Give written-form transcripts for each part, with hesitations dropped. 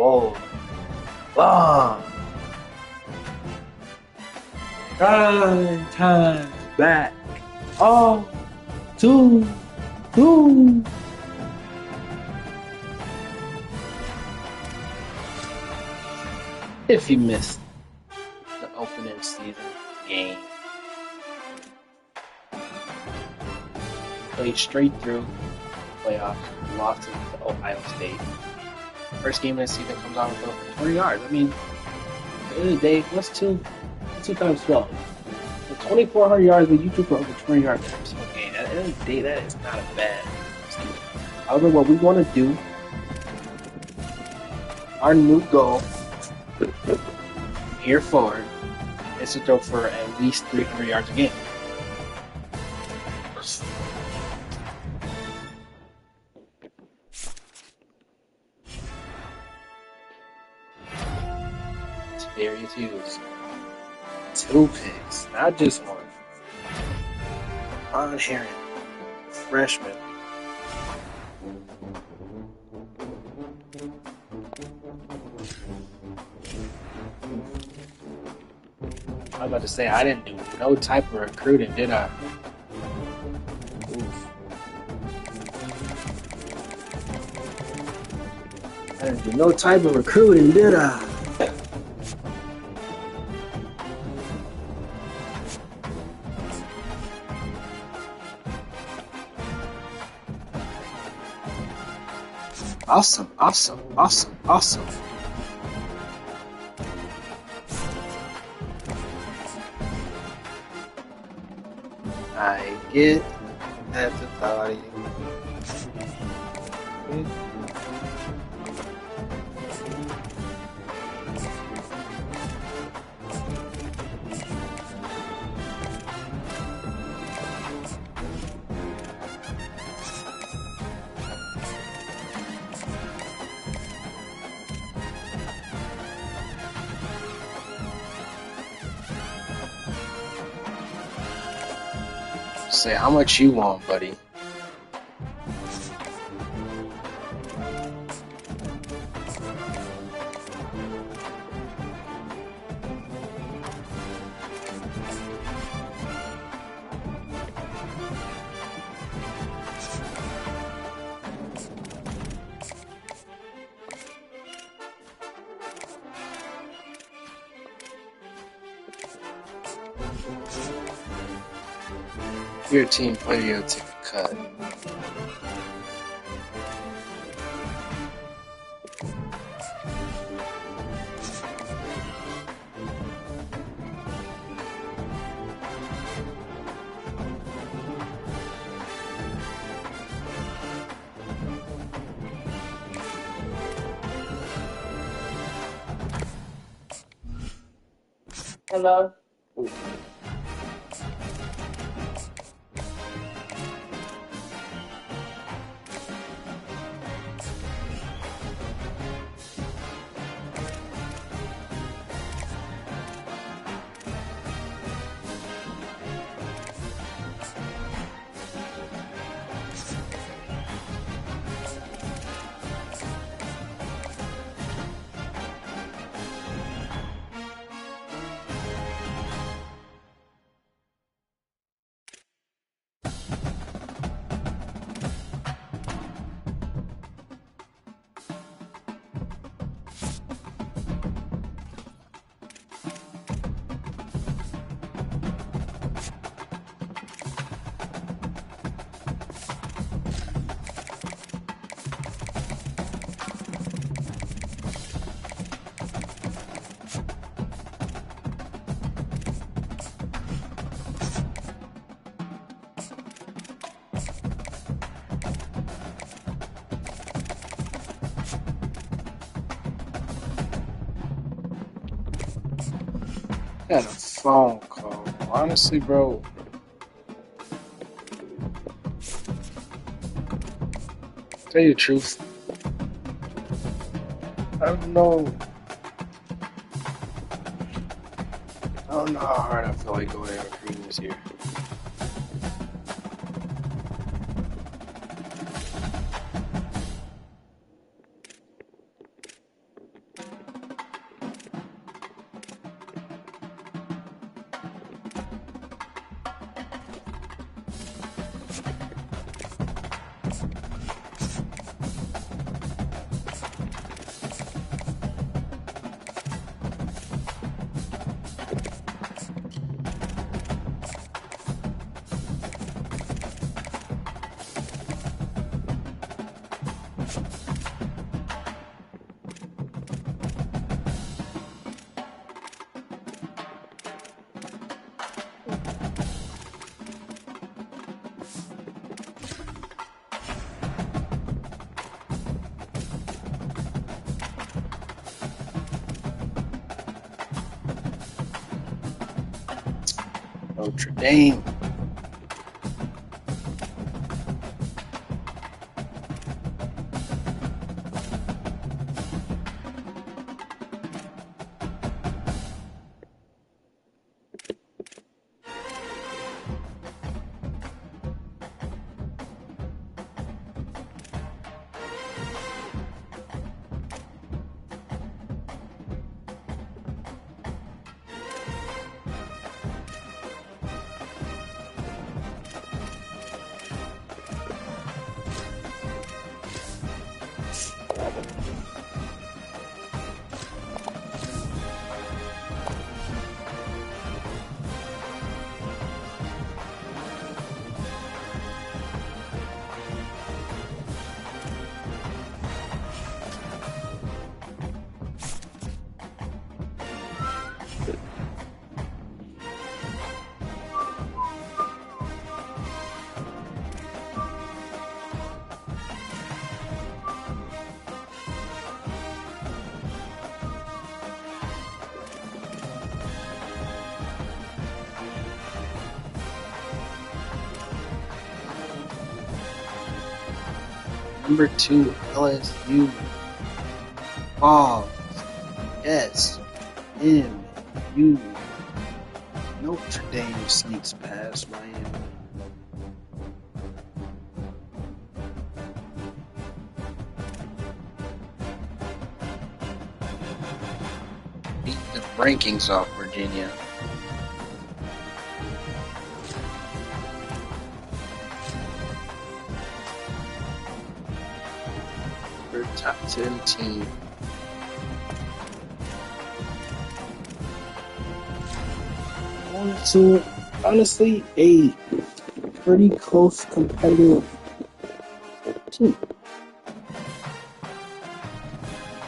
bold, long. 9 times back. All to two. If you missed the opening season game, played straight through playoffs, lost to Ohio State. First game of the season comes out with over 20 yards. I mean, at the end of the day, what's 2 times 12? The 2,400 yards that you threw for over 20 yards every single game. At the end of the day, that is not a bad season. However, what we want to do, our new goal here forward, is to throw for at least 300 yards a game. Darius Hughes. 2 picks, not just one. Ron Herring, freshman. I was about to say, I didn't do no type of recruiting, did I? Oof. I didn't do no type of recruiting, did I? Awesome. I get that the thought. Say how much you want, buddy. Your team player, you'll take a cut. Hello. Ooh. Got a phone call. Honestly, bro. Tell you the truth. I don't know. I don't know how hard I feel like going out recruiting this year. Notre Dame. Number 2, LSU. Balls. SMU. Notre Dame sneaks past Miami. Beat the rankings off Virginia. Top 10 team. Honestly, a pretty close competitive team.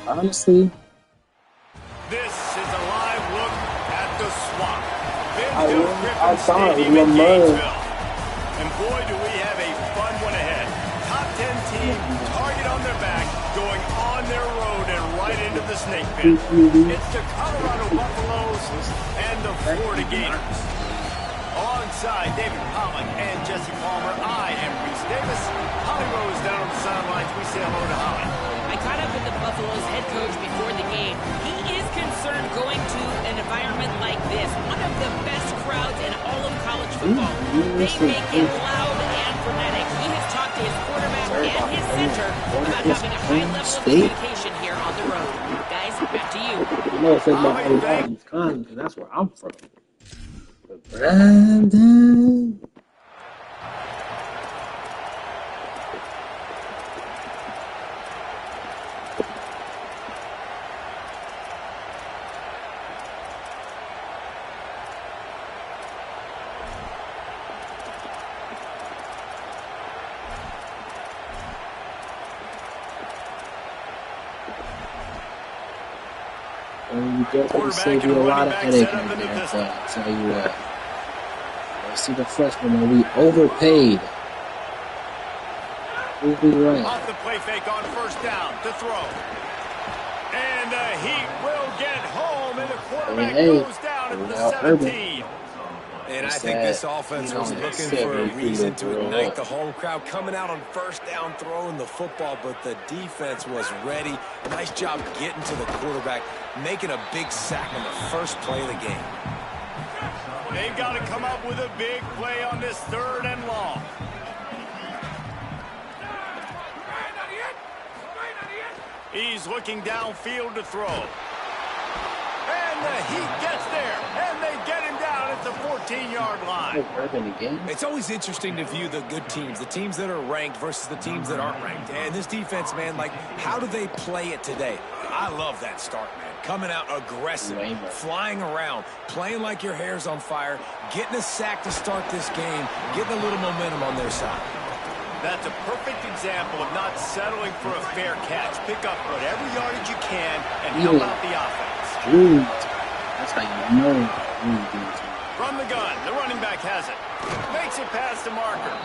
Honestly, this is a live look at the swamp. I thought Lamar. And boy, do we have a fun one ahead. Top 10 team, target on their back, going on their road and right into the snake pit. It's the Colorado Buffaloes and the Florida Gators. Alongside David Pollock and Jesse Palmer, I am Reese Davis. Holly Rose down on the sidelines. We say hello to Holly. I caught up with the Buffalo's head coach before the game. He is concerned going to an environment like this. One of the best crowds in all of college football. They make it loud and frenetic. He has talked to his quarterback and his center about having a high level of communication here on the road. Guys, back to you. You know, it says about Wisconsin, because that's where I'm from. But Brandon. You definitely save you a lot of headache right there, but I'll tell you what. I see the freshman that we overpaid. We'll be right. Off the play fake on first down to throw. And he will get home, and the quarterback goes down at the 17. And I think this offense was looking for a reason to ignite the home crowd, coming out on first down, throwing the football, but the defense was ready. Nice job getting to the quarterback, making a big sack on the first play of the game. They've got to come up with a big play on this 3rd and long. He's looking downfield to throw. And he gets there, and they get him down at the 14-yard line. It's always interesting to view the good teams, the teams that are ranked versus the teams that aren't ranked. And this defense, man, like, how do they play it today? I love that start, man. Coming out aggressive, flying around, playing like your hair's on fire, getting a sack to start this game, getting a little momentum on their side. That's a perfect example of not settling for a fair catch. Pick up whatever yardage you can and help out the offense. That's how you know. From the gun, the running back has it. Makes it past the marker.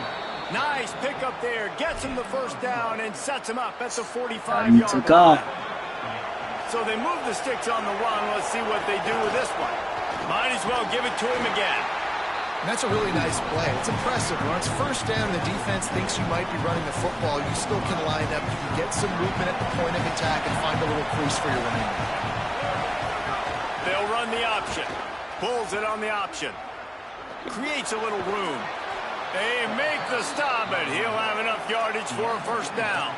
Nice pickup there. Gets him the first down and sets him up at the 45-yard line. So they move the sticks on the run. Let's see what they do with this one. Might as well give it to him again. And that's a really nice play. It's impressive. When it's first down and the defense thinks you might be running the football, you still can line up. You can get some movement at the point of attack and find a little crease for your running back. They'll run the option. Pulls it on the option. Creates a little room. They make the stop, and he'll have enough yardage for a first down.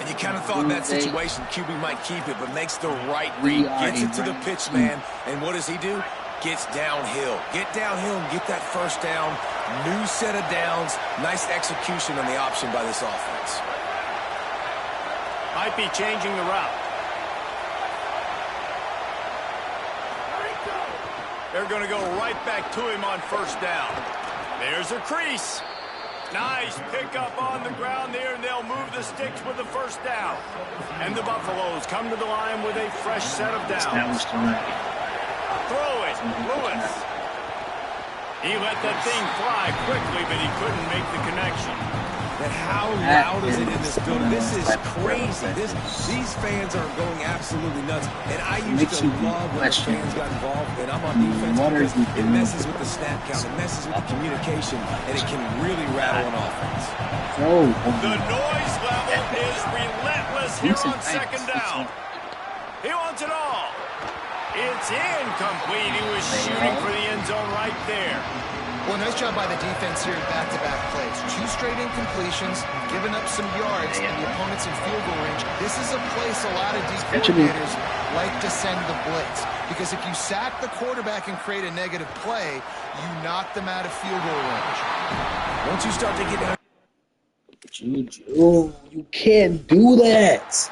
And you kind of thought in that situation QB might keep it, but makes the right read. Gets it to the pitch man, and what does he do? Gets downhill. Get downhill and get that first down. New set of downs. Nice execution on the option by this offense. Might be changing the route. They're going to go right back to him on first down. There's a crease. Nice pickup on the ground there, and they'll move the sticks with the first down. And the Buffaloes come to the line with a fresh set of downs. Throw it, Lewis. He let that thing fly quickly, but he couldn't make the connection. And how loud is it in this building? This is crazy. These fans are going absolutely nuts. And I used to love when the fans got involved, and I'm on defense because it messes with the snap count, it messes with the communication, and it can really rattle an offense. The noise level is relentless here on second down. He wants it all. It's incomplete. He was shooting for the end zone right there. Well, nice job by the defense here in back-to-back plays. 2 straight incompletions, giving up some yards, and the opponent's in field goal range. This is a place a lot of defense coordinators like to send the blitz. Because if you sack the quarterback and create a negative play, you knock them out of field goal range. Once you start to get down... Juju, you can't do that.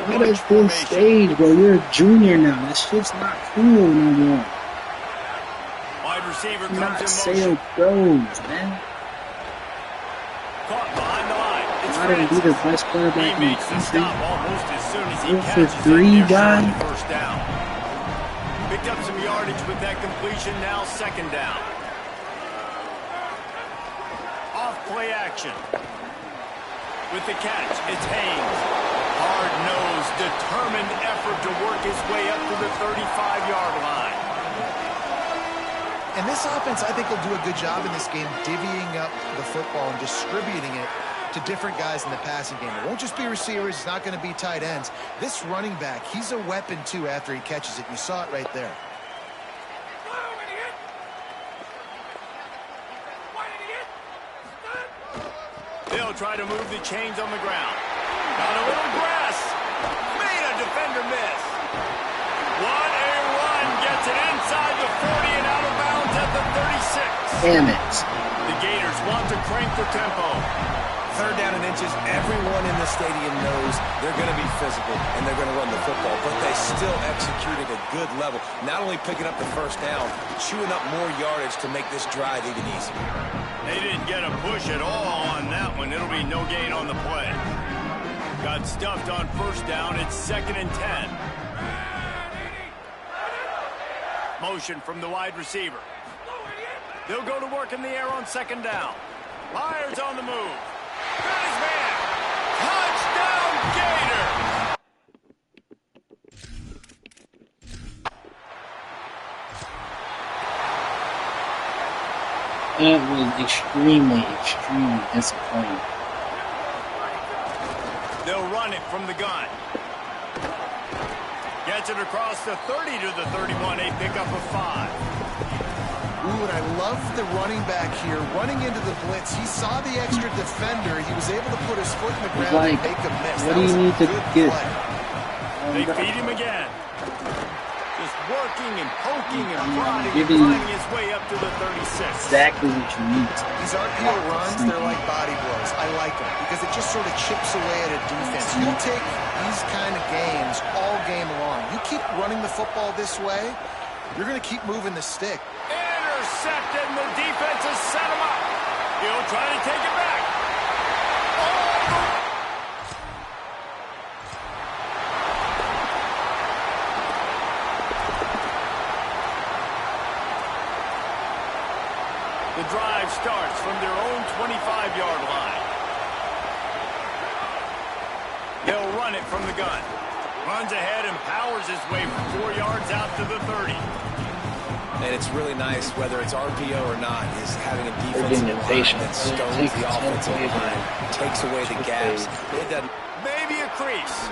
What is this stage, bro? You're a junior now. That shit's not cool no more. Wide receiver comes not in sale pros, man. Caught behind the line. It's I didn't be the best quarterback in the makes the country. stop almost as soon as he 4 for catches 3 it. guy. First down. Picked up some yardage with that completion. Now second down. Off play action. With the catch, it's Haynes. Hard-nosed, determined effort to work his way up to the 35-yard line. And this offense, I think, will do a good job in this game divvying up the football and distributing it to different guys in the passing game. It won't just be receivers. It's not going to be tight ends. This running back, he's a weapon, too, after he catches it. You saw it right there. They'll try to move the chains on the ground. Got a little grass. Made a defender miss. What a run. Gets it inside the 40 and out of bounds at the 36. Damn it. The Gators want to crank the tempo. Third down and inches. Everyone in the stadium knows they're going to be physical and they're going to run the football, but they still execute at a good level. Not only picking up the first down, chewing up more yardage to make this drive even easier. They didn't get a push at all on that one. It'll be no gain on the play. Got stuffed on first down. It's 2nd and 10. Motion from the wide receiver. They'll go to work in the air on second down. Myers on the move. Got his man. Touchdown, Gator. That was extremely disappointing. They'll run it from the gun. Gets it across the 30 to the 31. A pickup of 5. Ooh, and I love the running back here. Running into the blitz, he saw the extra defender. He was able to put his foot in the ground and make a miss. What do you need to get? They feed him again. Just working and poking and prodding and Giving finding his way up to the 36. Exactly what you need. These RPO runs, they're like body blows. I like them because it just sort of chips away at a defense. You'll take these kind of games all game long. You keep running the football this way, you're going to keep moving the stick. Intercepted, and the defense has set him up. He'll try to take it back. The drive starts from their own 25-yard line. They'll run it from the gun. Runs ahead and powers his way for 4 yards out to the 30. And it's really nice, whether it's RPO or not, is having a defensive line that stones the offensive line, takes away the gaps. It doesn't. Maybe a crease.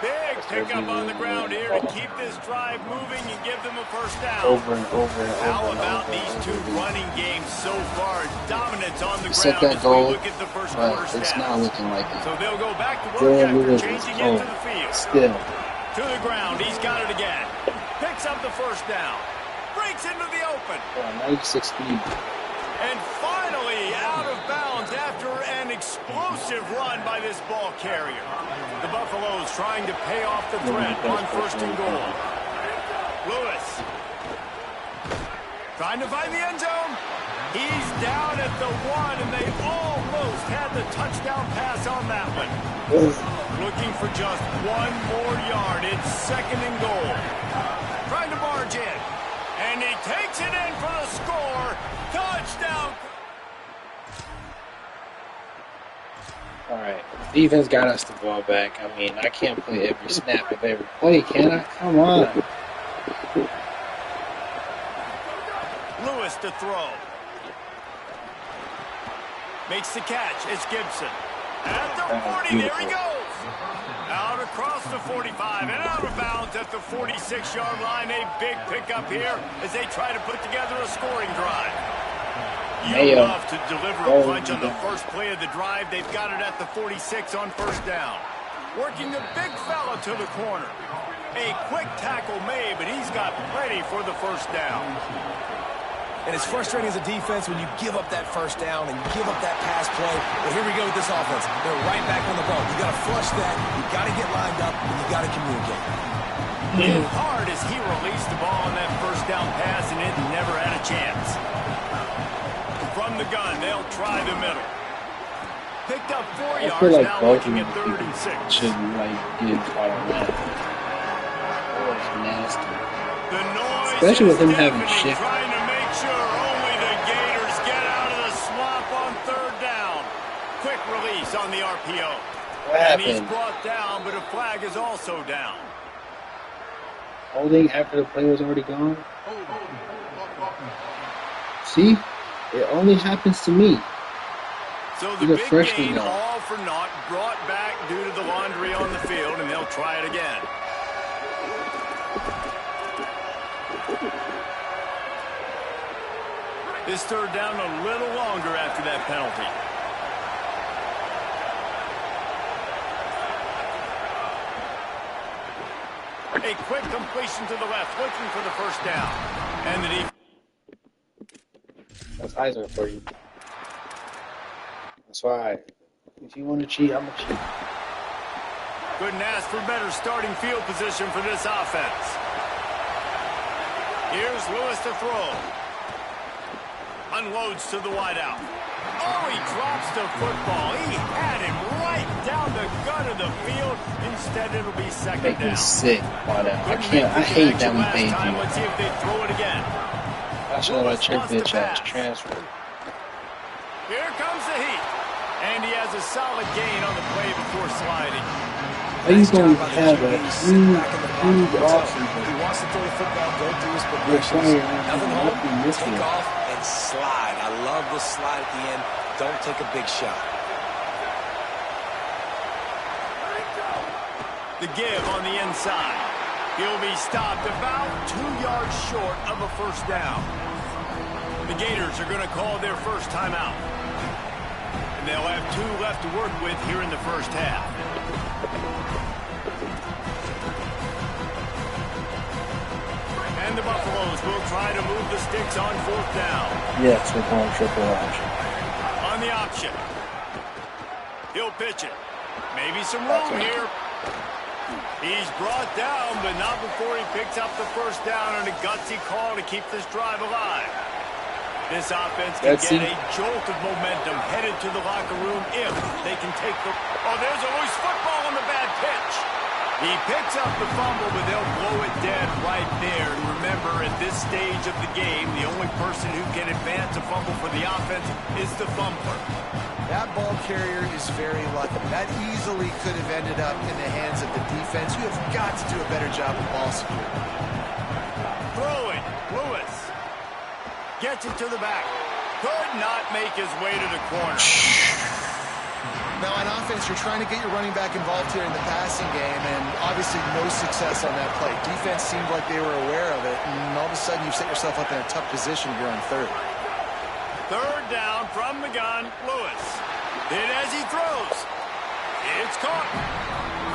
Big pickup on the ground here to keep this drive moving and give them a first down. Over and over and over. How about these two running games so far? Dominance on the Set ground that as goal, we look at the first but quarter it's stats. not looking like it. So they'll go back to work Jordan after Lewis is changing into cold. the field. Still. To the ground, he's got it again. Picks up the first down. Breaks into the open. 96 speed. And finally out of bounds after an explosive run by this ball carrier. The Buffaloes trying to pay off the threat on first and goal. Lewis trying to find the end zone. He's down at the 1, and they almost had the touchdown pass on that one. Looking for just 1 more yard. It's second and goal. Trying to barge in. And he takes it in for the score. Touchdown. All right. Defense got us the ball back. I mean, I can't play every snap of every play, can I? Come on. Lewis to throw. Makes the catch. It's Gibson. At the 40, there he goes. Out across the 45 and out of bounds at the 46-yard line. A big pickup here as they try to put together a scoring drive. You love to deliver a punch on the first play of the drive. They've got it at the 46 on first down. Working the big fella to the corner. A quick tackle made, but he's got plenty for the first down. And it's frustrating as a defense when you give up that first down and you give up that pass play. But here we go with this offense. They're right back on the ball. You got to flush that. You got to get lined up, and you got to communicate. Hit hard as he released the ball on that first down pass, and it never had a chance. From the gun, they'll try the middle. Picked up 4 yards, feel like now both looking of at them 3rd and 6. should like get caught on that. That was nasty. The noise Especially with is him having deafening, shift. trying to make sure only the Gators get out of the swamp on 3rd down. Quick release on the RPO. What And he's happened? brought down, but a flag is also down. Holding after the play was already gone? See? It only happens to me. So the He's a big freshman gain, now. all for naught, brought back due to the laundry on the field, and they'll try it again. This 3rd down a little longer after that penalty. A quick completion to the left, looking for the first down. And the defense. That's Eisner for you. That's why. If you want to cheat, I'm going to cheat. Couldn't ask for better starting field position for this offense. Here's Lewis to throw. Unloads to the wideout. Oh, he drops the football. He had him right down the gut of the field. Instead, it'll be second Make me down. sick. Wideout. I Couldn't can't. make I the hate that connection we last paid time. you. Let's see if they throw it again. I should have let your Lewis wants bitch to ass pass. transfer. Here comes the heat. And he has a solid gain on the play before sliding. How you Nice going job to by the have QB, a sitting back in the pocket huge himself. offseason? He wants to throw the football, go through his You're progressions. playing Nothing home, this take year. off and slide. I love the slide at the end. Don't take a big shot. The give on the inside. He'll be stopped about 2 yards short of a first down. The Gators are going to call their first timeout. And they'll have 2 left to work with here in the first half. And the Buffaloes will try to move the sticks on 4th down. Yes, we're going triple option. On the option. He'll pitch it. Maybe some room here. He's brought down, but not before he picks up the first down on a gutsy call to keep this drive alive. This offense can get a jolt of momentum headed to the locker room if they can take the... Oh, there's a loose football on the bad pitch. He picks up the fumble, but they'll blow it dead right there. And remember, at this stage of the game, the only person who can advance a fumble for the offense is the fumbler. That ball carrier is very lucky. That easily could have ended up in the hands of the defense. You have got to do a better job of ball security. Throw it. Lewis gets it to the back. Could not make his way to the corner. Now, on offense, you're trying to get your running back involved here in the passing game, and obviously no success on that play. Defense seemed like they were aware of it, and all of a sudden you set yourself up in a tough position here on third. Third down from the gun. Lewis. Hit as he throws. It's caught.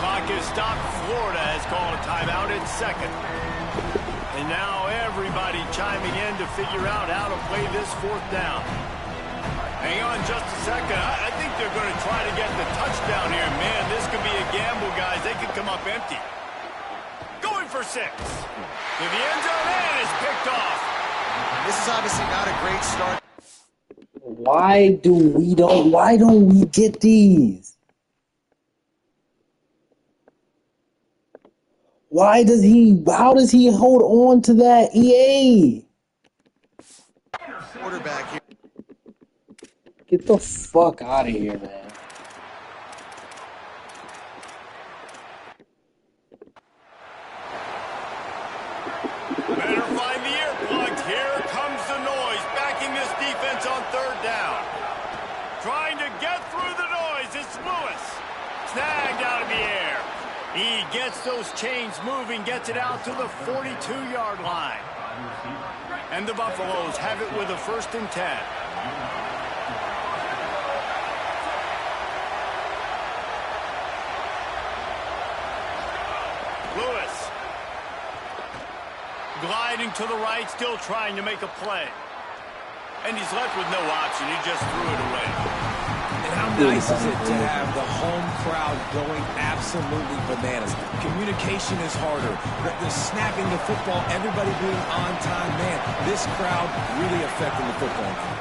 Clock is stopped. Florida has called a timeout at second. And now everybody chiming in to figure out how to play this fourth down. Hang on just a second. I think they're going to try to get the touchdown here. Man, this could be a gamble, guys. They could come up empty. Going for 6. To the end zone, and it's picked off. This is obviously not a great start. Why don't we get these? How does he hold on to that EA? Quarterback here. Get the fuck out of here, man. Better find the earplugs. Here comes the noise, backing this defense on third down. Trying to get through the noise. It's Lewis. Snagged out of the air. He gets those chains moving, gets it out to the 42-yard line. And the Buffaloes have it with a 1st and 10. Lewis. Gliding to the right, still trying to make a play. And he's left with no option. He just threw it away. And how nice is it to have the home crowd going absolutely bananas? Communication is harder. The snapping the football, everybody being on time. Man, this crowd really affecting the football game.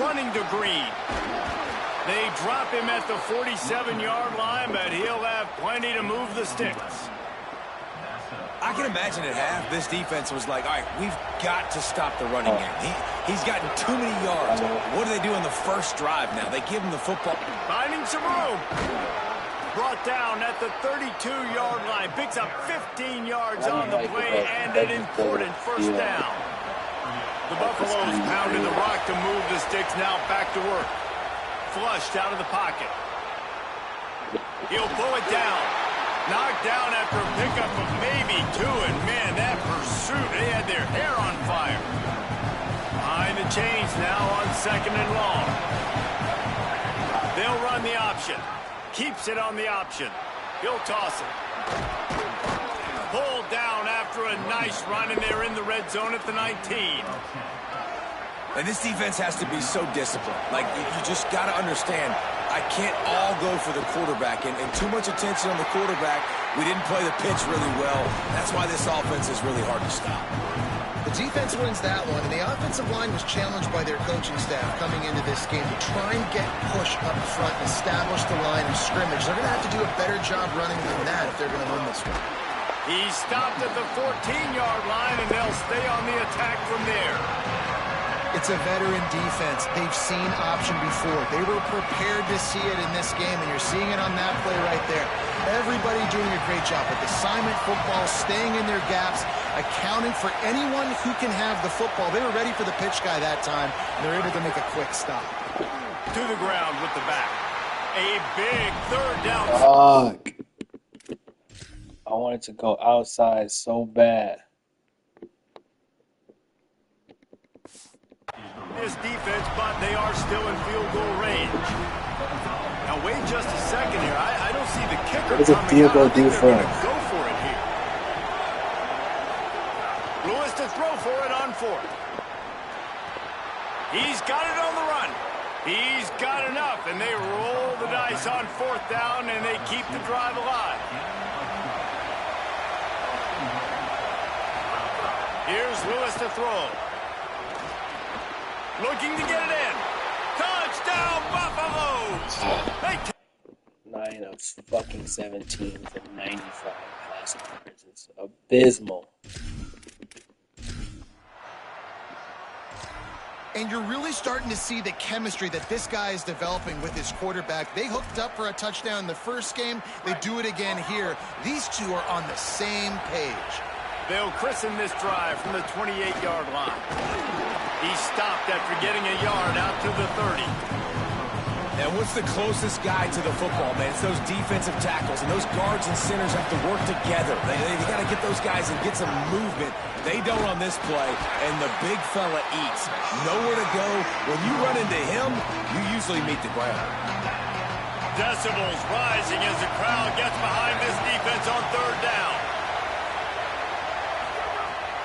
Running to Green. They drop him at the 47-yard line, but he'll have plenty to move the sticks. I can imagine at half, this defense was like, all right, we've got to stop the running game. He's gotten too many yards. What do they do on the first drive now? They give him the football. Finding some room. Brought down at the 32-yard line. Picks up 15 yards on the play and an important first down. The Buffaloes pounded the rock to move the sticks. Now back to work. Flushed out of the pocket. He'll pull it down. Knocked down after a pickup of maybe 2. And man, that pursuit, they had their hair on fire. Behind the chains now on 2nd and long. They'll run the option. Keeps it on the option. He'll toss it. Pulled down after a nice run, and they're in the red zone at the 19. And this defense has to be so disciplined. Like, you just got to understand, I can't all go for the quarterback. And too much attention on the quarterback. We didn't play the pitch really well. That's why this offense is really hard to stop. The defense wins that one, and the offensive line was challenged by their coaching staff coming into this game to try and get push up front and establish the line of scrimmage. They're going to have to do a better job running than that if they're going to win this one. He stopped at the 14-yard line, and they'll stay on the attack from there. It's a veteran defense. They've seen option before. They were prepared to see it in this game, and you're seeing it on that play right there. Everybody doing a great job with assignment football, staying in their gaps, accounting for anyone who can have the football. They were ready for the pitch guy that time, and they're able to make a quick stop. To the ground with the back. A big third down. Fuck. I wanted to go outside so bad. This defense, but they are still in field goal range. Now wait just a second here. I don't see the kicker What does a coming field out. goal I think do they're for going to us? go for it here. Lewis to throw for it on 4th. He's got it on the run. He's got enough, and they roll the dice on 4th down, and they keep the drive alive. Here's Lewis to throw. Looking to get it in. Touchdown, Buffaloes! 9 of fucking 17 for 95 passing yards. It's abysmal. And you're really starting to see the chemistry that this guy is developing with his quarterback. They hooked up for a touchdown in the first game. They do it again here. These two are on the same page. They'll christen this drive from the 28-yard line. He stopped after getting a yard out to the 30. Now, what's the closest guy to the football, man? It's those defensive tackles, and those guards and centers have to work together. They got to get those guys and get some movement. They don't on this play, and the big fella eats. Nowhere to go. When you run into him, you usually meet the ground. Decibels rising as the crowd gets behind this defense on third down.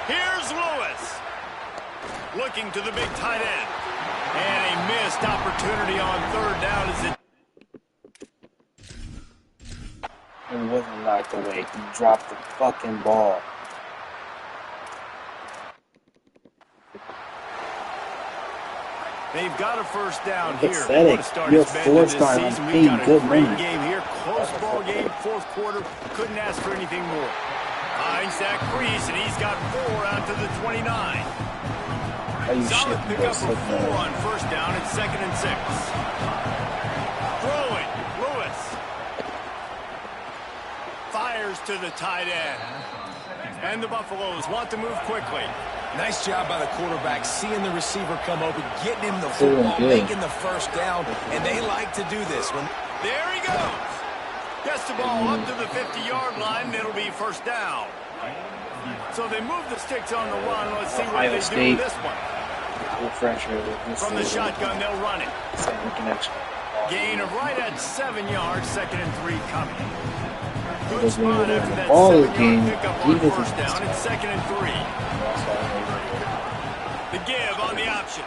Here's Lewis. Looking to the big tight end. And a missed opportunity on third down as it wasn't knocked away. He dropped the fucking ball. they've got a first down here. Pathetic. You're four-star. I'm paying good money. Game here, close ball game, fourth quarter. Couldn't ask for anything more. Finds that crease, and he's got 4 out to the 29. Solid pickup of 4 on first down at 2nd and 6. Throwing, Lewis. Fires to the tight end. And the Buffaloes want to move quickly. Nice job by the quarterback, seeing the receiver come open, getting him the football, making the first down, and they like to do this. There he goes. Gets the ball up to the 50-yard line, and it'll be first down. So they move the sticks on the run. Let's see what they do with this one. From the shotgun, they'll run it. Gain of right at 7 yards, 2nd and 3 coming. Good spot after that 7-yard pickup on first down. It's 2nd and 3. The give on the option.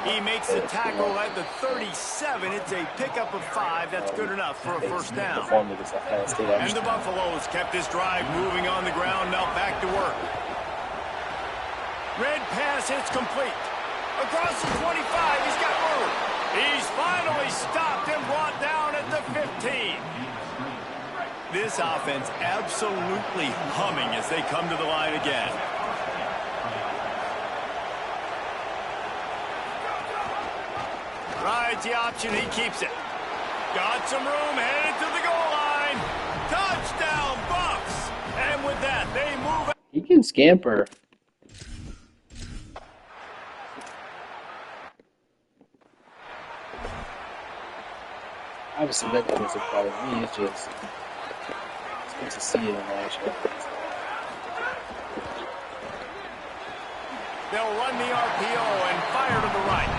He makes the tackle at the 37. It's a pickup of 5. That's good enough for a first down. And the Buffaloes kept this drive moving on the ground. Now back to work. Red pass hits complete. Across the 25, he's got room. He's finally stopped and brought down at the 15. This offense absolutely humming as they come to the line again. Rides the option, he keeps it. Got some room, headed to the goal line. Touchdown, Bucks! And with that, they move. He can scamper. Obviously, that doesn't surprise me. It's just it's good to see it in action. They'll run the RPO and fire to the right.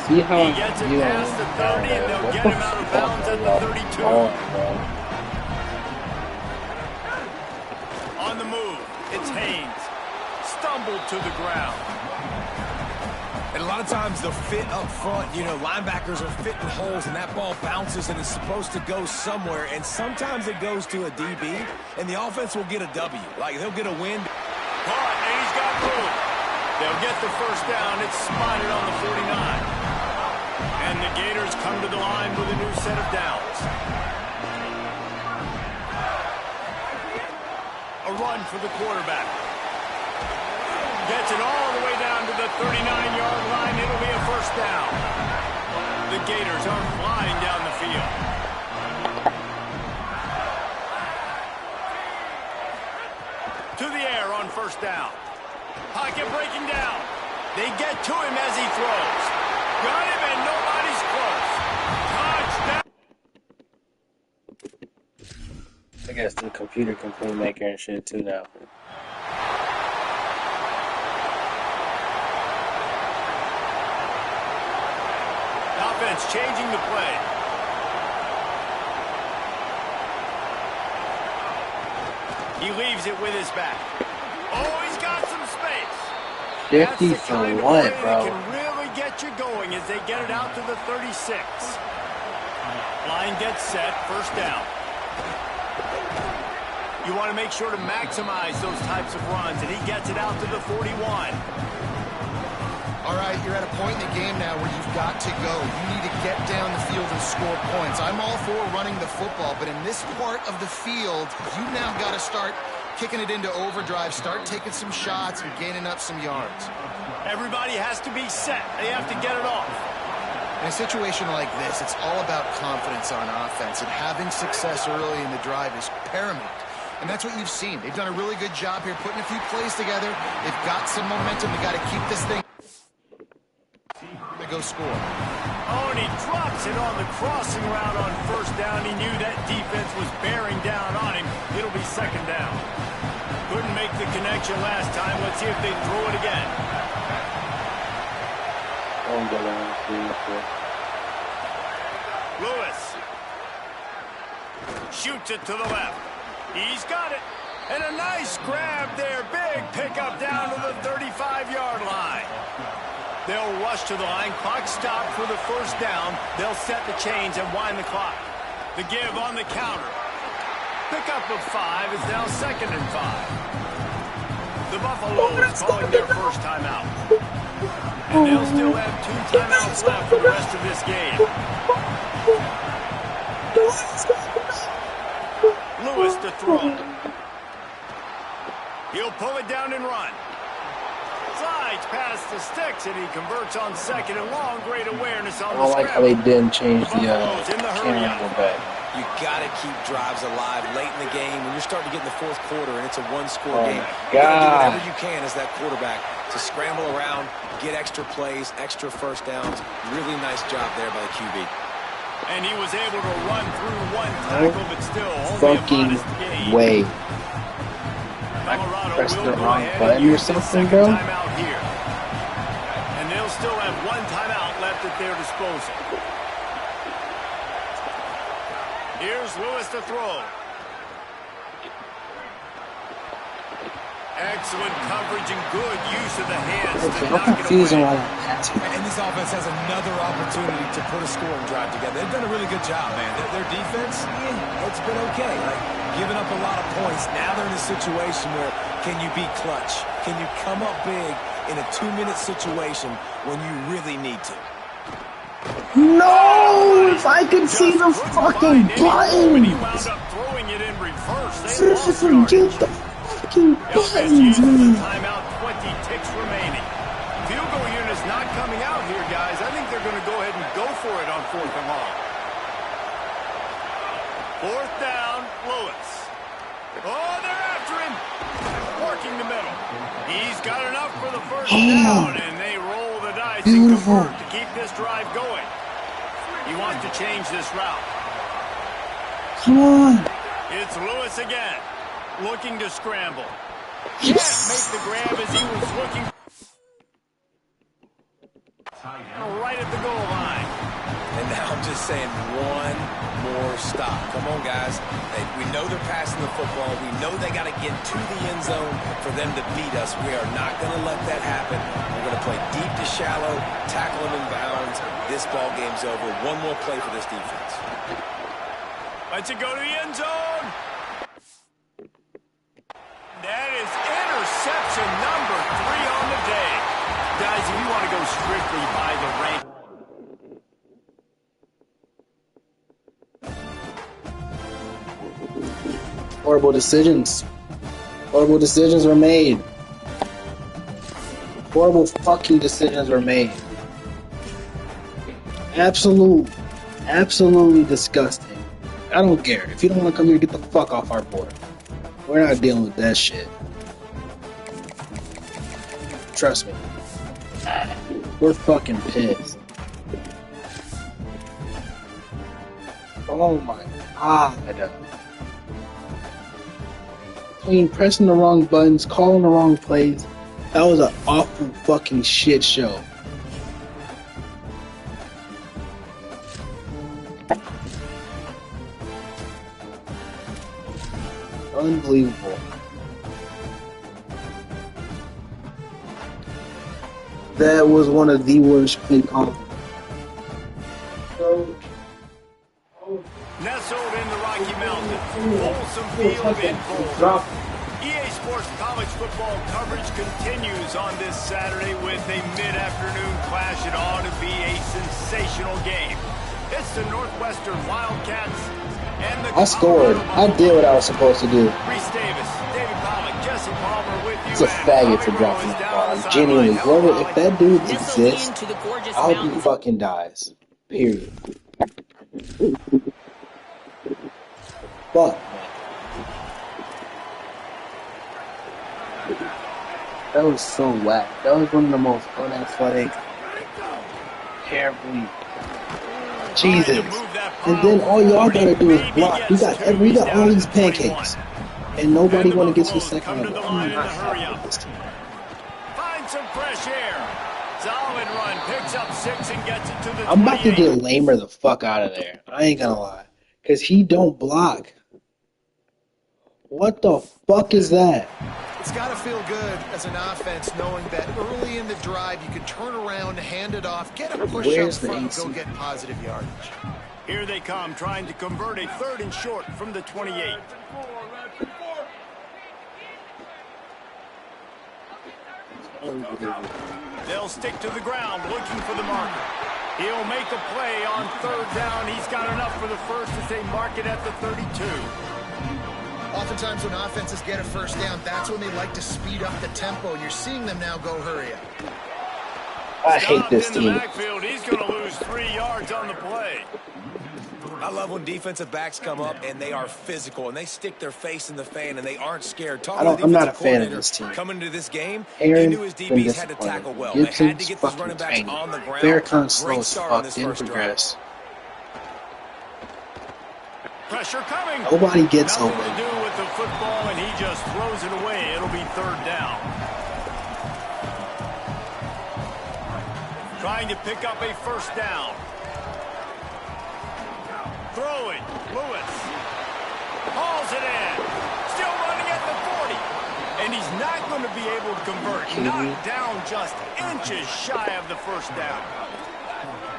See how he gets it past the 30, and they'll get him out of bounds at the 32. On the move, it's Haynes. Stumbled to the ground. And a lot of times the fit up front, you know, linebackers are fitting holes and that ball bounces and it's supposed to go somewhere. And sometimes it goes to a DB and the offense will get a W. Like they'll get a win. Caught, and he's got room. They'll get the first down. It's spotted on the 49. And the Gators come to the line with a new set of downs. A run for the quarterback. Gets it all the way down to the 39-yard line. It'll be a first down. The Gators are flying down the field. To the air on first down. Pocket breaking down. They get to him as he throws. Got him and nobody's close. Touchdown. I guess the computer can play maker and shit too now. Offense changing the play. He leaves it with his back. Oh, he's got some space. 50 for what, bro? They can really get you going as they get it out to the 36. Line gets set, first down. You want to make sure to maximize those types of runs, and he gets it out to the 41. All right, you're at a point in the game now where you've got to go. You need to get down the field and score points. I'm all for running the football, but in this part of the field, you now got to start kicking it into overdrive, start taking some shots and gaining up some yards. Everybody has to be set. They have to get it off. In a situation like this, it's all about confidence on offense, and having success early in the drive is paramount. And that's what you've seen. They've done a really good job here putting a few plays together. They've got some momentum. They got to keep this thing to go score. Oh, and he drops it on the crossing route on first down. He knew that defense was bearing down on him. It'll be second down. Couldn't make the connection last time. Let's see if they throw it again. Lewis shoots it to the left. He's got it. And a nice grab there. Big pickup down to the 35-yard line. They'll rush to the line. Clock stopped for the first down. They'll set the chains and wind the clock. The give on the counter. Pickup of 5 is now 2nd and 5. The Buffaloes calling their first timeout. And they'll still have 2 timeouts left for the rest of this game. Lewis to throw. He'll pull it down and run. Slides past the sticks, and he converts on 2nd and long. Great awareness on the I like how they didn't change the camera back. You got to keep drives alive late in the game when you're starting to get in the fourth quarter and it's a one-score game. You got to do whatever you can as that quarterback to scramble around, get extra plays, extra first downs. Really nice job there by the QB. And he was able to run through one tackle, but still only fucking a modest gain. way. Colorado Press will the go wrong ahead button and or use this something, second bro. timeout here. And they'll still have 1 timeout left at their disposal. Here's Lewis to throw. Excellent coverage and good use of the hands to I'm knock it confused on away. why that passing. And this offense has another opportunity to put a scoring drive together. They've done a really good job, man. Their defense, it's been okay. Like, giving up a lot of points. Now they're in a situation where can you be clutch? Can you come up big in a 2-minute situation when you really need to? No! If I could see the fucking button! He wound up throwing it in reverse. Get the fucking buttons, man! Timeout, 20 ticks remaining. Field goal unit is not coming out here, guys. I think they're going to go ahead and go for it on 4th and long. 4th down, Lewis. Oh, they're after him. Working the middle. He's got enough for the first down, and they roll the dice and convert to keep this drive going. He wants to change this route. Come on! It's Lewis again, looking to scramble. Can't make the grab as he was looking right at the goal line. And now I'm just saying one more stop. Come on, guys. We know they're passing the football. We know they got to get to the end zone for them to beat us. We are not going to let that happen. We're going to play deep to shallow, tackle them in bounds. This ball game's over. One more play for this defense. Let's it go to the end zone. That is interception number 3 on the day. Guys, if you want to go strictly by the rank. Horrible decisions. Horrible decisions were made. Horrible fucking decisions were made. Absolutely disgusting. I don't care. If you don't want to come here, get the fuck off our board. We're not dealing with that shit. Trust me. We're fucking pissed. Oh my god. Between pressing the wrong buttons, calling the wrong plays, that was an awful fucking shit show. Unbelievable. That was one of the worst play calls. Nestled in the Rocky Mountains, Folsom Field in Boulder. EA Sports College football coverage continues on this Saturday with a mid-afternoon clash. It ought to be a sensational game. It's the Northwestern Wildcats. And the I scored. I did what I was supposed to do. Reese Davis, David Pollock, Jesse Palmer with you. He's a faggot for dropping that ball. I'm genuinely, whoever, if that dude exists, I hope he fucking dies. Period. Fuck, man. That was so whack. That was one of the most unathletic, terribly. Jesus. And then all y'all gotta do is block. We got all these pancakes. And nobody wanna get to the second level. I'm not happy with this team. Find some fresh air. Solid run, picks up 6 and gets it to the 28. I'm about to get Lamer the fuck out of there. I ain't gonna lie. Cause he don't block. What the fuck is that? It's got to feel good as an offense knowing that early in the drive you can turn around, hand it off, get a push up front, go get positive yardage. Here they come, trying to convert a 3rd and short from the 28. They'll stick to the ground, looking for the marker. He'll make a play on 3rd down. He's got enough for the first as they mark it at the 32. Oftentimes when offenses get a first down, that's when they like to speed up the tempo, and you're seeing them now go hurry up. I hate this team. He's going to lose 3 yards on the play. I love when defensive backs come up and they are physical and they stick their face in the fan and they aren't scared. I'm not a fan of this team. Coming into this game, Aaron, he knew his DBs had to tackle well. They had to get these running backs on the ground. Farrakhan slow as fuck, didn't progress. Pressure coming. Nobody gets Nothing open. to do with the football, and he just throws it away. It'll be 3rd down. Trying to pick up a first down. Throwing. Lewis. Hauls it in. Still running at the 40. And he's not going to be able to convert. Knocked down just inches shy of the first down.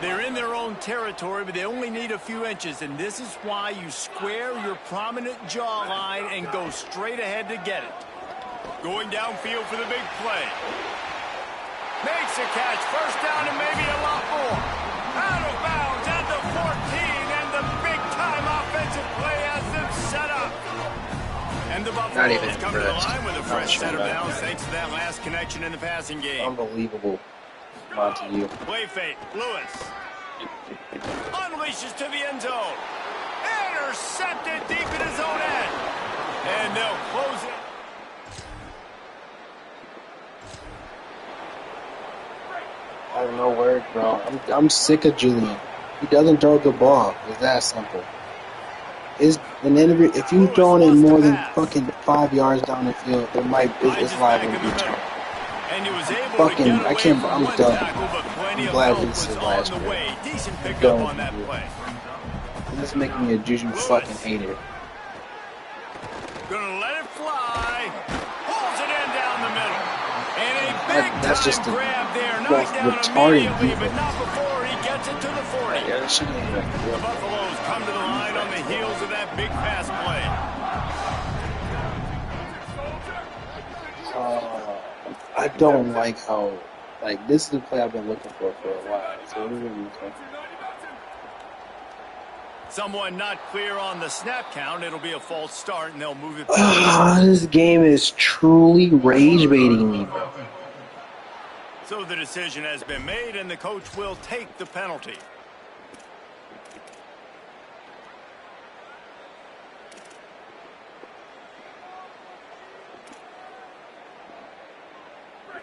They're in their own territory, but they only need a few inches, and this is why you square your prominent jawline and go straight ahead to get it. Going downfield for the big play. Makes a catch, first down and maybe a lot more. Out of bounds at the 14, and the big-time offensive play has them set up. And the Buffaloes come to the line with a fresh set of downs thanks to that last connection in the passing game. Unbelievable. To you. Play fake. Lewis unleashes to the end zone. Intercepted deep in his own end. And they'll close it. I have no words, bro. I'm sick of Julian. He doesn't throw the ball. It's that simple. If you throwing in more than fucking 5 yards down the field, it's liable to be a turnover. And he was able Fucking, to get away from I'm one done. tackle, but plenty I'm of glad help this was is last on the year. way. Decent pickup on that play. This is making me a Juju fucking hater. Gonna let it fly. Pulls it in down the middle. And a big That's just a grab there. most Knocked down retarded immediately, but defense. not before he gets it to the 40. Yeah, that shouldn't have been The Buffaloes come to the line on the heels of that big pass play. I don't like how, this is the play I've been looking for a while. So what are we going to do? Someone not clear on the snap count. It'll be a false start, and they'll move it back. This game is truly rage baiting me, bro. So the decision has been made, and the coach will take the penalty.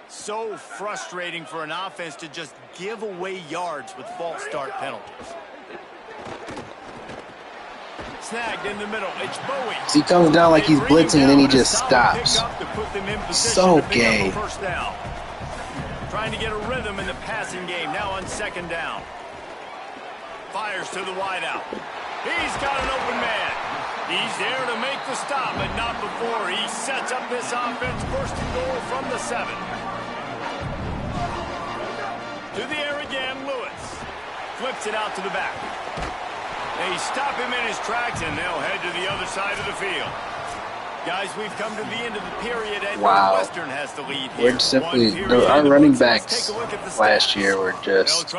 So frustrating for an offense to just give away yards with false start penalties. Snagged in the middle. It's Bowie. He comes down like he's blitzing and then he just stops. So gay. Trying to get a rhythm in the passing game. Now on 2nd down. Fires to the wideout. He's got an open man. He's there to make the stop, but not before he sets up this offense. 1st and goal from the 7. To the air again, Lewis. Flips it out to the back. They stop him in his tracks, and they'll head to the other side of the field. Guys, we've come to the end of the period, and wow. Northwestern has the lead here. We're simply our running backs last year were just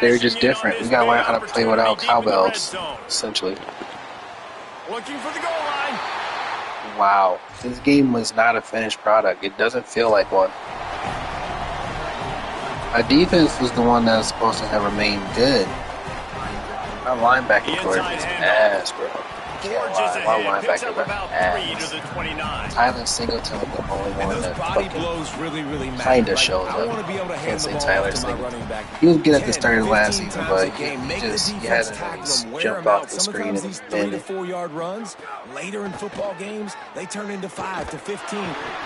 they were just different. We gotta learn how to play without cowbells, essentially. Looking for the goal line. Wow, this game was not a finished product. It doesn't feel like one. Our defense was the one that was supposed to have remained good. Our linebacker core is ass, bro. Can't lie. My linebacker was ass. Tyler Singleton was the only one that fucking kind of showed up. Can't say Tyler Singleton. He was good at the start of last season, but he hasn't really jumped off the screen and been. 4-yard runs. Later in football games, they turn into 5 to 15.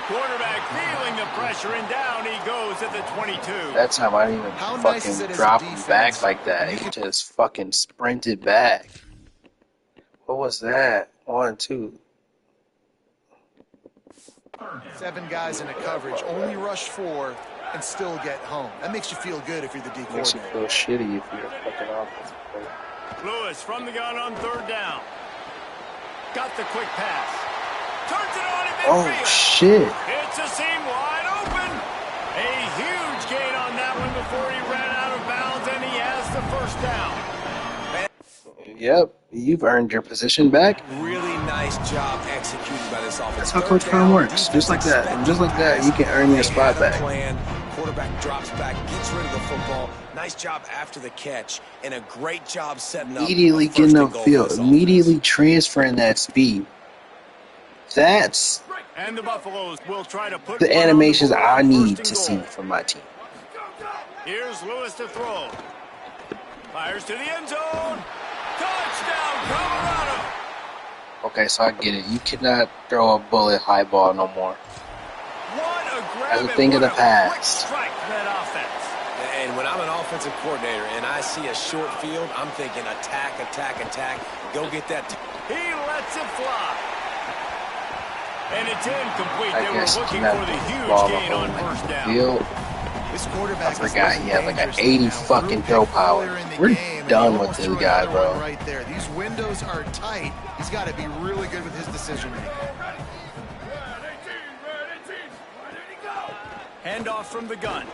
Quarterback feeling the pressure, and down he goes at the 22. That time I didn't even fucking drop him back like that. He just fucking sprinted back. What was that? 1, 2. 7 guys in a coverage, only rush 4 and still get home. That makes you feel good if you're the D coordinator. Makes you feel shitty if you're a fucking offensive player. Lewis from the gun on 3rd down. Got the quick pass. Turns it on in midfield. Oh shit! It's a seam wide open. A huge gain on that one before he ran out of bounds, and he has the 1st down. Yep, you've earned your position back. Really nice job executed by this offense. That's how Coach Khan works. Just like that. And just like that, you can earn your spot back. Quarterback drops back, gets rid of the football. Nice job after the catch, and a great job setting up. Immediately getting upfield. Immediately transferring that speed. That's and the Buffaloes will try to put the animations I need to see from my team. Here's Lewis to throw. Fires to the end zone. Touchdown, Colorado! Okay, so I get it. You cannot throw a bullet high ball no more. That's a thing of the past. And when I'm an offensive coordinator and I see a short field, I'm thinking attack, attack, attack. Go get that. He lets it fly. And it's incomplete. I They were looking for the huge gain on 1st down. This quarterback I forgot he had like an 80 fucking throw power. We're done with this guy, bro. Right there. These windows are tight. He's got to be really good with his decision making. Handoff from the gun.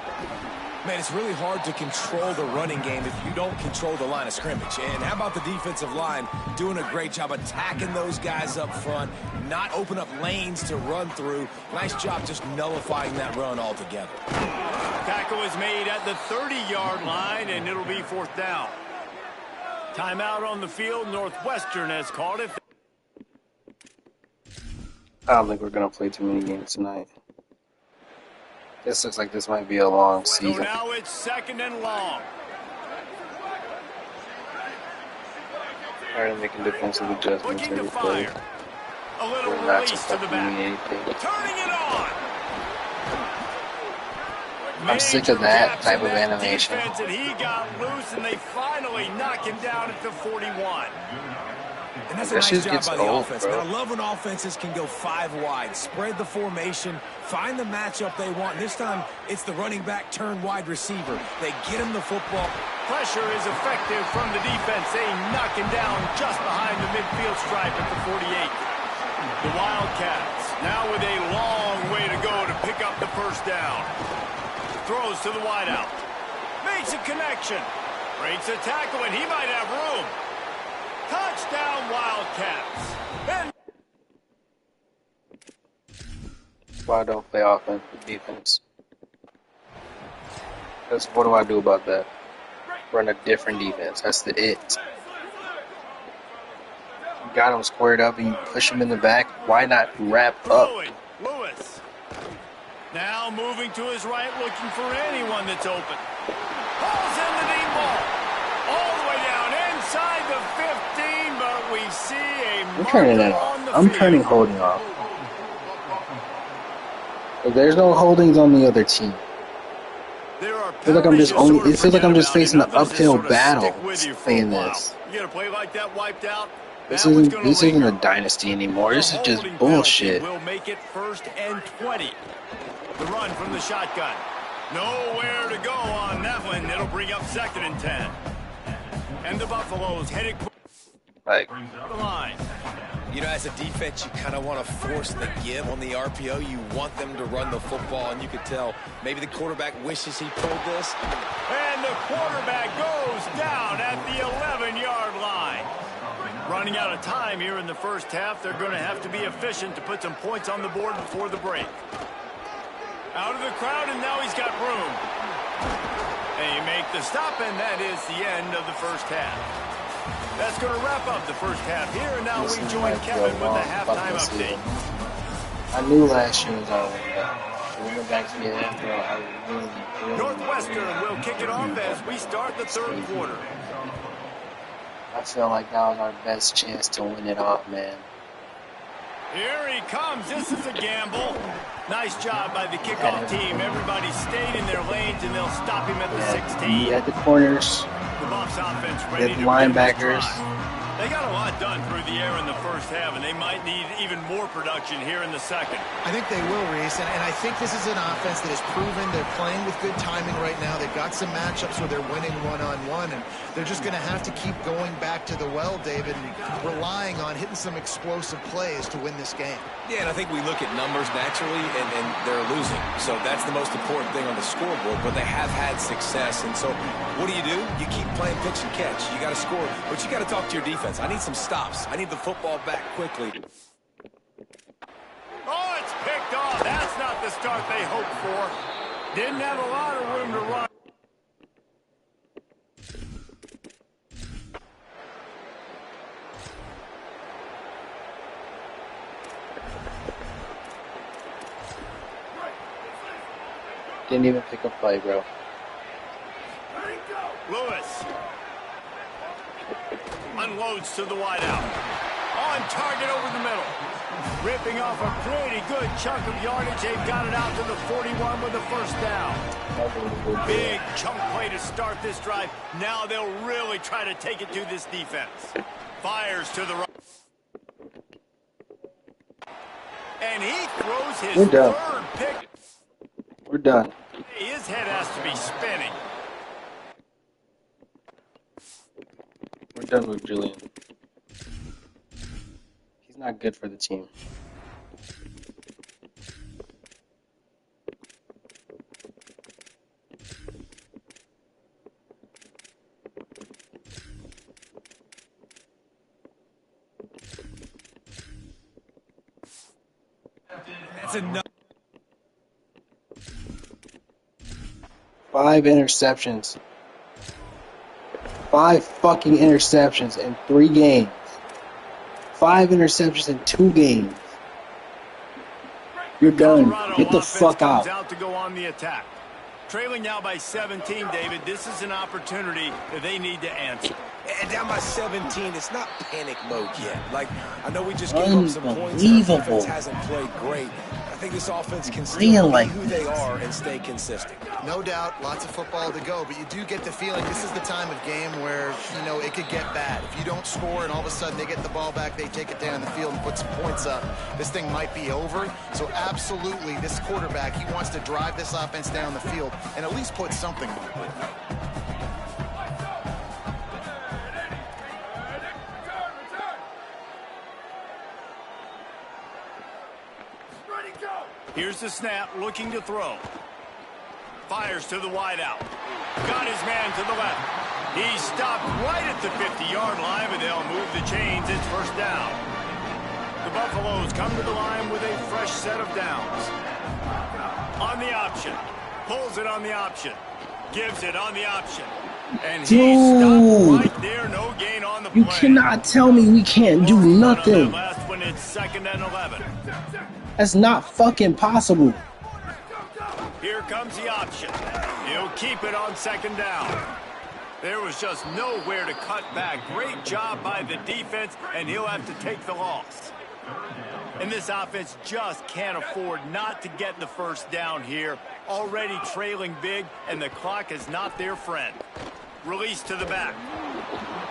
Man, it's really hard to control the running game if you don't control the line of scrimmage. And how about the defensive line doing a great job attacking those guys up front, not open up lanes to run through. Nice job just nullifying that run altogether. Tackle is made at the 30-yard line, and it'll be 4th down. Timeout on the field. Northwestern has called it. I don't think we're going to play too many games tonight. This looks like this might be a long season. So now it's 2nd and long. Already making defensive adjustments Looking to every play. fire. A little We're not release to the back. Turning it on. I'm sick of that type of animation. And he got loose, and they finally knock him down at the 41. And that's a That nice shit job gets by the old, offense. bro. Man, I love when offenses can go 5 wide, spread the formation, find the matchup they want. This time, it's the running back turned wide receiver. They get him the football. Pressure is effective from the defense. They knock him down just behind the midfield stripe at the 48. The Wildcats now with a long way to go to pick up the 1st down. Throws to the wideout. Makes a connection. Breaks a tackle, and he might have room. Touchdown, Wildcats. And Why don't play offense with defense? What do I do about that? Run a different defense. That's it. You got him squared up and you push him in the back. Why not wrap up? Lewis. Now moving to his right, looking for anyone that's open. Pulls in the deep ball. All the way down inside the 15, but we see a I'm turning that off. I'm turning holding off. If there's no holdings on the other team. I feel like I'm just it feels like I'm just facing an uphill battle playing this. You got to play like that wiped out. This isn't a dynasty anymore. This is just bullshit. Will make it 1st and 20. The run from the shotgun. Nowhere to go on that one. It'll bring up 2nd and 10. And the Buffaloes headed like the line. You know, as a defense, you kind of want to force the give on the RPO. You want them to run the football, and you could tell maybe the quarterback wishes he pulled this. And the quarterback goes down at the 11-yard line. Running out of time here in the first half. They're going to have to be efficient to put some points on the board before the break. Out of the crowd, and now he's got room. They make the stop, and that is the end of the first half. That's going to wrap up the first half here, and now we join Kevin with the halftime update. I knew last year was our win. We went back to the NFL. I really Northwestern will kick it off as we start the third quarter. I felt like that was our best chance to win it off, man. Here he comes. This is a gamble. Nice job by the kickoff team. Everybody stayed in their lanes, and they'll stop him at the 16. At the corners. The Buffs offense ready to linebackers. They got a lot done through the air in the first half, and they might need even more production here in the second. I think they will, Reese, and I think this is an offense that has proven they're playing with good timing right now. They've got some matchups where they're winning one-on-one, and they're just going to have to keep going back to the well, David, and relying on hitting some explosive plays to win this game. Yeah, and I think we look at numbers naturally, and they're losing. So that's the most important thing on the scoreboard, but they have had success. And so what do? You keep playing pitch and catch. You got to score, but you got to talk to your defense. I need some stops. I need the football back quickly. Oh, it's picked off. That's not the start they hoped for. Didn't have a lot of room to run. Didn't even pick a play, bro. Lewis unloads to the wideout. On target over the middle. Ripping off a pretty good chunk of yardage. They've got it out to the 41 with the first down. Big chunk play to start this drive. Now they'll really try to take it to this defense. Fires to the right. And he throws his third pick. We're done. His head has to be spinning. We're done with Julian. He's not good for the team. That's enough. 5 interceptions. 5 fucking interceptions in 3 games. 5 interceptions in 2 games. You're done. Get the fuck out. Out to go on the attack. Trailing now by 17, David. This is an opportunity that they need to answer. And down by 17, it's not panic mode yet. Like, I know we just gave up some points. Unbelievable. Our defense hasn't played great. I think this offense can still be who they are and stay consistent. No doubt, lots of football to go, but you do get the feeling this is the time of game where, you know, it could get bad. If you don't score and all of a sudden they get the ball back, they take it down the field and put some points up, this thing might be over. So absolutely, this quarterback, he wants to drive this offense down the field and at least put something on it. Here's the snap, looking to throw. Fires to the wideout. Got his man to the left. He stopped right at the 50-yard line, but they'll move the chains. It's first down. The Buffaloes come to the line with a fresh set of downs. On the option. Pulls it on the option. Gives it on the option. And he stopped right there. No gain on the play. You cannot tell me we can't do nothing. On that last one, it's 2nd and 11. That's not fucking possible. Here comes the option. He'll keep it on 2nd down. There was just nowhere to cut back. Great job by the defense, and he'll have to take the loss. And this offense just can't afford not to get the first down here. Already trailing big, and the clock is not their friend. Release to the back.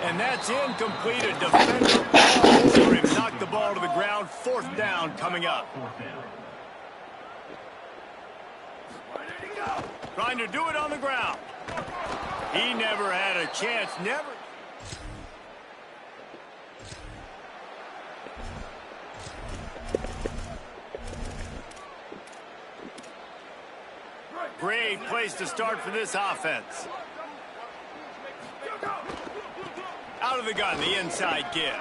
And that's incomplete. A defender falls over him. Knocked the ball to the ground. 4th down coming up. Trying to do it on the ground. He never had a chance. Never. Great place to start for this offense. Out of the gun, the inside give.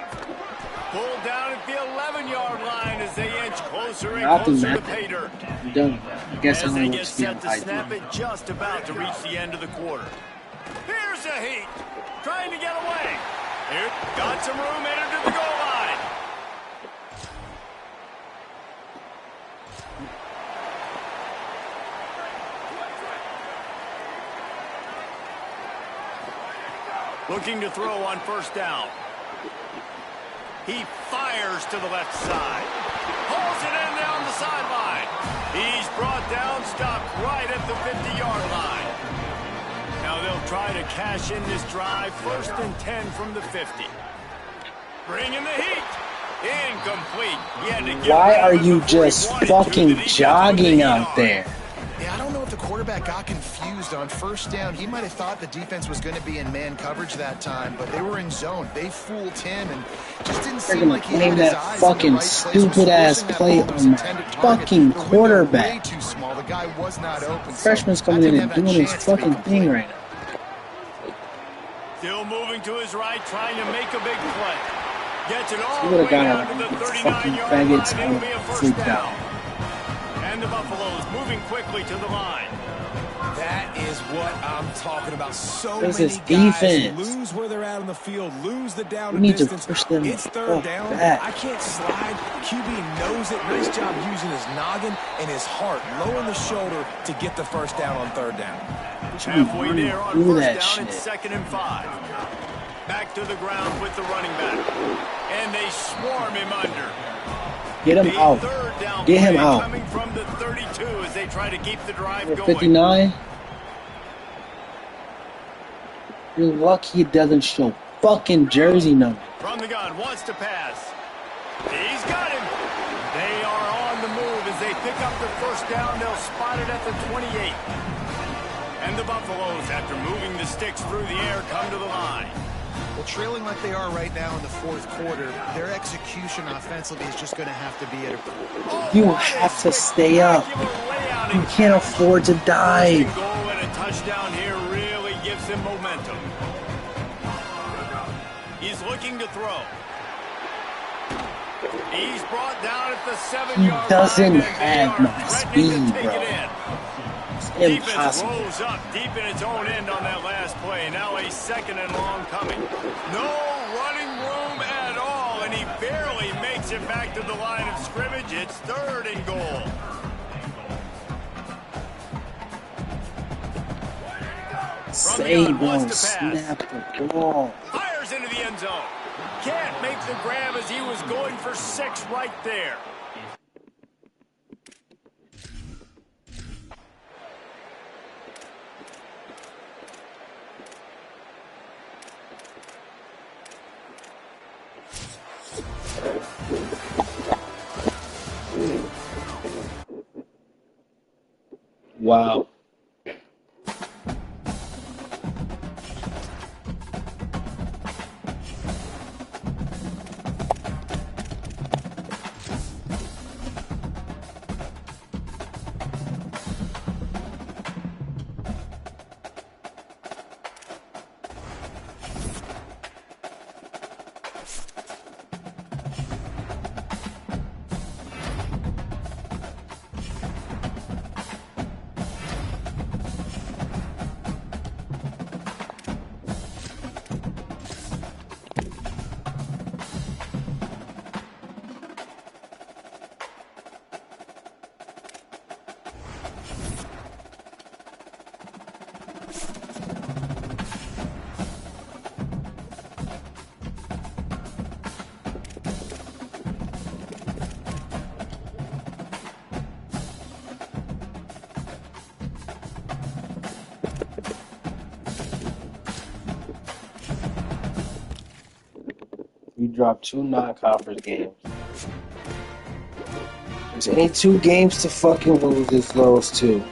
Pulled down at the 11-yard line as they inch closer and closer to pay dirt. I'm done. I guess as I'm they going get set to snap it just about to reach the end of the quarter. Here's a heat. Trying to get away. Here, got some room, entered to the goal line. Looking to throw on first down. He fires to the left side. Pulls it in down the sideline. He's brought down, stopped right at the 50-yard line. Now they'll try to cash in this drive. 1st and 10 from the 50. Bringing the heat. Incomplete. Why are you just fucking jogging out there? Yeah, I don't know if the quarterback got confused on first down. He might have thought the defense was going to be in man coverage that time, but they were in zone. They fooled him and just didn't seem like he had his eyes in the right place. Stupid ass play on my fucking quarterback. Way too small. The guy was not open. Freshman's coming in and doing his fucking thing right now. Still moving to his right, trying to make a big play. Gets it all He the would have way got down to the out. 39-yard Fucking line. faggots It'll be a first freaked down. out. And the Buffaloes moving quickly to the line. That is what I'm talking about. So This many is guys defense. lose where they're at on the field, lose the down We and need to distance. push them It's third down. back. I can't slide. QB knows it. Nice job using his noggin and his heart, lowering the shoulder to get the first down on third down. Halfway there on do first that down, shit. it's 2nd and 5. Back to the ground with the running back. And they swarm him under. Get him The out. third down Get him play out. coming from the 32 as they try to keep the drive You're going. 59. You're lucky it doesn't show fucking jersey number. From the gun, wants to pass. He's got him. They are on the move as they pick up the first down. They'll spot it at the 28. And the Buffaloes, after moving the sticks through the air, come to the line. Well, trailing like they are right now in the 4th quarter, their execution offensively is just going to have to be at a... You have to stay up. You can't afford to die. Goal and a touchdown here really gives him momentum. He's looking to throw. He's brought down at the 7-yard line. He doesn't and have they are my threatening speed, to take bro. it in. It's Defense impossible. rolls up deep in its own end on that last play. Now a 2nd and long coming. No running room at all, and he barely makes it back to the line of scrimmage. It's 3rd and goal. Sable, snap the ball. Fires into the end zone. Can't make the grab as he was going for 6 right there. Wow. We dropped 2 non-conference games. There's ain't 2 games to fucking lose as low as 2.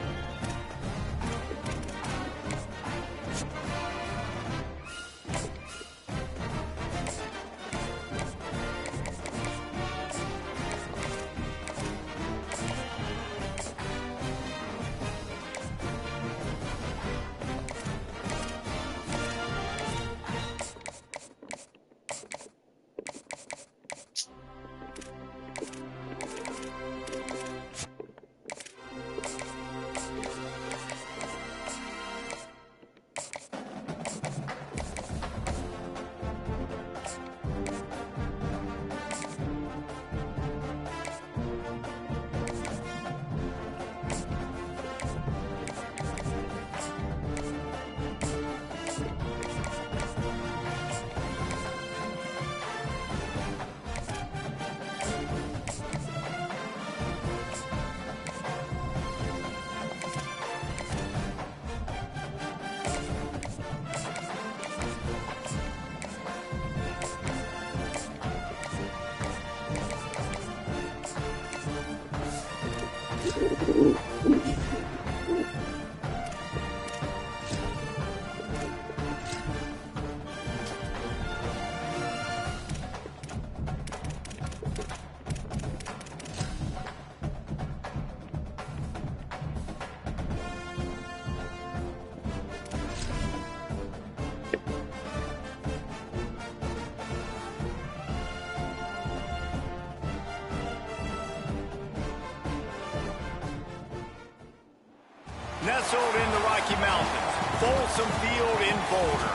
nestled in the Rocky Mountains. Folsom Field in Boulder.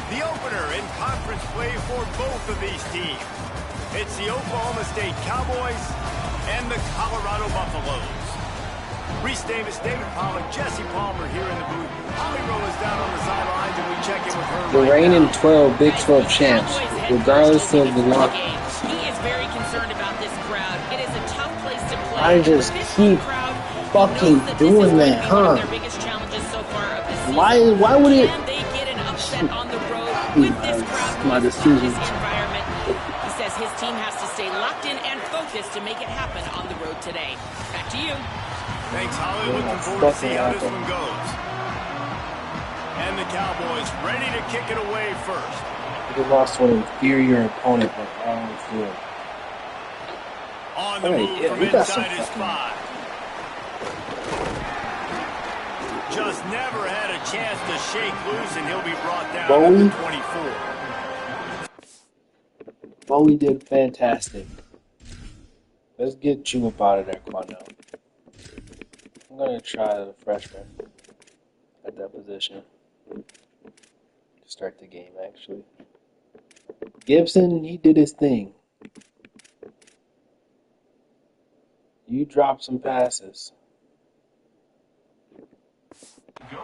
The opener in conference play for both of these teams. It's the Oklahoma State Cowboys and the Colorado Buffaloes. Reese Davis, David Pollack, Jesse Palmer here in the booth. Holly Rowe is down on the sidelines, and we check in with her. The reigning 12 Big 12 champs, regardless of the loss. He is very concerned about this crowd. It is a tough place to play. I just keep fucking doing that, huh? Why would it? Can they get an upset on the road with this crowd? My decisions. Environment. He says his team has to stay locked in and focused to make it happen on the road today. Back to you. Thanks, Holly. Looking forward to see how this one goes. And the Cowboys ready to kick it away first. They lost to an inferior opponent like Arnold Field. On the move from inside his 5. Just never had a chance to shake loose, and he'll be brought down at the 24. Bowie did fantastic. Let's get you up out of there, Quando. I'm going to try the freshman at that position to start the game, actually. Gibson, he did his thing. You dropped some passes.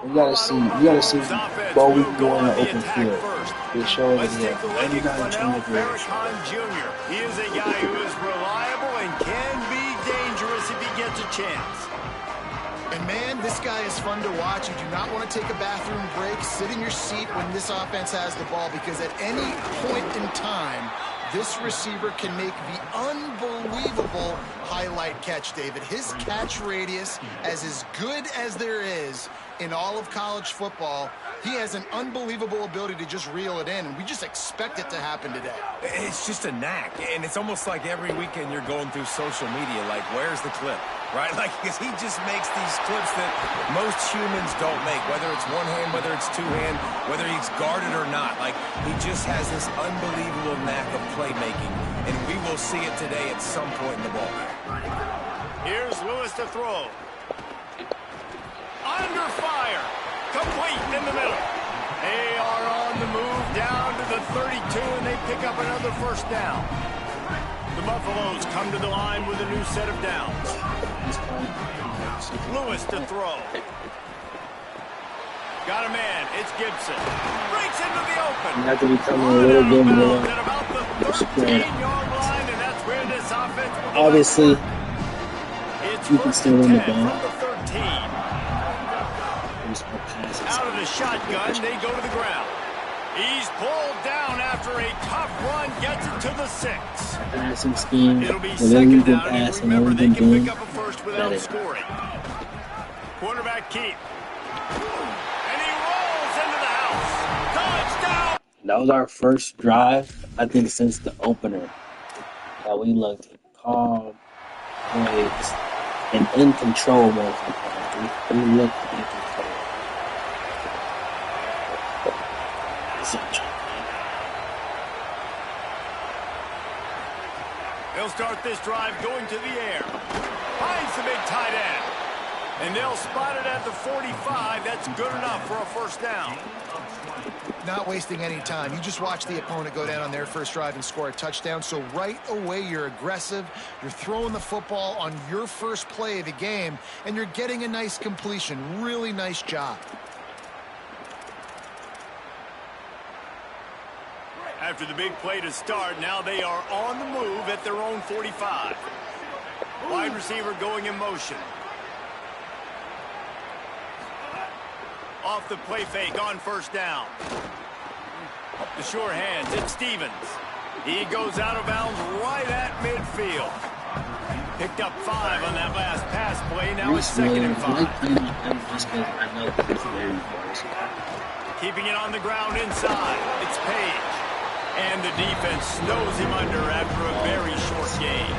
We gotta see Bowie go in the open field. They're showing that he has 99 turnovers. He is a guy who is reliable and can be dangerous if he gets a chance. And man, this guy is fun to watch. You do not want to take a bathroom break. Sit in your seat when this offense has the ball, because at any point in time, this receiver can make the unbelievable highlight catch, David. His catch radius, as good as there is in all of college football, he has an unbelievable ability to just reel it in, and we just expect it to happen today. It's just a knack, and it's almost like every weekend you're going through social media, like, where's the clip, right? Like, because he just makes these clips that most humans don't make, whether it's one hand, whether it's two hand, whether he's guarded or not. Like, he just has this unbelievable knack of playmaking, and we will see it today at some point in the ball game. Here's Lewis to throw. Under fire. Complete in the middle. They are on the move down to the 32, and they pick up another first down. The Buffaloes come to the line with a new set of downs. Lewis to throw. Got a man. It's Gibson. Breaks into the open. You have to be coming a little bit more. At about the 13-yard line, and that's where this offense will Obviously, it's you can still win the from ball. the 13. Out of the shotgun, they go to the ground. He's pulled down after a tough run, gets it to the 6. Passing scheme. It'll be Whatever second you've been down. And passing, remember, whatever they you've been can doing, pick up a first without scoring. Quarterback keep. And he rolls into the house. Touchdown! that was our first drive, I think, since the opener. That we looked calm, poised, and in control most of the time. We looked in control. They'll start this drive going to the air. Finds the big tight end. And they'll spot it at the 45. That's good enough for a first down. Not wasting any time. You just watch the opponent go down on their first drive and score a touchdown. So right away, you're aggressive. You're throwing the football on your first play of the game, and you're getting a nice completion. Really nice job. After the big play to start, now they are on the move at their own 45. Wide receiver going in motion. Off the play fake on first down. The sure hands, it's Stevens. He goes out of bounds right at midfield. Picked up 5 on that last pass play. Now it's 2nd and 5. Keeping it on the ground inside. It's Page. And the defense snows him under after a very short game.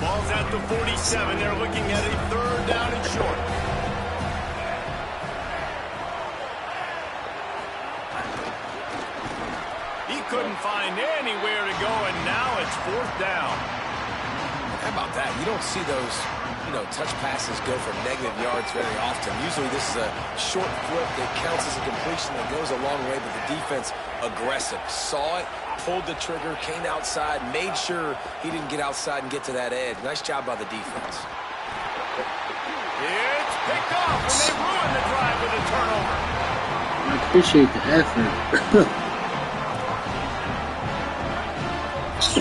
Ball's at the 47. They're looking at a 3rd down and short. He couldn't find anywhere to go, and now it's 4th down. How about that? You don't see those you know, touch passes go for negative yards very often. Usually this is a short flip that counts as a completion that goes a long way, but the defense aggressive. Saw it, pulled the trigger, came outside, made sure he didn't get outside and get to that edge. Nice job by the defense. It's picked off, and they ruin the drive with a turnover. I appreciate the effort. That's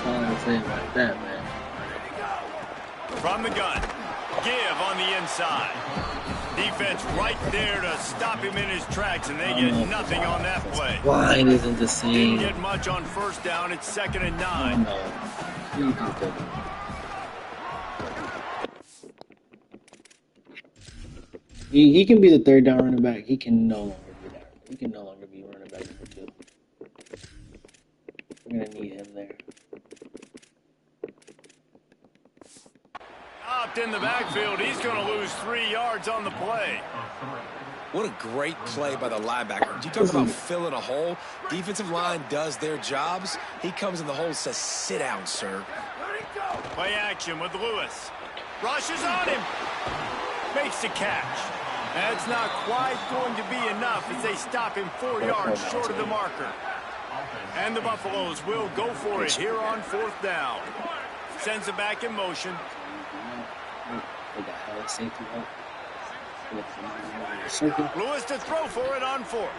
all I'm saying about that, man. From the gun, give on the inside. Defense right there to stop him in his tracks, and they get nothing on that play. Line isn't the same. Didn't get much on first down. It's 2nd and 9. He can be the 3rd down running back. He can no longer be that. He can no longer be running back number 2. We're gonna need him there. Stopped in the backfield. He's going to lose 3 yards on the play. What a great play by the linebacker. You talk about filling a hole. Defensive line does their jobs. He comes in the hole and says, sit down, sir. Play action with Lewis. Rushes on him. Makes the catch. That's not quite going to be enough as they stop him 4 yards short of the marker. And the Buffaloes will go for it here on 4th down. Sends it back in motion. Lewis to throw for it on 4th.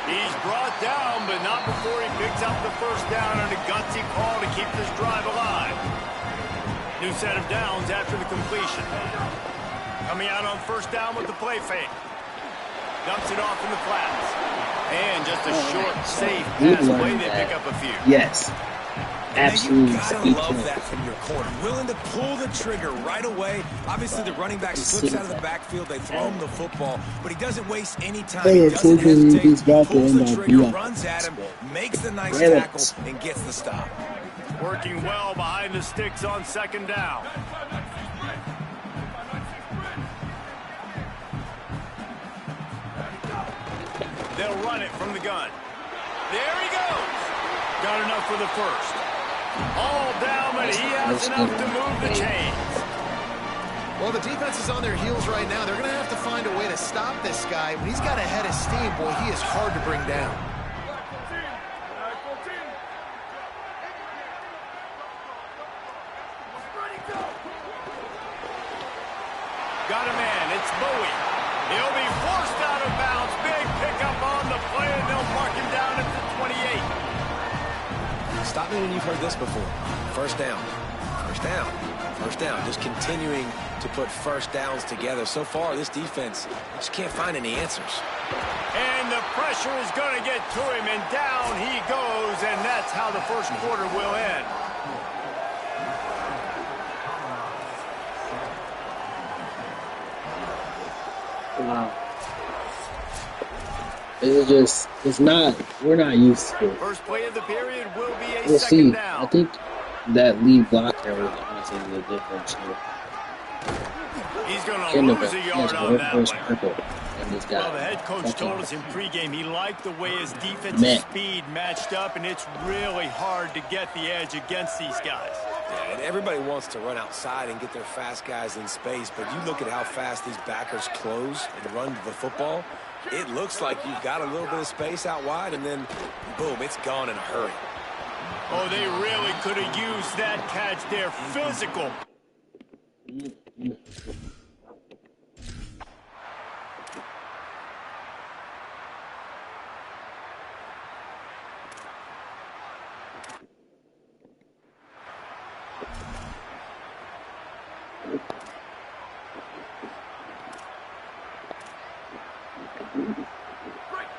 He's brought down, but not before he picks up the 1st down on a gutsy call to keep this drive alive. New set of downs after the completion. Coming out on 1st down with the play fake. Dumps it off in the flats. And just a short, safe pass away. They pick up a few. Yes. Absolutely. You gotta love that from your corner. Willing to pull the trigger right away. Obviously, the running back slips out of the backfield. They throw him the football, but he doesn't waste any time. He doesn't hesitate. Pulls the trigger, runs at him, makes the nice tackle, and gets the stop. Working well behind the sticks on 2nd down. They'll run it from the gun. There he goes. Got enough for the 1st. All down, but he has enough to move the chains. Well, the defense is on their heels right now. They're going to have to find a way to stop this guy. When he's got a head of steam, boy, he is hard to bring down. Got a man. It's Bowie. He'll be forced out of bounds. Big pickup on the play, and they'll mark him down at the 28. Stop me when you've heard this before. 1st down. 1st down. 1st down. Just continuing to put 1st downs together. So far, this defense just can't find any answers. And the pressure is going to get to him, and down he goes, and that's how the 1st quarter will end. Wow. We're not used to it. First play of the period will be a We'll 2nd see. down. I think that lead block there was honestly the difference here. He's going to lose a yard on that one. Well, the head coach told us in pregame he liked the way his defensive speed matched up, and it's really hard to get the edge against these guys. Yeah, and everybody wants to run outside and get their fast guys in space, but you look at how fast these backers close and run to the football, it looks like you've got a little bit of space out wide, and then, boom, it's gone in a hurry. Oh, they really could have used that catch there. Physical.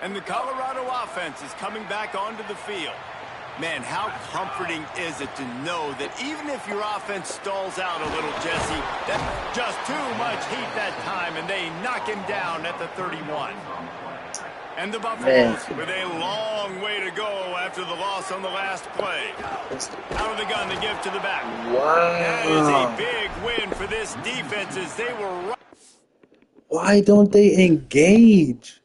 And the Colorado offense is coming back onto the field. Man, how comforting is it to know that even if your offense stalls out a little, Jesse, that's just too much heat that time, and they knock him down at the 31. And the Buffaloes with a long way to go after the loss on the last play. Out of the gun to give to the back. Wow. That is a big win for this defense as they were right. Why don't they engage?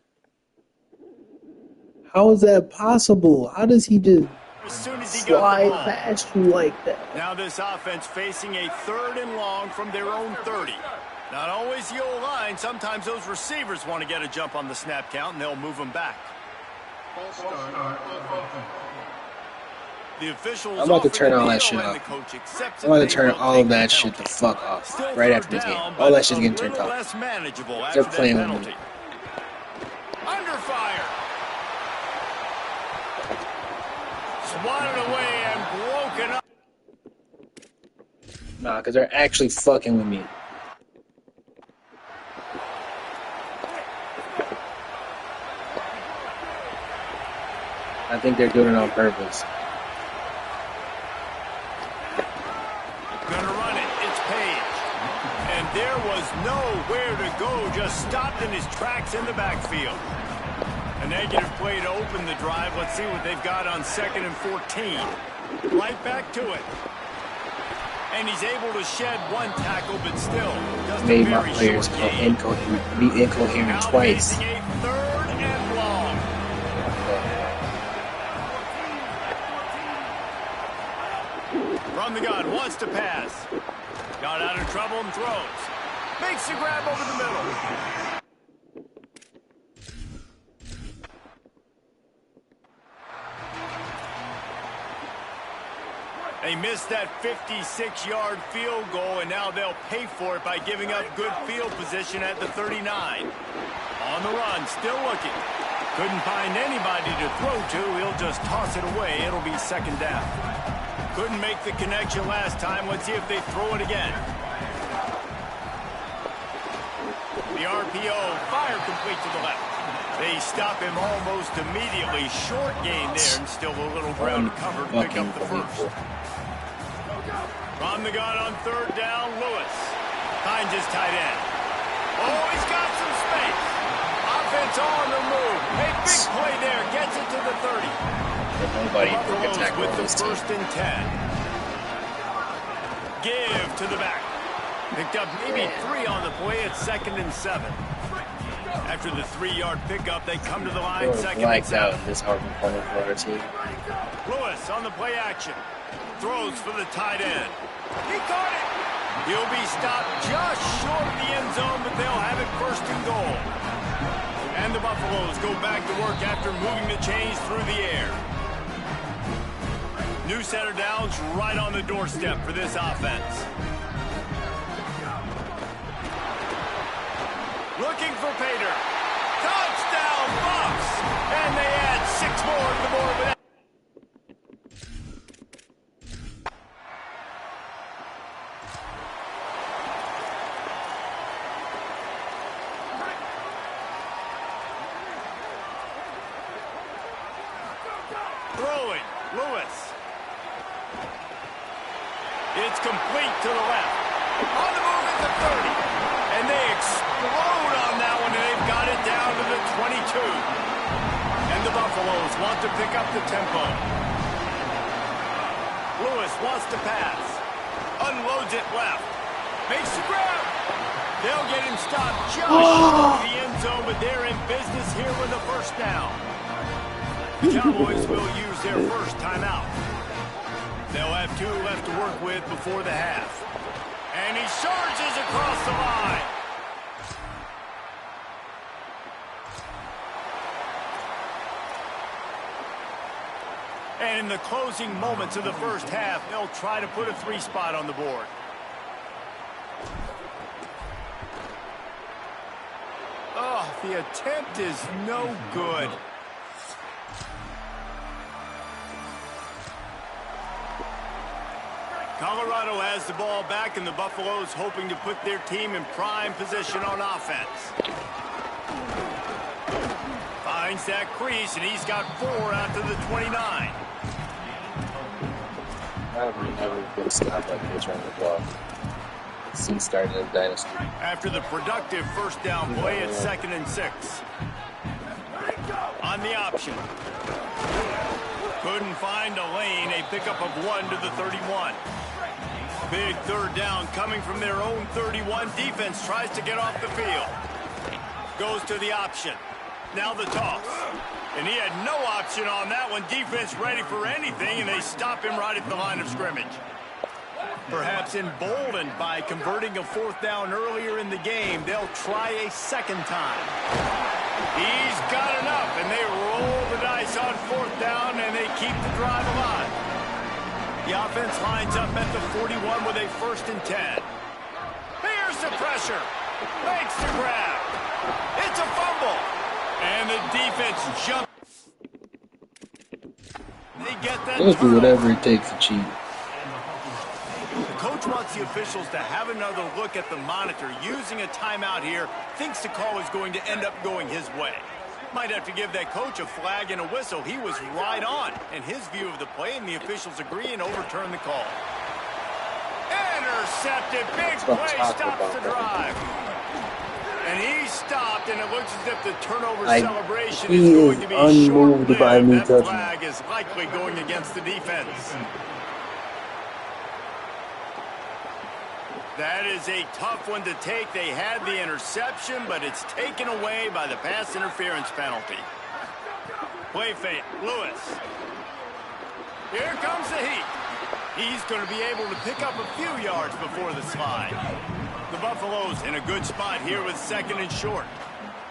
How is that possible? How does he just as soon as he got the ball. Past you like that. Now this offense facing a 3rd and long from their own 30. Not always the old line. Sometimes those receivers want to get a jump on the snap count, and they'll move them back. The officials I'm about to turn all that shit off. I'm about to turn all of that shit the fuck off right after this game. All that shit's getting turned off. They're playing with me. Under fire. Swatted away and broken up. Nah, because they're actually fucking with me. I think they're doing it on purpose. Gonna run it. It's Page. And there was nowhere to go. Just stopped in his tracks in the backfield. A negative play to open the drive. Let's see what they've got on 2nd and 14. Right back to it. And he's able to shed one tackle, but still just made my players be incoherent twice. A 3rd and long. From the gun, wants to pass. Got out of trouble and throws. Makes the grab over the middle. They missed that 56-yard field goal, and now they'll pay for it by giving up good field position at the 39. On the run, still looking. Couldn't find anybody to throw to. He'll just toss it away. It'll be 2nd down. Couldn't make the connection last time. Let's see if they throw it again. The RPO, fire complete to the left. They stop him almost immediately. Short gain there, and still a little ground covered. Pick up the first. From the gun on 3rd down, Lewis finds his tight end. Oh, he's got some space. Offense on the move. A big play there. Gets it to the 30. Nobody Buffaloes with the 1st and 10. Give to the back. Picked up maybe 3 on the play at 2nd and 7. After the 3-yard pickup, they come to the line. 2nd and 7. Out this hard corner for our team. Lewis on the play action. Throws for the tight end. He caught it. He'll be stopped just short of the end zone, but they'll have it 1st and goal. And the Buffaloes go back to work after moving the chains through the air. New center downs right on the doorstep for this offense. Looking for Pater. Touchdown, Bucks! And they add 6 more to the board. Throwing, Lewis. It's complete to the left. On the move at the 30. And they explode on that one, and they've got it down to the 22. And the Buffaloes want to pick up the tempo. Lewis wants to pass. Unloads it left. Makes the grab. They'll get him stopped just short of the end zone, but they're in business here with the 1st down. The Cowboys will use their 1st timeout. They'll have 2 left to work with before the half. And he charges across the line. And in the closing moments of the 1st half, they'll try to put a 3 spot on the board. Oh, the attempt is no good. Colorado has the ball back, and the Buffaloes hoping to put their team in prime position on offense. Finds that crease, and he's got 4 out to the 29. I've never been stopped like this running the ball since starting in Dynasty. After the productive 1st down play, it's 2nd and 6. On the option. Couldn't find a lane. A pickup of 1 to the 31. Big 3rd down coming from their own 31. Defense tries to get off the field. Goes to the option. now the toss. And he had no option on that one. Defense ready for anything, and they stop him right at the line of scrimmage. Perhaps emboldened by converting a 4th down earlier in the game, they'll try a second time. He's got enough, and they roll the dice on 4th down, and they keep the drive alive. The offense lines up at the 41 with a 1st and 10. Here's the pressure. Makes the grab. It's a fumble. And the defense jumps. They get that. They'll do whatever it takes to cheat. The coach wants the officials to have another look at the monitor. Using a timeout here, thinks the call is going to end up going his way. Might have to give that coach a flag and a whistle. He was right on in his view of the play, and the officials agree and overturn the call. Intercepted. Big play stops the drive. And he stopped, and it looks as if the turnover celebration is going to be unmoved by me short-lived. That flag is likely going against the defense. That is a tough one to take. They had the interception, but it's taken away by the pass interference penalty. Play fake, Lewis. Here comes the heat. He's going to be able to pick up a few yards before the slide. The Buffaloes in a good spot here with 2nd and short.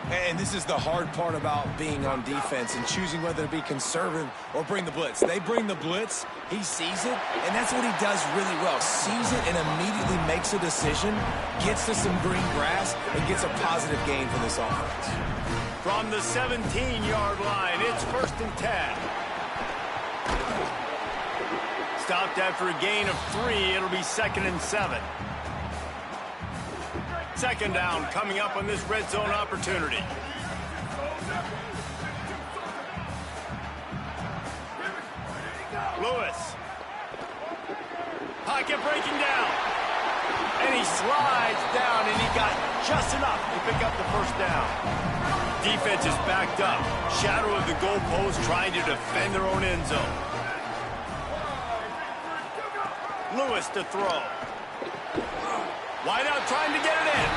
And this is the hard part about being on defense and choosing whether to be conservative or bring the blitz. They bring the blitz, he sees it, and that's what he does really well. Sees it and immediately makes a decision, gets to some green grass, and gets a positive gain for this offense. From the 17-yard line, it's 1st and 10. Stopped after a gain of 3. It'll be 2nd and 7. 2nd down coming up on this red zone opportunity. Lewis. Pocket breaking down. And he slides down, and he got just enough to pick up the 1st down. Defense is backed up. Shadow of the goalpost trying to defend their own end zone. Lewis to throw. Wide out trying to get it in.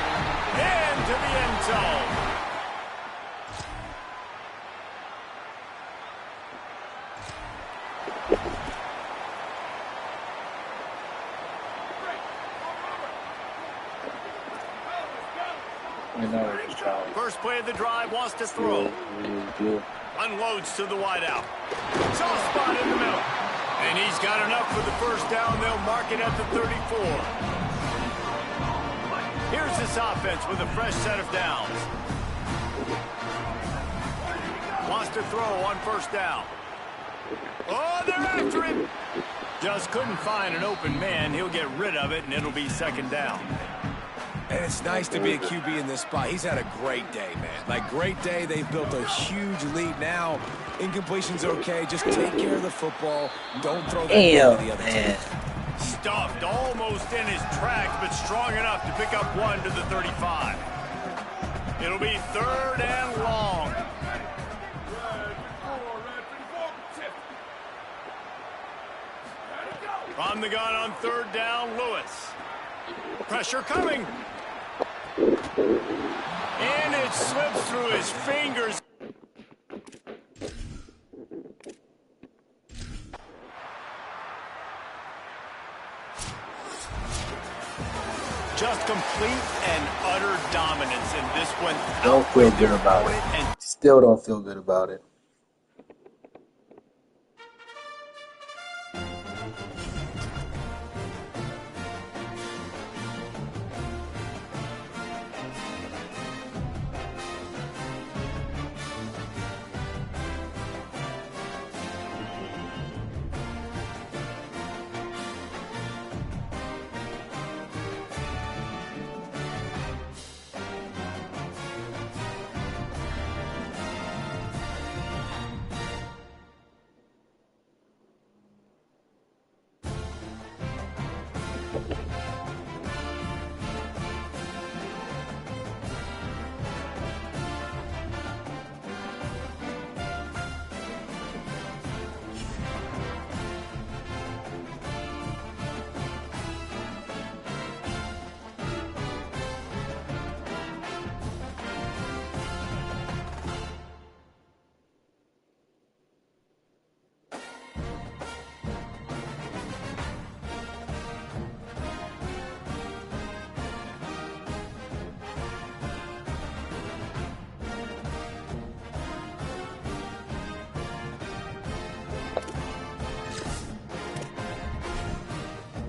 Into the end zone. First play of the drive, wants to throw. Unloads to the wide out. Soft spot in the middle. And he's got enough for the 1st down. They'll mark it at the 34. Here's this offense with a fresh set of downs. Wants to throw on 1st down. Oh, they're after him. Just couldn't find an open man. He'll get rid of it, and it'll be 2nd down. And it's nice to be a QB in this spot. He's had a great day, man. Like, great day. They've built a huge lead now. Incompletion's okay. Just take care of the football. Don't throw that ball to the other team. Stuffed almost in his tracks, but strong enough to pick up 1 to the 35. It'll be 3rd and long. On the gun on 3rd down, Lewis. Pressure coming. And it slips through his fingers. Just complete and utter dominance in this one. Don't feel good about it. Still don't feel good about it.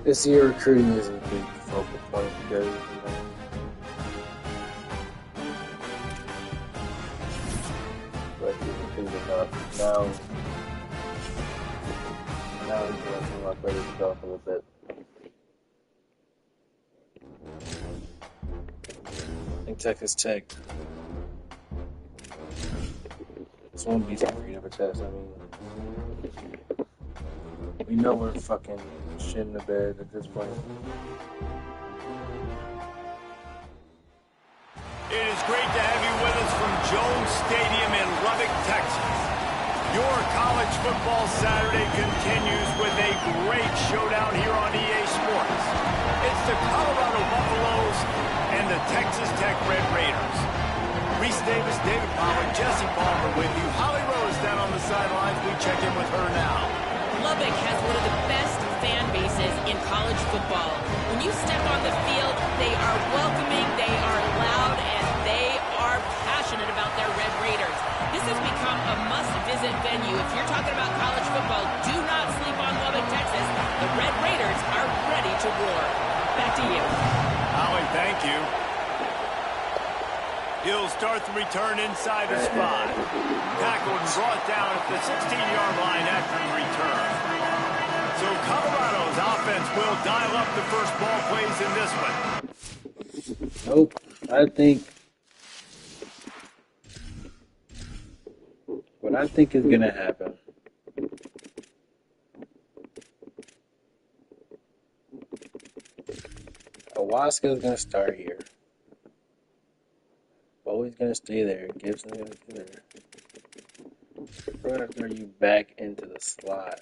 This year recruiting isn't a big focal point because but he's been enough. Now he's going to look ready to go a little bit. I think Texas Tech. This won't be some great of a test. I mean, we know we're fucking shit in the bed at this point. It is great to have you with us from Jones Stadium in Lubbock, Texas. Your college football Saturday continues with a great showdown here on EA Sports. It's the Colorado Buffaloes and the Texas Tech Red Raiders. Reese Davis, David Pollack, Jesse Palmer with you. Holly Rose down on the sidelines. We check in with her now. Lubbock has one of the best fan bases in college football. When you step on the field, they are welcoming, they are loud, and they are passionate about their Red Raiders. This has become a must-visit venue. If you're talking about college football, do not sleep on Lubbock, Texas. The Red Raiders are ready to roar. Back to you. Holly, thank you. He'll start the return inside his spot. Tackled and brought down at the 16-yard line after the return. So Colorado's offense will dial up the first ball plays in this one. Nope. What I think is going to happen. Awaska is going to start here. Bowie's going to stay there. Gibson's going to stay there. We're going to throw you back into the slot.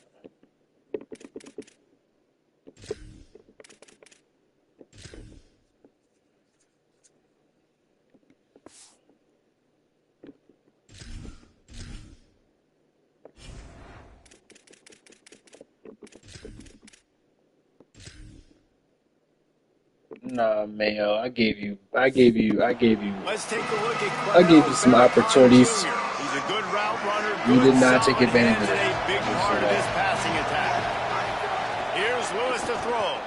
Nah, Mayo, I gave you Let's take a look at I gave you some opportunities. He's a good route runner. You did not take advantage of it. A big part of his passing attack. Here's Lewis to throw.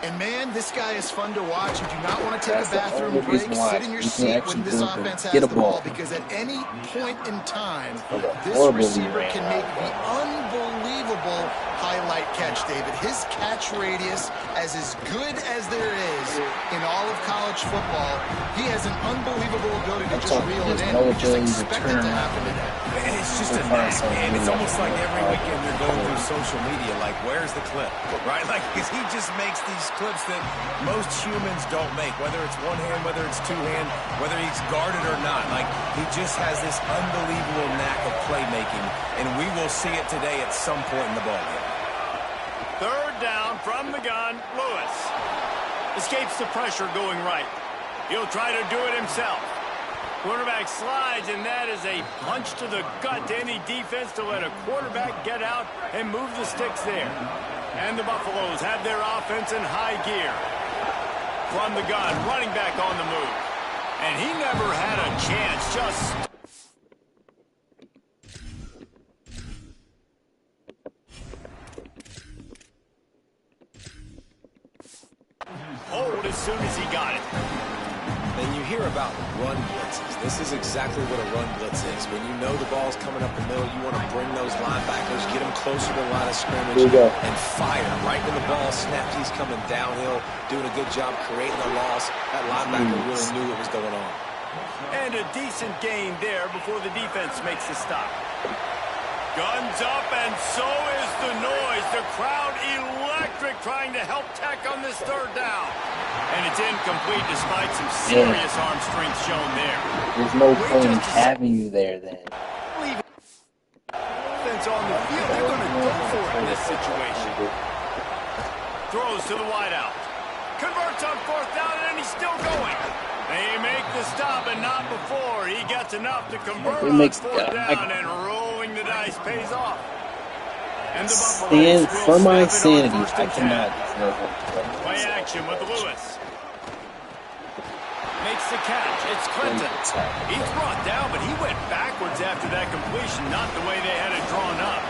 And man, this guy is fun to watch. You do not want to take a bathroom break, sit in your seat when this offense has the ball, because at any point in time, this receiver can make the unbelievable highlight catch, David. His catch radius, as good as there is in all of college football, he has an unbelievable ability to just reel it in. You just expect it to happen today. And it's just a knack, man. It's almost like every weekend they're going through social media, like, where's the clip, right? Like, because he just makes these clips that most humans don't make, whether it's one hand, whether it's two hand, whether he's guarded or not. Like, he just has this unbelievable knack of playmaking, and we will see it today at some point in the ballgame. Third down from the gun. Lewis escapes the pressure going right. He'll try to do it himself. Quarterback slides, and that is a punch to the gut to any defense to let a quarterback get out and move the sticks there. And the Buffaloes have their offense in high gear. From the gun, running back on the move. And he never had a chance, just... hold as soon as he got it. And you hear about run blitzes. This is exactly what a run blitz is. When you know the ball's coming up the middle, you want to bring those linebackers, get them closer to the line of scrimmage, and fire. Right when the ball snapped, he's coming downhill, doing a good job creating a loss. That linebacker really knew what was going on. And a decent gain there before the defense makes the stop. Guns up, and so is the noise. The crowd electric, trying to help Tech on this third down. And it's incomplete despite some serious arm strength shown there. There's no point in having you there then. Offense on the field, they're going to go for it in this situation. Throws to the wideout. Converts on fourth down, and he's still going. They make the stop, and not before. He gets enough to convert on fourth down, and rolling the dice pays off. And the Buffaloes for my sanity, I cannot. Play action with Lewis. Makes the catch. It's Clinton. He's brought down, but he went backwards after that completion, not the way they had it drawn up.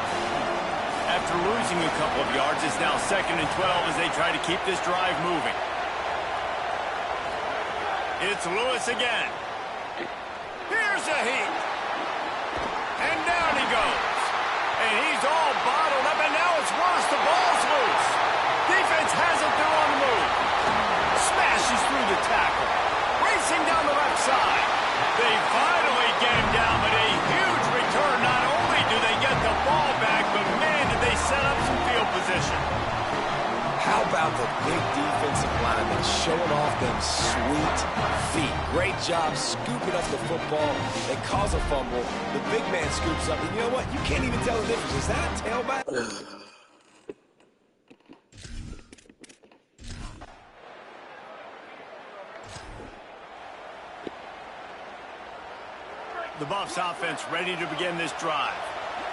After after losing a couple of yards. It's now 2nd and 12 as they try to keep this drive moving. It's Lewis again. Here's a heat. And down he goes. And he's all bottled up, and now it's worse. The ball's loose. Defense has it through on the move. Smashes through the tackle. Racing down the left side. They finally get him down, but a huge return. Not only do they get the ball back, but man, did they set up some field position. How about the big defensive linemen showing off them sweet feet? Great job scooping up the football. They cause a fumble. The big man scoops up, and you know what? You can't even tell the difference. Is that a tailback? The Buffs offense ready to begin this drive.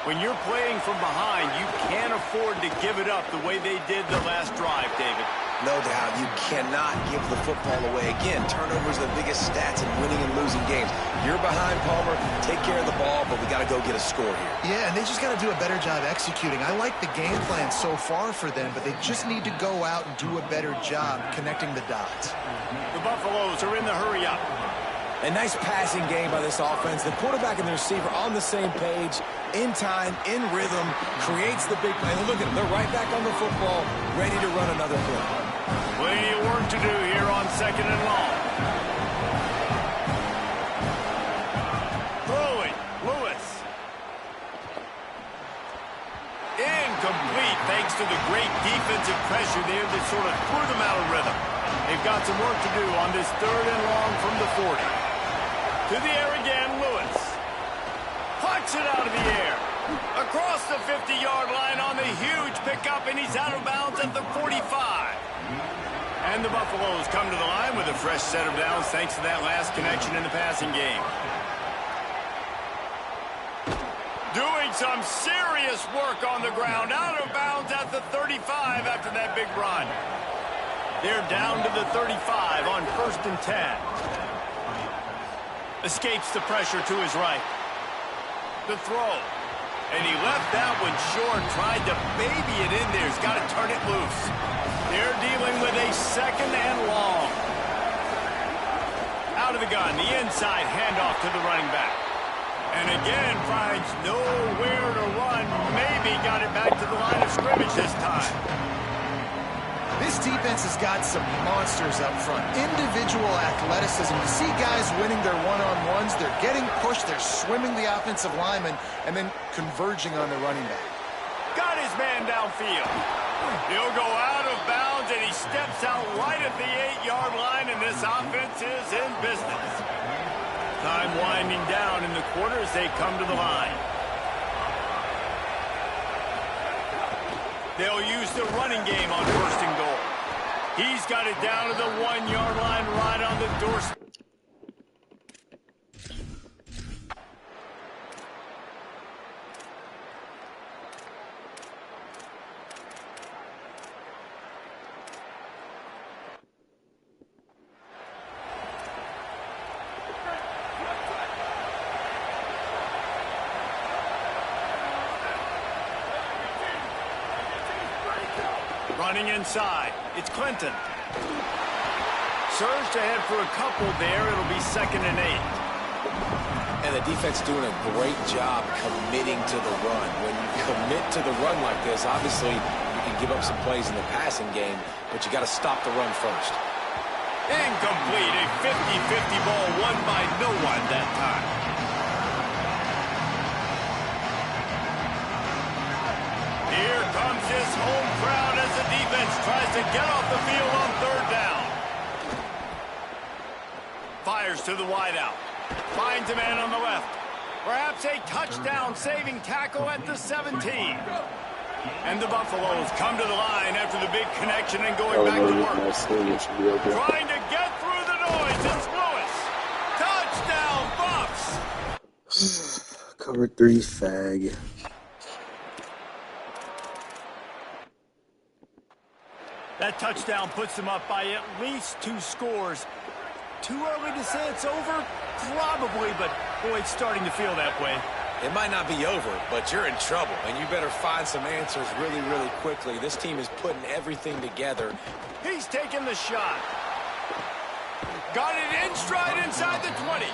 When you're playing from behind, you can't afford to give it up the way they did the last drive, David. No doubt. You cannot give the football away. Again, turnovers are the biggest stats in winning and losing games. You're behind, Palmer. Take care of the ball, but we got to go get a score here. Yeah, and they just got to do a better job executing. I like the game plan so far for them, but they just need to go out and do a better job connecting the dots. The Buffaloes are in the hurry up. A nice passing game by this offense. The quarterback and the receiver on the same page, in time, in rhythm, creates the big play. And look at them. They're right back on the football, ready to run another play. Plenty of work to do here on 2nd and long. Throwing, Lewis. Incomplete thanks to the great defensive pressure there that sort of threw them out of rhythm. They've got some work to do on this 3rd and long from the 40. To the air again, Lewis. Pucks it out of the air. Across the 50-yard line on the huge pickup, and he's out of bounds at the 45. And the Buffaloes come to the line with a fresh set of downs thanks to that last connection in the passing game. Doing some serious work on the ground. Out of bounds at the 35 after that big run. They're down to the 35 on 1st and 10. Escapes the pressure to his right. The throw. And he left that one short. Tried to baby it in there. He's got to turn it loose. They're dealing with a 2nd and long. Out of the gun. The inside handoff to the running back. And again finds nowhere to run. Maybe got it back to the line of scrimmage this time. This defense has got some monsters up front. Individual athleticism. You see guys winning their one-on-ones. They're getting pushed. They're swimming the offensive lineman and then converging on the running back. Got his man downfield. He'll go out of bounds, and he steps out right at the 8-yard line, and this offense is in business. Time winding down in the quarter as they come to the line. They'll use the running game on 1st and goal. He's got it down to the 1-yard line right on the doorstep. Running inside. It's Clinton. Surged ahead for a couple there. It'll be 2nd and 8. And the defense doing a great job committing to the run. When you commit to the run like this, obviously you can give up some plays in the passing game, but you got to stop the run first. Incomplete. A 50-50 ball won by no one that time. Here comes his home crowd as the defense tries to get off the field on 3rd down. Fires to the wideout. Finds a man on the left. Perhaps a touchdown-saving tackle at the 17. And the Buffaloes come to the line after the big connection and going back to work. Trying to get through the noise. It's Lewis. Touchdown, Buffs. Cover 3 fag. That touchdown puts them up by at least 2 scores. Too early to say it's over? Probably, but boy, it's starting to feel that way. It might not be over, but you're in trouble, and you better find some answers really, really quickly. This team is putting everything together. He's taking the shot. Got it in stride inside the 20.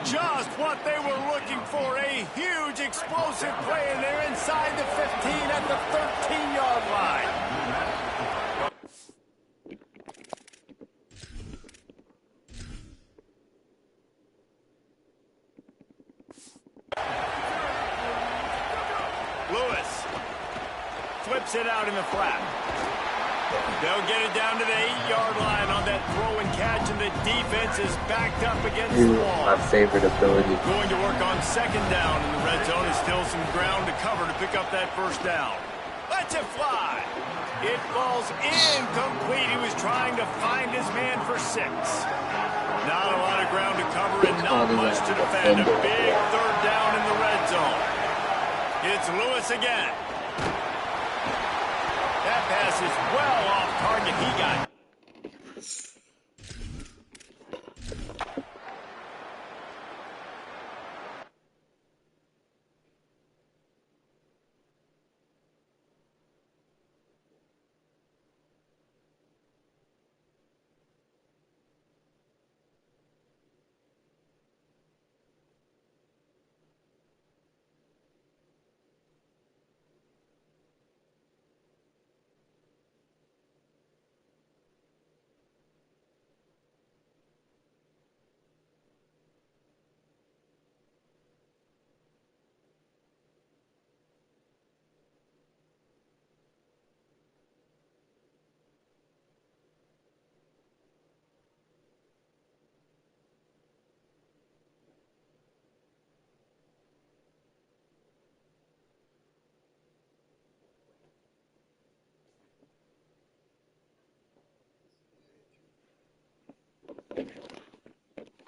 Just what they were looking for. A huge explosive play, and they're inside the 15 at the 13-yard line. Lewis flips it out in the flat. They'll get it down to the 8-yard line on that throw and catch, and the defense is backed up against the wall. My favorite ability. Going to work on second down, and the red zone is still some ground to cover to pick up that first down. Lets it fly. It falls incomplete. He was trying to find his man for 6. Not a lot of ground to cover and not much to defend. A big third down in the red zone. It's Lewis again. That pass is well off target. He got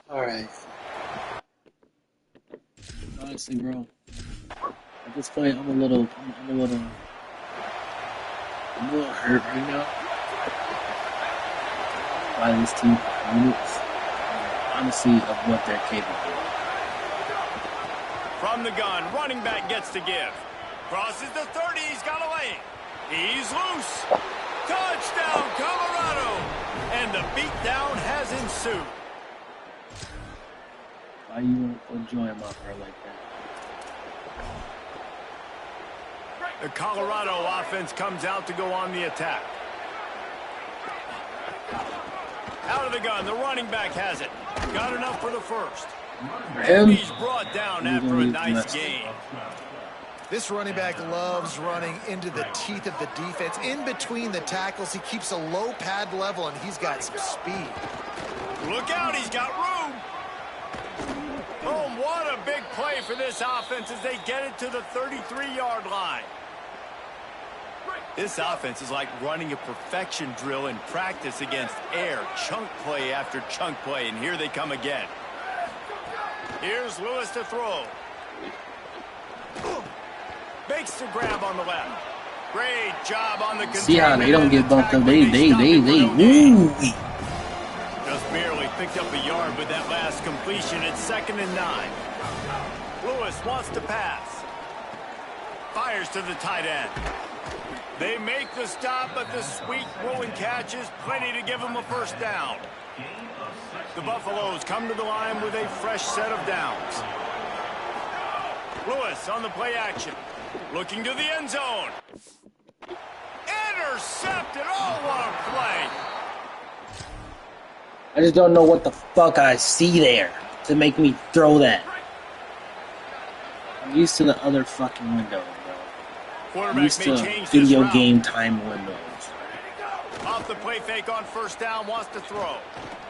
Alright. Honestly, bro. At this point, I'm a little hurt right now by this team performance. Honestly, of what they're capable of. from the gun. Running back gets to give. Crosses the 30. He's got a lane. He's loose. Touchdown, Colorado. And the beatdown has ensued. Why you want to put Joy up her like that? The Colorado offense comes out to go on the attack. Out of the gun, the running back has it. Got enough for the first. And he's brought down after a nice gain. This running back loves running into the teeth of the defense. In between the tackles, he keeps a low pad level, and he's got some speed. Look out, he's got room. Oh, what a big play for this offense as they get it to the 33-yard line. This offense is like running a perfection drill in practice against air. Chunk play after chunk play, and here they come again. Here's Lewis to throw. Makes the grab on the left. Great job on the containment. See how they don't get bumped up. They woo. Just barely picked up a yard with that last completion. It's 2nd and 9. Lewis wants to pass. Fires to the tight end. They make the stop, but the sweet rolling catch is plenty to give them a first down. The Buffaloes come to the line with a fresh set of downs. Lewis on the play action. Looking to the end zone. Intercepted. Oh, what a play. I just don't know what the fuck I see there to make me throw that. I'm used to the other fucking window, bro. I'm used to video game time windows. Off the play fake on first down, wants to throw.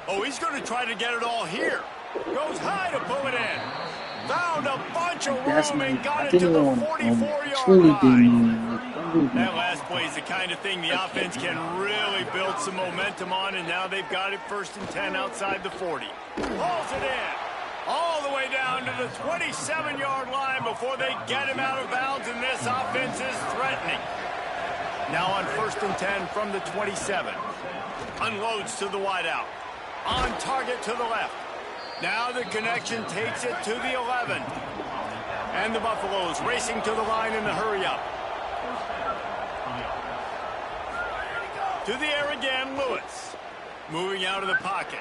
Oh, he's going to try to get it all here. Goes high to pull it in. Found a bunch of room and got it to the 44-yard line. That last play is the kind of thing the offense can really build some momentum on, and now they've got it 1st and 10 outside the 40. Hauls it in. All the way down to the 27-yard line before they get him out of bounds, and this offense is threatening. Now on 1st and 10 from the 27. Unloads to the wideout. On target to the left. Now the connection takes it to the 11. And the Buffaloes racing to the line in the hurry-up. To the air again, Lewis. Moving out of the pocket.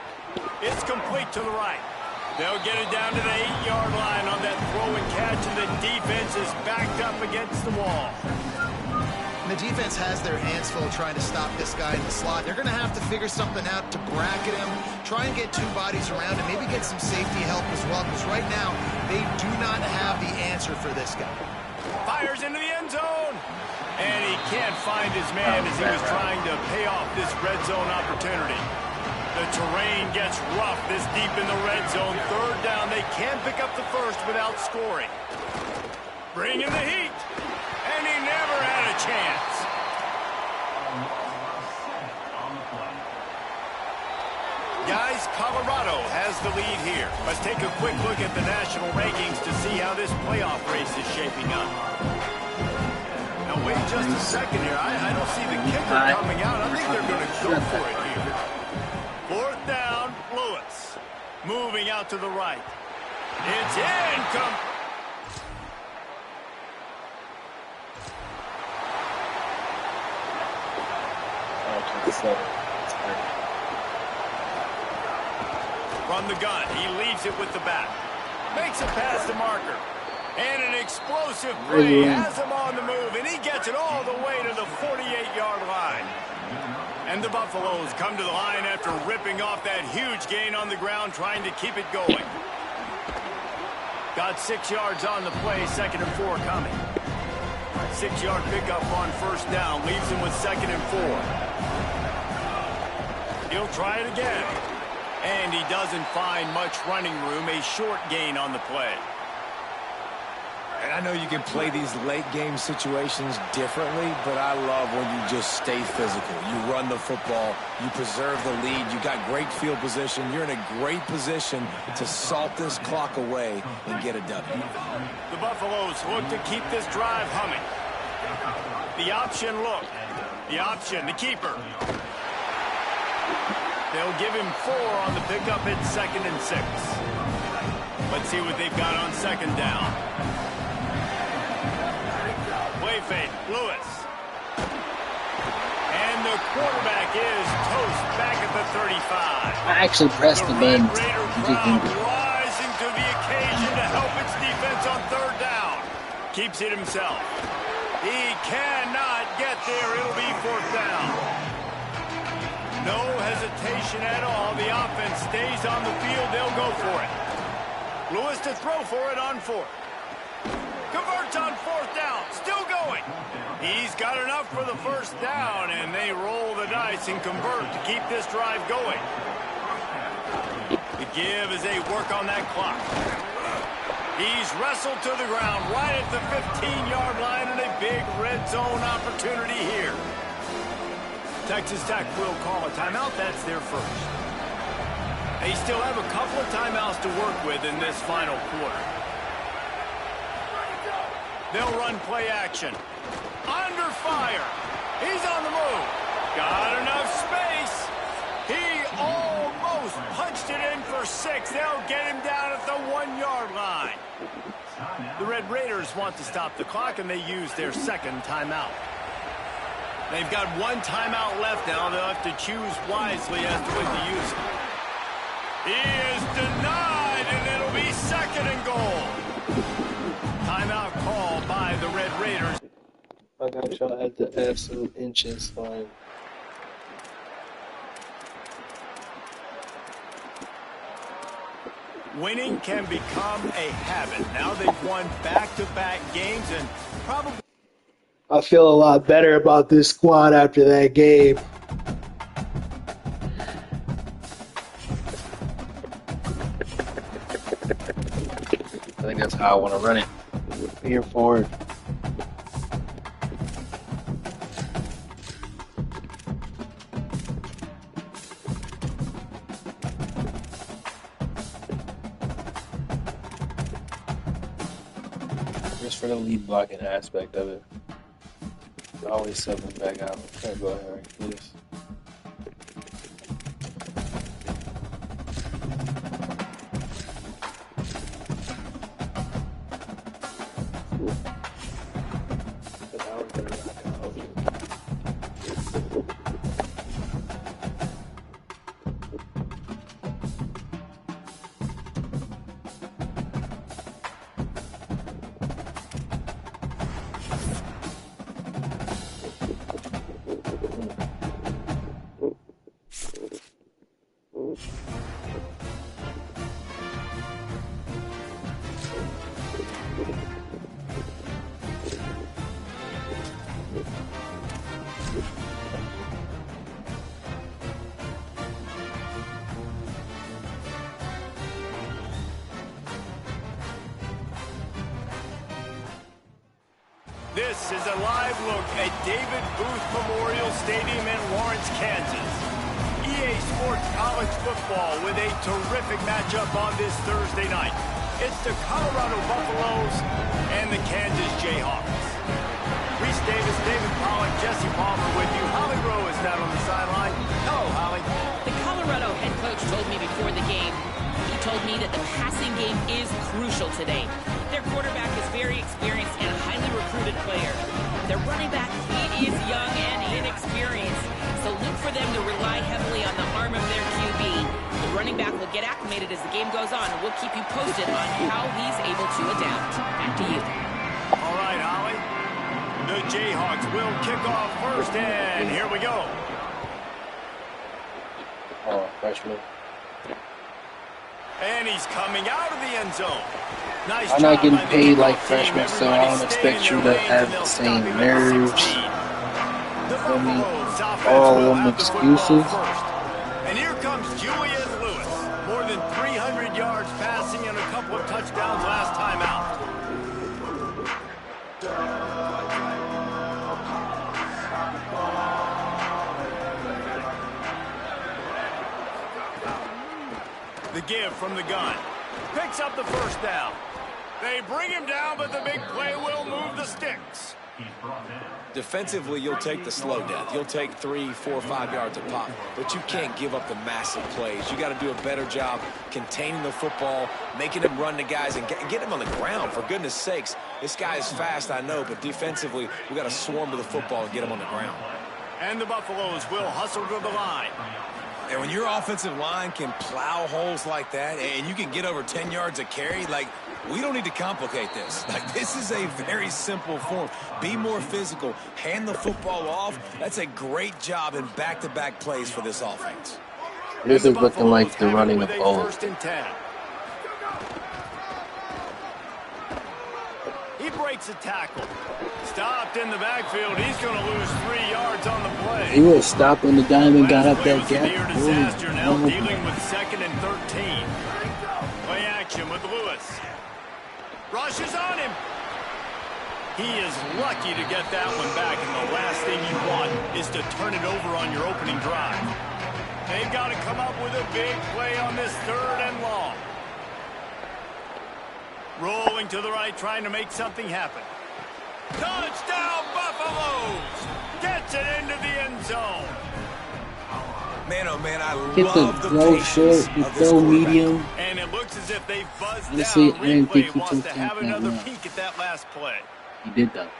It's complete to the right. They'll get it down to the 8-yard line on that throw and catch, and the defense is backed up against the wall. And the defense has their hands full trying to stop this guy in the slot. They're going to have to figure something out to bracket him, try and get 2 bodies around, and maybe get some safety help as well, because right now they do not have the answer for this guy. Fires into the end zone, and he can't find his man as he was trying to pay off this red zone opportunity. The terrain gets rough this deep in the red zone. 3rd down, they can't pick up the first without scoring. Bring in the heat. And he never had a chance. Guys, Colorado has the lead here. Let's take a quick look at the national rankings to see how this playoff race is shaping up. Now, wait just a second here. I don't see the kicker coming out. I think they're going to go for it here. 4th down, Lewis. Moving out to the right. It's incomplete. From the gun, he leaves it with the back. Makes a pass to Marker. And an explosive play has him on the move, and he gets it all the way to the 48-yard line. And the Buffaloes come to the line after ripping off that huge gain on the ground, trying to keep it going. Got 6 yards on the play, 2nd and 4 coming. 6-yard pickup on 1st down, leaves him with 2nd and 4. He'll try it again. And he doesn't find much running room, a short gain on the play. And I know you can play these late-game situations differently, but I love when you just stay physical. You run the football, you preserve the lead, you got great field position, you're in a great position to salt this clock away and get a W. The Buffaloes look to keep this drive humming. The option look. The option, the keeper. They'll give him 4 on the pickup at 2nd and 6. Let's see what they've got on 2nd down. Play fake, Lewis. And the quarterback is toast back at the 35. I actually pressed the button. Raider crowd rising to the occasion to help its defense on 3rd down. Keeps it himself. He cannot get there. It'll be 4th down. No hesitation at all. The offense stays on the field. They'll go for it. Lewis to throw for it on 4th. Converts on 4th down. Still going. He's got enough for the 1st down, and they roll the dice and convert to keep this drive going. The give as they work on that clock. He's wrestled to the ground right at the 15-yard line, and a big red zone opportunity here. Texas Tech will call a timeout. That's their first. They still have a couple of timeouts to work with in this final quarter. They'll run play action. Under fire. He's on the move. Got enough space. He almost punched it in for 6. They'll get him down at the 1-yard line. The Red Raiders want to stop the clock, and they use their 2nd timeout. They've got 1 timeout left now. They'll have to choose wisely as to when to use it. He is denied, and it'll be 2nd and goal. Timeout call by the Red Raiders. I got y'all at the absolute inches line. Winning can become a habit. Now they've won back-to-back games and probably... I feel a lot better about this squad after that game. I think that's how I want to run it. Here forward. Just for the lead blocking aspect of it. Always subbing back out. Okay, go ahead, please. This is a live look at David Booth Memorial Stadium in Lawrence, Kansas. EA Sports College Football with a terrific matchup on this Thursday night. It's the Colorado Buffaloes and the Kansas Jayhawks. Reese Davis, David Pollack, Jesse Palmer with you. Holly Rowe is down on the sideline. Hello, Holly. The Colorado head coach told me before the game, he told me that the passing game is crucial today. Their quarterback is very experienced and a highly recruited player. Their running back, he is young and inexperienced, so look for them to rely heavily on the arm of their QB. The running back will get acclimated as the game goes on, and we'll keep you posted on how he's able to adapt. Back to you. All right, Holly. The Jayhawks will kick off first, and here we go. Oh, freshman. And he's coming out of the end zone. Nice I'm not getting paid like freshmen, so I don't expect you to have the same nerves. I mean, all of them excuses. And here comes Julian Lewis. More than 300 yards passing and a couple of touchdowns last time out. The give from the gun. Picks up the first down. They bring him down, but the big play will move the sticks. Defensively, you'll take the slow death. You'll take 3, 4, 5 yards a pop, but you can't give up the massive plays. You got to do a better job containing the football, making him run the guys, and get him on the ground, for goodness sakes. This guy is fast, I know, but defensively, we got to swarm to the football and get him on the ground. And the Buffaloes will hustle to the line. And when your offensive line can plow holes like that and you can get over 10 yards a carry, like, we don't need to complicate this. Like, this is a very simple form. Be more physical. Hand the football off. That's a great job in back-to-back plays for this offense. This is looking like the running of old. He breaks a tackle. Stopped in the backfield. He's going to lose 3 yards on the play. He was stopped when the diamond got up that gap. Disaster now dealing with 2nd and 13. Play action with Lewis. Rushes on him. He is lucky to get that one back, and the last thing you want is to turn it over on your opening drive. They've got to come up with a big play on this 3rd and long. Rolling to the right, trying to make something happen. Touchdown, Buffaloes! Gets it into the end zone. Man, oh man, I Hit love the the throw patience short, the of this throw quarterback. medium. And it looks as if they've buzzed Honestly, down. I didn't think Replay he wants took to that have another well. peek at that last play. He did that.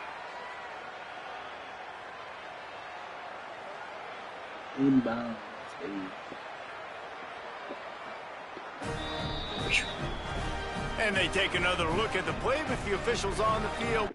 Inbound. And they take another look at the play with the officials on the field.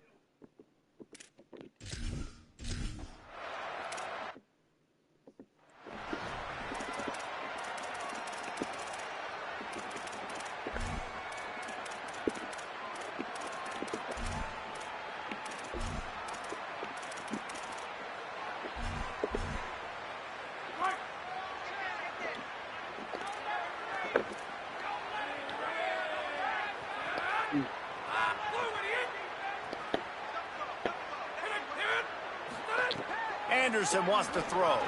Anderson wants to throw.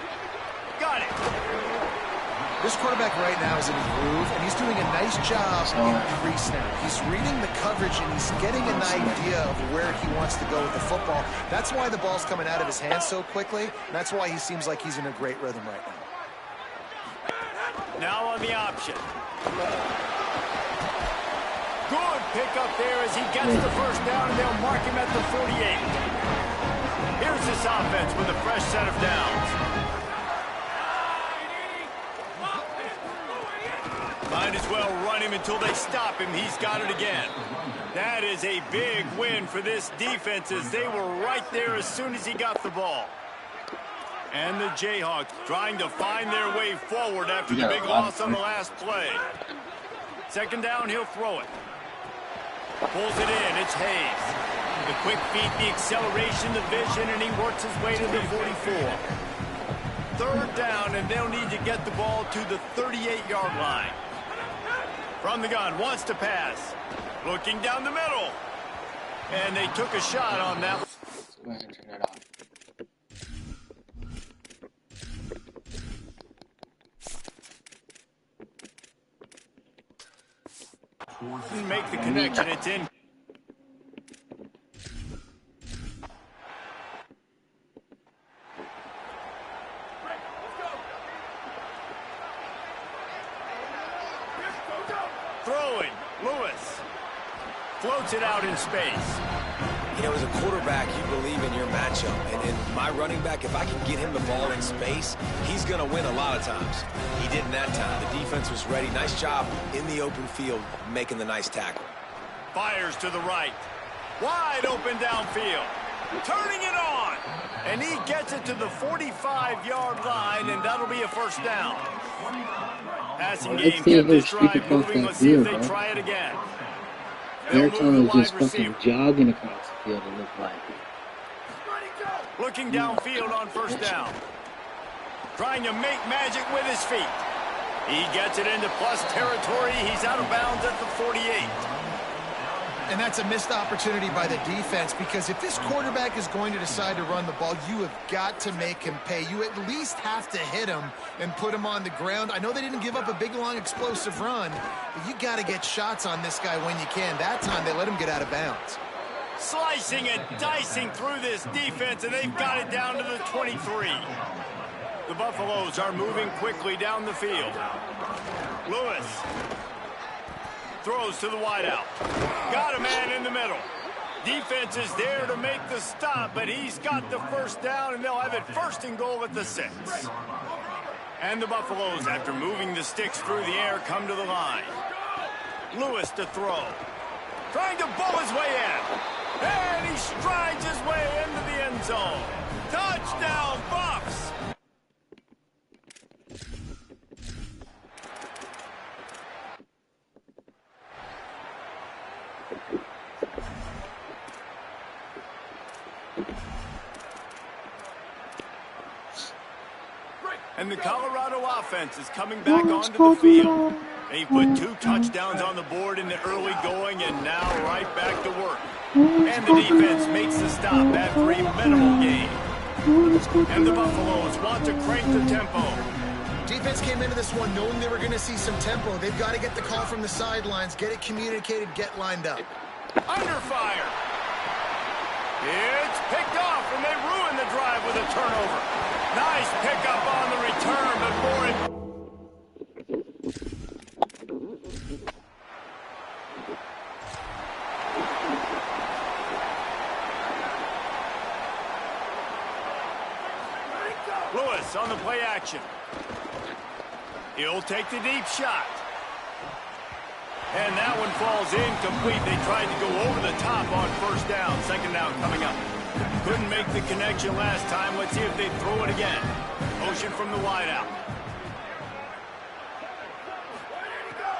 Got it. This quarterback right now is in a groove, and he's doing a nice job in pre-snap. He's reading the coverage, and he's getting an idea of where he wants to go with the football. That's why the ball's coming out of his hands so quickly, and that's why he seems like he's in a great rhythm right now. Now on the option. Good pickup there as he gets the first down, and they'll mark him at the 48. Here's this offense with a fresh set of downs. Might as well run him until they stop him. He's got it again. That is a big win for this defense as they were right there as soon as he got the ball. And the Jayhawks trying to find their way forward after the big loss on the last play. 2nd down, he'll throw it. Pulls it in, it's Hayes. The quick feet, the acceleration, the vision, and he works his way to the 44. 3rd down, and they'll need to get the ball to the 38-yard line. From the gun, wants to pass. Looking down the middle. And they took a shot on that. Go ahead and turn it off. Didn't make the connection. It's in. Throwing. Lewis floats it out in space. You know, as a quarterback, you believe in your matchup. And in my running back, if I can get him the ball in space, he's going to win a lot of times. He didn't that time. The defense was ready. Nice job in the open field making the nice tackle. Fires to the right. Wide open downfield. Turning it on. And he gets it to the 45-yard line, and that'll be a first down. Passing game, get this drive moving. Let's see if they try it again. Ayrton is just fucking jogging across the field, it looked like. Looking downfield on first down. Trying to make magic with his feet. He gets it into plus territory. He's out of bounds at the 48. And that's a missed opportunity by the defense, because if this quarterback is going to decide to run the ball, you have got to make him pay. You at least have to hit him and put him on the ground. I know they didn't give up a big, long, explosive run, but you got to get shots on this guy when you can. That time, they let him get out of bounds. Slicing and dicing through this defense, and they've got it down to the 23. The Buffaloes are moving quickly down the field. Lewis throws to the wideout. Got a man in the middle. Defense is there to make the stop, but he's got the first down, and they'll have it first and goal at the 6. And the Buffaloes, after moving the sticks through the air, come to the line. Lewis to throw. Trying to bowl his way in. And he strides his way into the end zone. Touchdown, Buffs! And the Colorado offense is coming back onto the field. They put 2 touchdowns on the board in the early going, and now right back to work. And the defense makes the stop after a minimal gain. And the Buffaloes want to crank the tempo. Defense came into this one knowing they were going to see some tempo. They've got to get the call from the sidelines, get it communicated, get lined up. Under fire. It's picked off, and they ruin the drive with a turnover. Nice pickup on the return, but more Lewis on the play action. He'll take the deep shot. And that one falls incomplete. They tried to go over the top on first down. Second down coming up. Couldn't make the connection last time. Let's see if they throw it again. Motion from the wideout.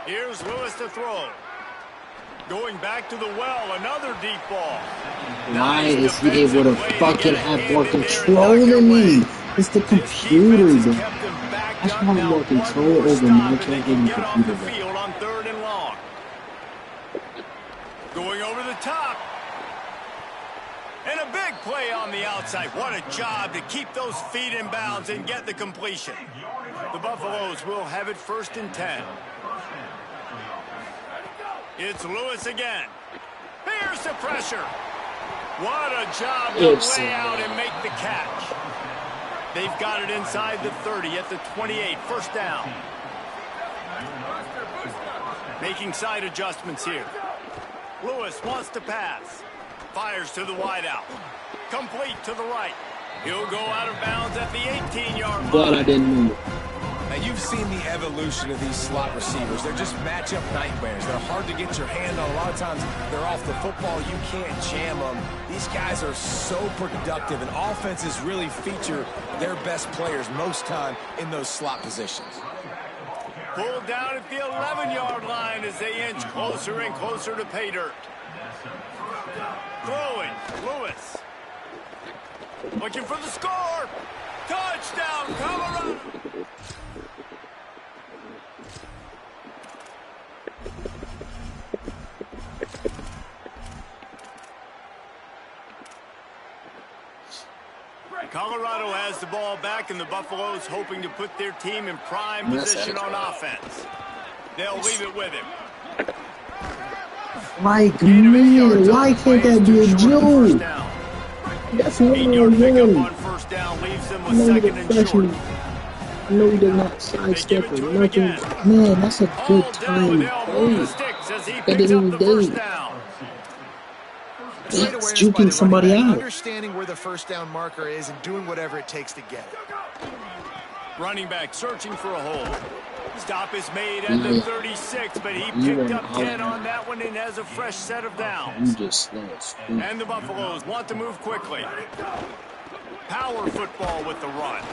Here's Lewis to throw. Going back to the well, another deep ball. Why is he able to fucking have more control than me? It's the computer, though. I should have more control over my fucking computer. On 3rd and long. Going over the top. And a big play on the outside. What a job to keep those feet in bounds and get the completion. The Buffaloes will have it 1st and 10. It's Lewis again. Here's the pressure. What a job to lay out and make the catch. They've got it inside the 30 at the 28. First down. Making side adjustments here. Lewis wants to pass. Fires to the wideout. Complete to the right. He'll go out of bounds at the 18-yard line. But I didn't move. Now, you've seen the evolution of these slot receivers. They're just matchup nightmares. They're hard to get your hand on. A lot of times, they're off the football. You can't jam them. These guys are so productive, and offenses really feature their best players most time in those slot positions. Pulled down at the 11-yard line as they inch closer and closer to pay dirt. Throwing, Lewis. Looking for the score. Touchdown, Colorado. Colorado has the ball back, and the Buffaloes hoping to put their team in prime position on offense. They'll leave it with him. Like, man, why can't that be a Joe? That's one on one. First down leaves them with second and short. I know he does not sidestep or nothing. Man, that's a good time. That didn't even date. It's juking somebody out. Understanding where the first down marker is and doing whatever it takes to get it. Running back searching for a hole. Stop is made at the 36, but he picked up 10 on that one and has a fresh set of downs. And the Buffaloes want to move quickly. Power football with the run.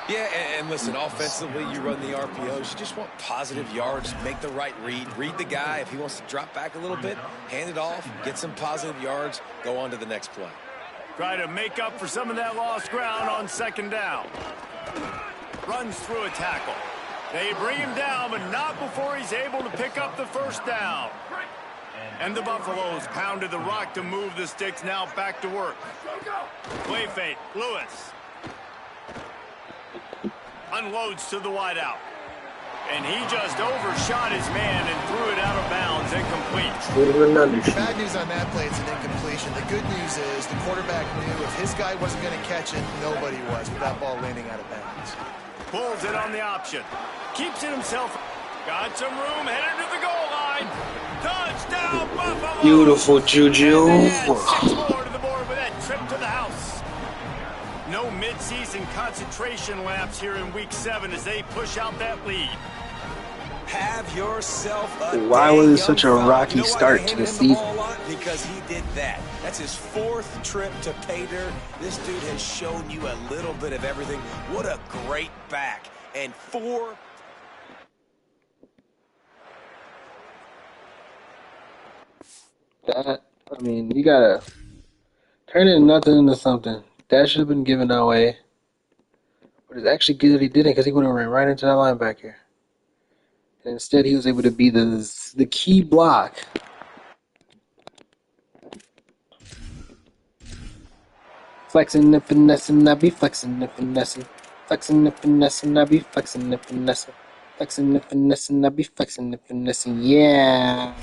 Yeah, and listen, offensively, you run the RPOs. You just want positive yards, make the right read. Read the guy. If he wants to drop back a little bit, hand it off, get some positive yards, go on to the next play. Try to make up for some of that lost ground on second down. Runs through a tackle. They bring him down, but not before he's able to pick up the first down. And the Buffaloes pounded the rock to move the sticks, now back to work. Play fake, Lewis. Unloads to the wideout. And he just overshot his man and threw it out of bounds, incomplete. Bad news on that play, it's an incompletion. The good news is the quarterback knew if his guy wasn't going to catch it, nobody was with that ball landing out of bounds. Pulls it on the option. Keeps it himself. Got some room, headed to the goal line. Touchdown, Buffalo! Beautiful, Juju. 6 more to the board with that trip to the house. No mid-season concentration laps here in Week 7 as they push out that lead. Have yourself a Why was it such a rocky start to the season? Because he did that. That's his 4th trip to pay dirt. This dude has shown you a little bit of everything. What a great back. And 4. That, I mean, you gotta turn it nothing into something. That should have been given away. But it's actually good that he didn't, because he would have ran right into that linebacker. And instead, he was able to be the key block. Flexing the finesse, and I be flexing the finesse. Flexing the finesse, and I be flexing the finesse. Flexing the finesse, and I be flexing the finesse. Yeah.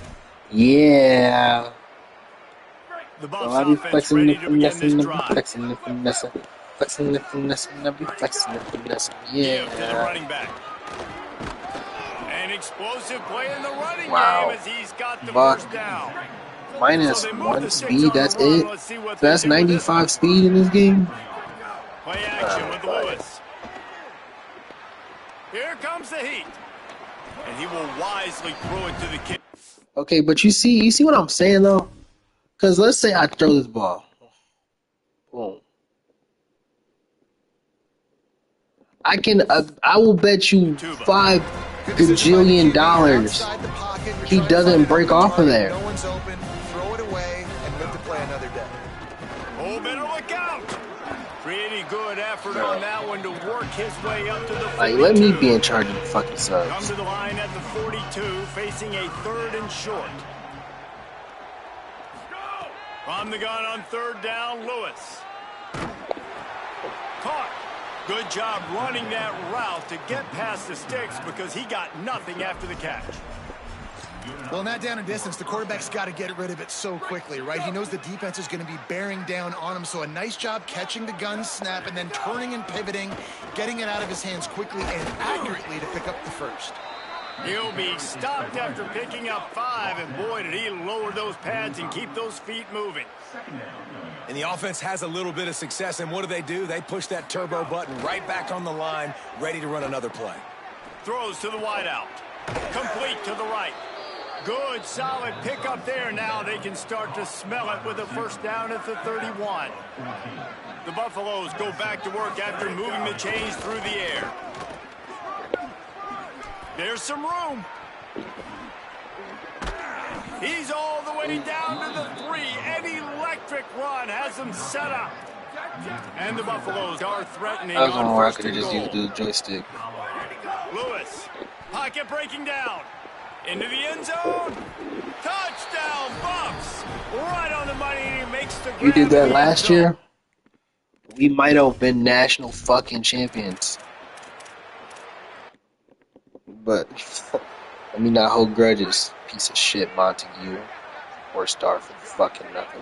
Yeah. The Buffs offense ready to begin this drive. Flexing the finesse. Flexing the finesse, and I be flexing the finesse. Yeah. To the running back. An explosive play in the running wow. game as he's got the first down. Minus 1 speed, that's it. So that's 95 speed in this game. Play action with Lewis. Here comes the heat. And he will wisely throw it to the kid. Okay, but you see what I'm saying though? Because let's say I throw this ball. Boom. I will bet you $5 gajillion he doesn't break off of there. No one's open. Throw it away and live to play another day. Oh, better look out! Pretty good effort on that one to work his way up to the 42. Like, let me be in charge of the fucking subs. Come to the line at the 42, facing a 3rd and short. From the gun on 3rd down, Lewis. Caught. Good job running that route to get past the sticks because he got nothing after the catch. Well, in that down and distance, the quarterback's got to get rid of it so quickly, right? He knows the defense is going to be bearing down on him, so a nice job catching the gun snap and then turning and pivoting, getting it out of his hands quickly and accurately to pick up the first. He'll be stopped after picking up 5, and boy, did he lower those pads and keep those feet moving. And the offense has a little bit of success, and what do? They push that turbo button right back on the line, ready to run another play. Throws to the wideout. Complete to the right. Good, solid pickup there. Now they can start to smell it with a first down at the 31. The Buffaloes go back to work after moving the chains through the air. There's some room. He's all the way down to the 3. An electric run has them set up. And the Buffaloes are threatening on 1st and goal. Just use the joystick. Lewis, pocket breaking down. Into the end zone. Touchdown, Buffs. Right on the money, and he makes the grab. You did that last year? We might have been national fucking champions. But let me not hold grudges. Piece of shit, Montague. 4-star for fucking nothing.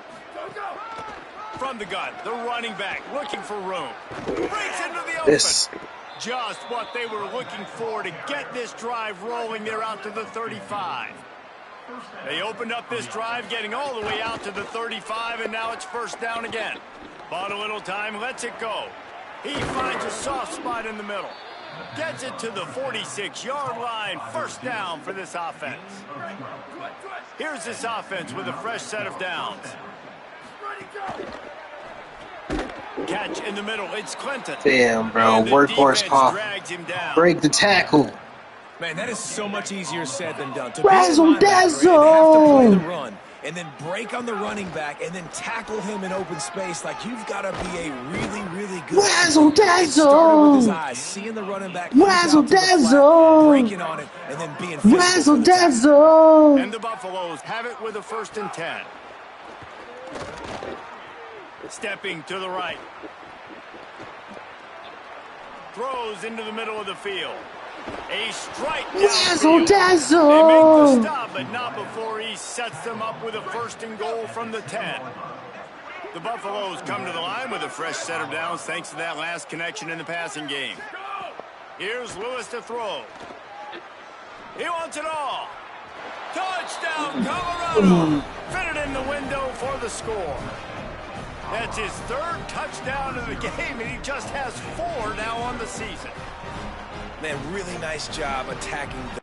From the gun, the running back looking for room. Breaks into the open. This. Just what they were looking for to get this drive rolling there out to the 35. They opened up this drive, getting all the way out to the 35, and now it's first down again. Bought a little time, lets it go. He finds a soft spot in the middle. Gets it to the 46-yard line. First down for this offense. Here's this offense with a fresh set of downs. Catch in the middle. It's Clinton. Damn, bro. Workhorse cough. Break the tackle. Man, that is so much easier said than done. Razzle dazzle. Have to play the run and then break on the running back and then tackle him in open space. Like, you've got to be a really, really good razzle dazzle. Started with his eyes, seeing the running back, razzle dazzle, breaking on it, and then being physical. Razzle dazzle. And the Buffaloes have it with a 1st and 10. Stepping to the right. Throws into the middle of the field. A strike down. Razzle dazzle. They make the stop, but not before he sets them up with a 1st and goal from the 10. The Buffaloes come to the line with a fresh set of downs thanks to that last connection in the passing game. Here's Lewis to throw. He wants it all. Touchdown, Colorado. Fit it in the window for the score. That's his 3rd touchdown of the game, and he just has 4 now on the season. Man, really nice job attacking the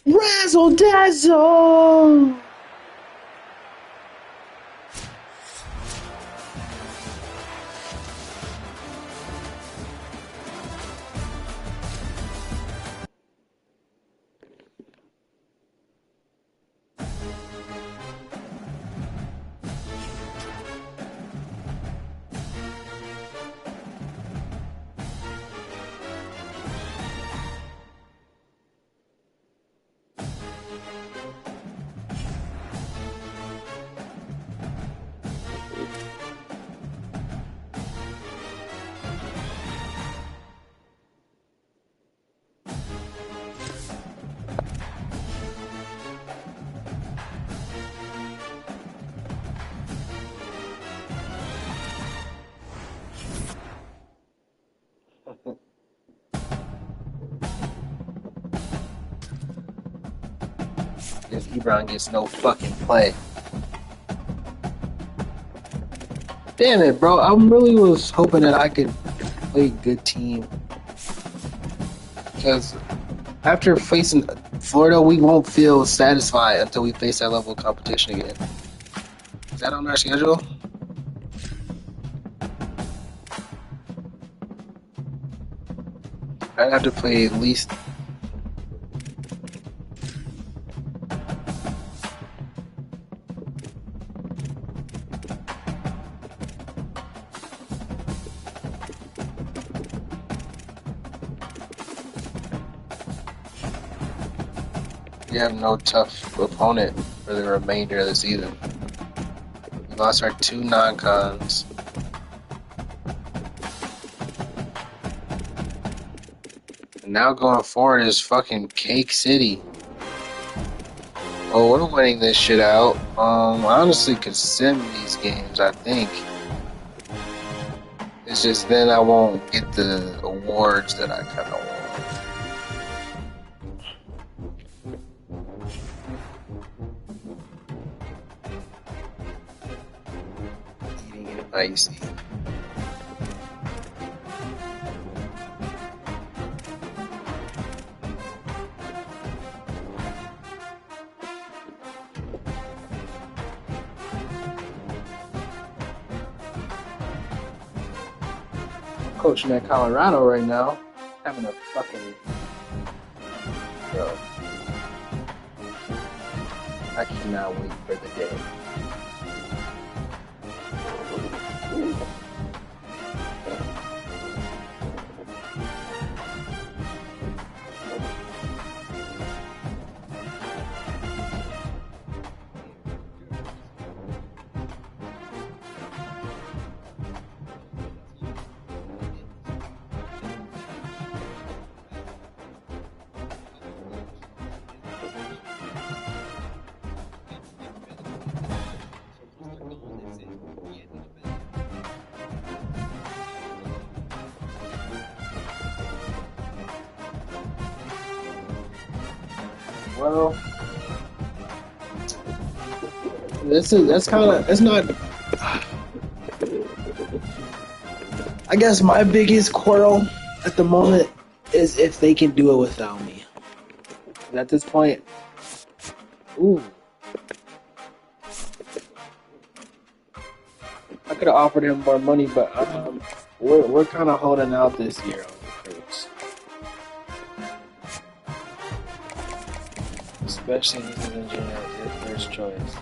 Razzle dazzle. If Ebron gets no fucking play. Damn it, bro. I really was hoping that I could play a good team. Because after facing Florida, we won't feel satisfied until we face that level of competition again. Is that on our schedule? I'd have to play at least... We have no tough opponent for the remainder of the season. We lost our 2 non-cons. And now going forward is fucking Cake City. Oh, we're winning this shit out. I honestly could sim these games, I think. It's just then I won't get the awards that I kind of want. Icy. Coaching at Colorado right now, having a fucking bro. I cannot wait for the day. Well, that's kind of, it's not. I guess my biggest quarrel at the moment is if they can do it without me. At this point, ooh, I could have offered him more money, but we're kind of holding out this year on the recruits, especially if he's an engineer, your first choice.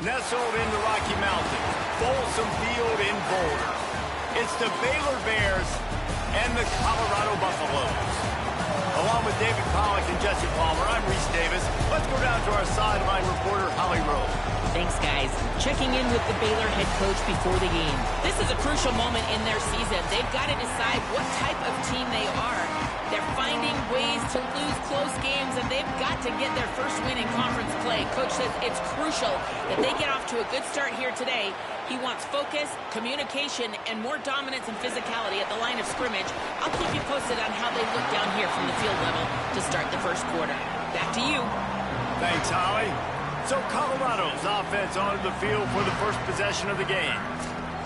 nestled in the Rocky Mountains, Folsom Field in Boulder. It's the Baylor Bears and the Colorado Buffaloes. Along with David Pollack and Jesse Palmer, I'm Reese Davis. Let's go down to our sideline reporter, Holly Rowe. Thanks, guys. Checking in with the Baylor head coach before the game. This is a crucial moment in their season. They've got to decide what type of team they are. They're finding ways to lose close games, and they've got to get their first win in conference play. Coach says it's crucial that they get off to a good start here today. He wants focus, communication, and more dominance and physicality at the line of scrimmage. I'll keep you posted on how they look down here from the field level to start the first quarter. Back to you. Thanks, Holly. So Colorado's offense onto the field for the first possession of the game.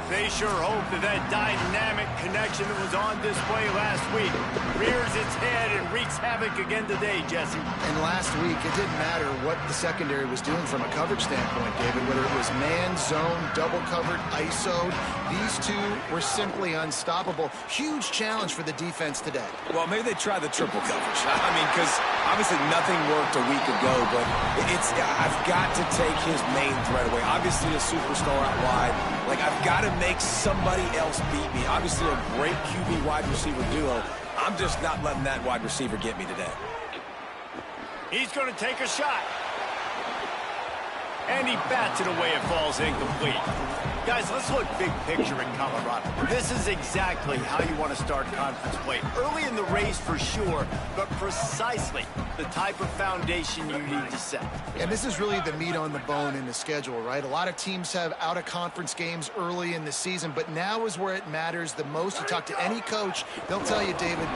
They sure hope that dynamic connection that was on display last week rears its head and wreaks havoc again today, Jesse. And last week, it didn't matter what the secondary was doing from a coverage standpoint, David, whether it was man, zone, double covered, ISO'd. These two were simply unstoppable. Huge challenge for the defense today. Well, maybe they try the triple coverage. I mean, because obviously nothing worked a week ago, but I've got to take his main threat away. Obviously a superstar out wide. Like, I've got to make somebody else beat me. Obviously a great QB wide receiver duo. I'm just not letting that wide receiver get me today. He's going to take a shot. And he bats it away. It falls incomplete. Guys, let's look big picture in Colorado. This is exactly how you want to start conference play. Early in the race for sure, but precisely the type of foundation you need to set. And this is really the meat on the bone in the schedule, right? A lot of teams have out-of-conference games early in the season, but now is where it matters the most. You talk to any coach, they'll tell you, David,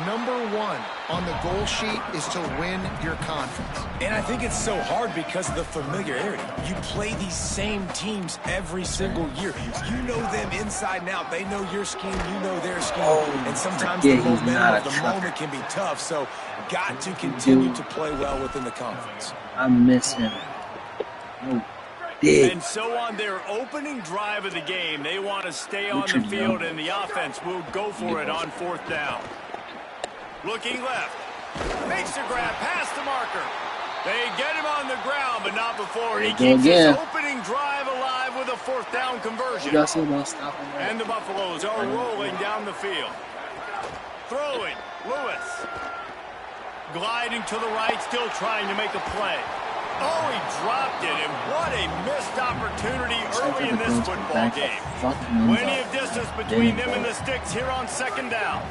number one on the goal sheet is to win your conference. And I think it's so hard because of the familiarity. You play these same teams every single year. You know them inside and out. They know your scheme, you know their scheme. And sometimes the momentum of the moment can be tough. So got to continue to play well within the conference. I miss him. Oh, big. And so on their opening drive of the game, they want to stay on the field, and the offense will go for it on fourth down. Looking left. Makes the grab past the marker. They get him on the ground, but not before he keeps his opening drive alive with a fourth down conversion. And the Buffaloes are rolling down the field. Throwing. Lewis. Gliding to the right, still trying to make a play. Oh, he dropped it, and what a missed opportunity early in this football game. Plenty of distance between them and the sticks here on second down.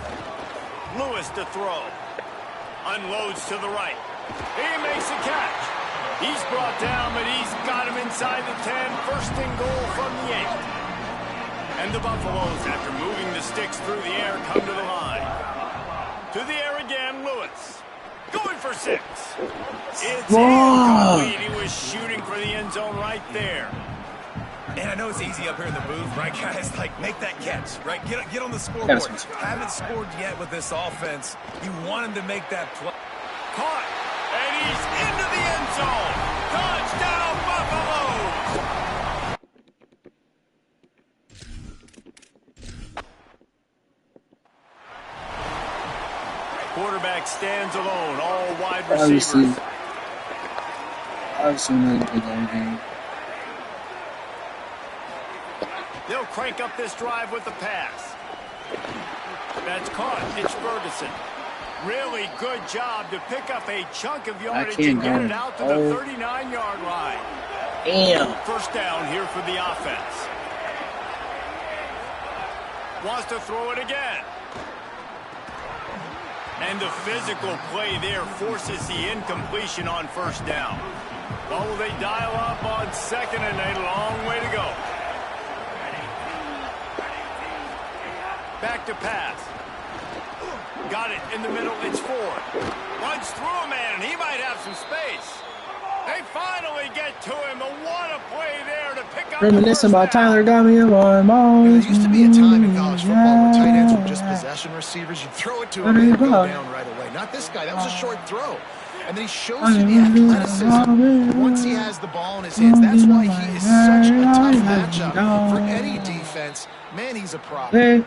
Lewis to throw. Unloads to the right. He makes a catch. He's brought down, but he's got him inside the 10. First and goal from the 8. And the Buffaloes, after moving the sticks through the air, come to the line. To the air again, Lewis. Going for 6. It's incomplete. He was shooting for the end zone right there. And I know it's easy up here in the booth, right, guys? Like, make that catch, right? Get on the scoreboard. Haven't scored yet with this offense. You want him to make that play. Caught. And he's into the end zone. Touchdown, Buffalo! Quarterback stands alone. All wide receivers. Obviously not a good game. They'll crank up this drive with the pass. That's caught. It's Ferguson. Really good job to pick up a chunk of yardage and get it out to the 39-yard line. Damn. First down here for the offense. Wants to throw it again. And the physical play there forces the incompletion on first down. Well, will they dial up on second, and a long way to go. Back to pass. Got it in the middle. It's Ford. Runs through a man, and he might have some space. They finally get to him, but what a play there to pick up. Reminiscing about Tyler There used to be a time in college football where tight ends were just possession receivers. You throw it to him and he'd go down right away. Not this guy. That was a short throw. And then he shows you the athleticism once he has the ball in his hands. That's why he is such a tough matchup for any defense. Man, he's a problem.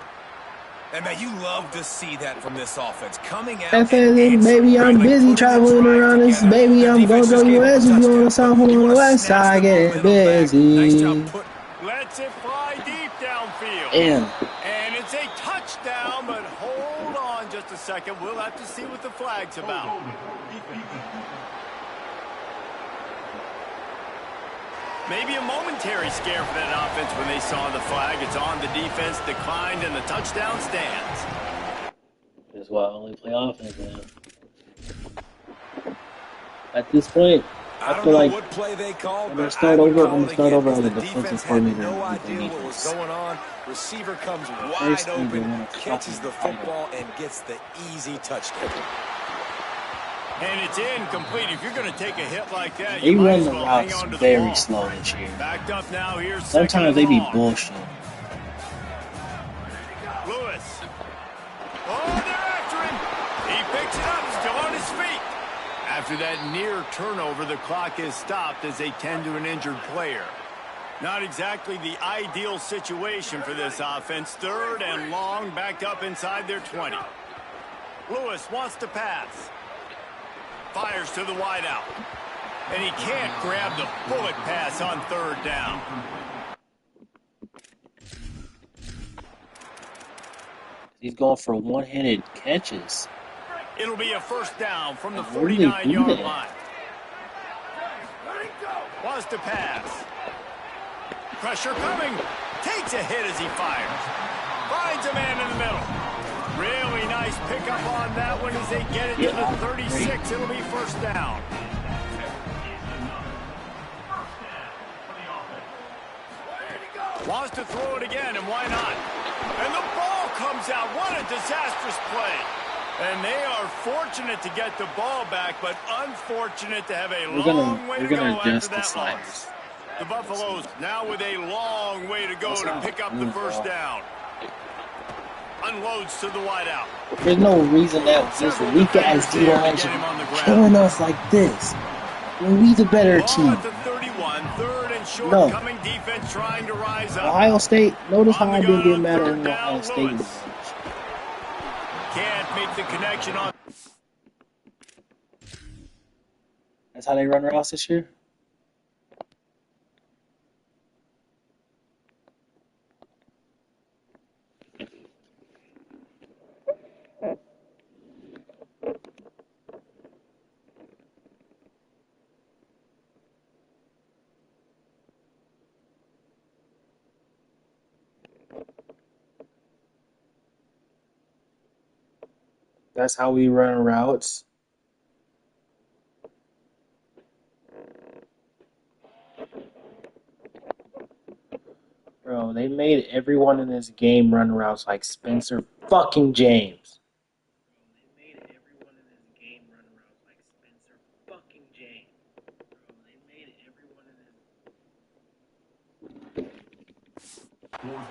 And man, you love to see that from this offense. Coming out baby, I'm busy traveling around this. Baby, I'm GoGo US. If you want to South, I'm on the west side, getting busy. Nice job put. Lets it fly deep downfield. And it's a touchdown, but hold on just a second. We'll have to see what the flag's about. Maybe a momentary scare for that offense when they saw the flag. It's on, the defense declined, and the touchdown stands. That's why I only play offense, man. At this point, I feel like what play they called, I'm going to start over on the defensive defense coordinator. had no idea what was going on. Receiver comes wide open, catches the football, and gets the easy touchdown. And it's incomplete. If you're going to take a hit like that, they run the routes very slow this year. Backed up now. Here's sometimes they be bullshit. Lewis. Oh, they're after him. He picks it up, still on his feet. After that near turnover, the clock is stopped as they tend to an injured player. Not exactly the ideal situation for this offense. 3rd and long, backed up inside their 20. Lewis wants to pass. Fires to the wideout. And he can't grab the bullet pass on 3rd down. He's going for one-handed catches. It'll be a 1st down from the 49-yard line. Wants to pass. Pressure coming. Takes a hit as he fires. Finds a man in the middle. Really nice pickup on that one as they get it to the 36. It'll be 1st down. Wants to throw it again, and why not? And the ball comes out. What a disastrous play. And they are fortunate to get the ball back, but unfortunate to have a long way to go after that loss. The Buffaloes now with a long way to go to pick up the 1st down. Unloads to the wideout. There's no reason that this weak-ass D-line should be killing us like this. When we the better team. 31, 3rd and short, no. Coming defense trying to rise up. Ohio State, notice how I've been getting mad at Ohio State. Can't make the connection on. That's how they run routes this year? That's how we run routes. Bro, they made everyone in this game run routes like Spencer fucking James.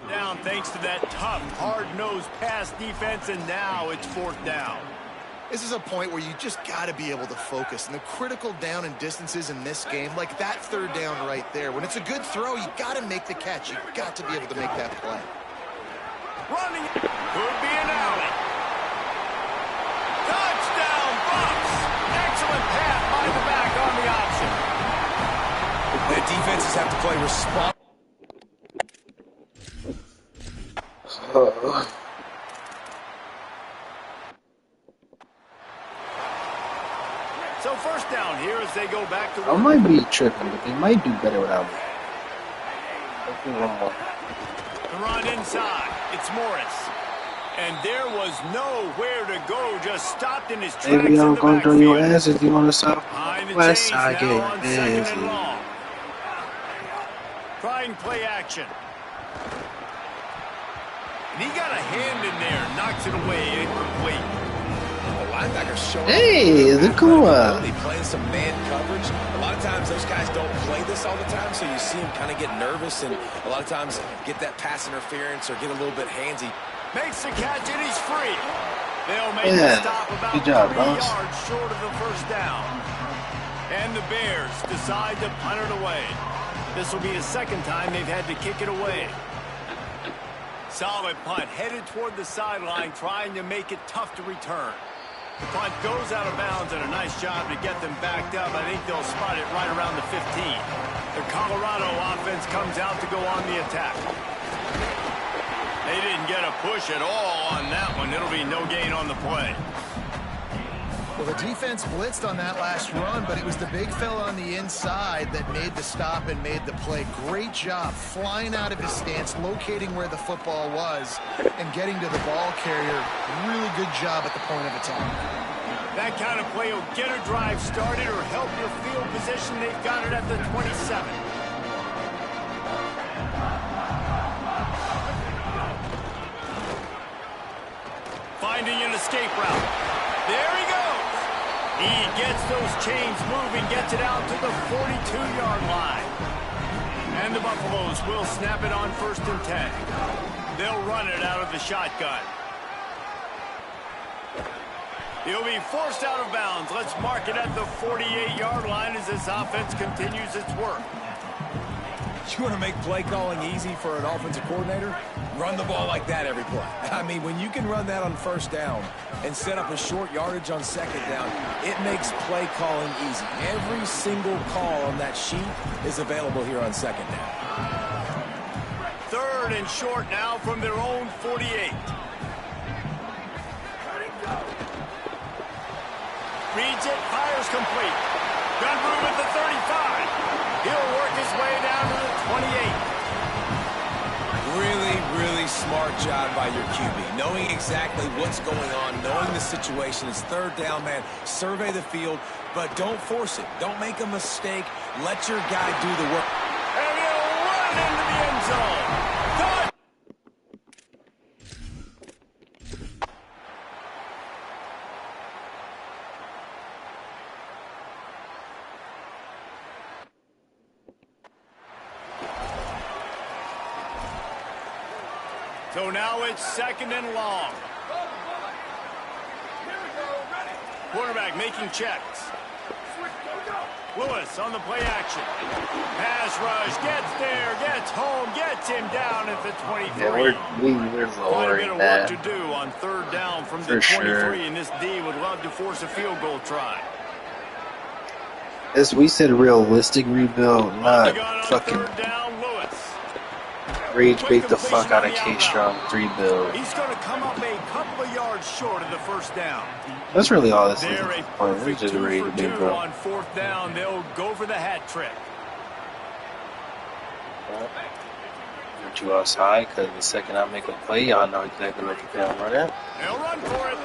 Down thanks to that tough, hard-nosed pass defense, and now it's 4th down. This is a point where you just got to be able to focus. And the critical down and distances in this game, like that 3rd down right there, when it's a good throw, you got to make the catch. You got to be able to make that play. Running could be an alley. Touchdown, Bucks! Excellent pass by the back on the option. The defenses have to play responsible. So 1st down here as they go back to work. I might be tripping, but they might do better without me. The run inside. It's Morris. And there was nowhere to go. Just stopped in his tracks in the backfield. Maybe I'm going to throw your ass if you want to stop. West side getting busy. Trying play action. And he got a hand in there. Knocks it away. Incomplete. Hey, the cool one. They playing some man coverage. A lot of times those guys don't play this all the time, so you see them kind of get nervous and a lot of times get that pass interference or get a little bit handsy. Makes the catch and he's free. They'll make the stop about 3 yards short of the 1st down. And the Bears decide to punt it away. This will be the 2nd time they've had to kick it away. Solid punt, headed toward the sideline, trying to make it tough to return. The punt goes out of bounds, and a nice job to get them backed up. I think they'll spot it right around the 15. The Colorado offense comes out to go on the attack. They didn't get a push at all on that one. It'll be no gain on the play. Well, the defense blitzed on that last run, but it was the big fella on the inside that made the stop and made the play. Great job flying out of his stance, locating where the football was, and getting to the ball carrier. Really good job at the point of attack. That kind of play will get a drive started or help your field position. They've got it at the 27. Finding an escape route. There he goes. He gets those chains moving, gets it out to the 42-yard line. And the Buffaloes will snap it on 1st and 10. They'll run it out of the shotgun. He'll be forced out of bounds. Let's mark it at the 48-yard line as this offense continues its work. You want to make play calling easy for an offensive coordinator? Run the ball like that every play. I mean, when you can run that on 1st down and set up a short yardage on 2nd down, it makes play calling easy. Every single call on that sheet is available here on 2nd down. 3rd and short now from their own 48. Reads it, fires complete. Gun room at the 35. He'll work his way down to the 28. Really smart job by your QB. Knowing exactly what's going on, knowing the situation. It's 3rd down, man. Survey the field, but don't force it. Don't make a mistake. Let your guy do the work. And he'll run into the end zone. So now it's 2nd and long. Quarterback making checks. Lewis on the play action. Pass rush, gets there, gets home, gets him down at the 23. Yeah, we're lowering that. Quite a bit of work to do on 3rd down from the 23, sure. And this D would love to force a field goal try. As we said, realistic rebuild, not fucking rage bait the fuck out of K-Strong rebuild. He's going to come up a couple of yards short of the 1st down. That's really all this is. They're a perfect 2 for 2 on 4th down. They'll go for the hat trick. Put you outside because the second I make a play, y'all know exactly what you're going to run at. They'll run for it.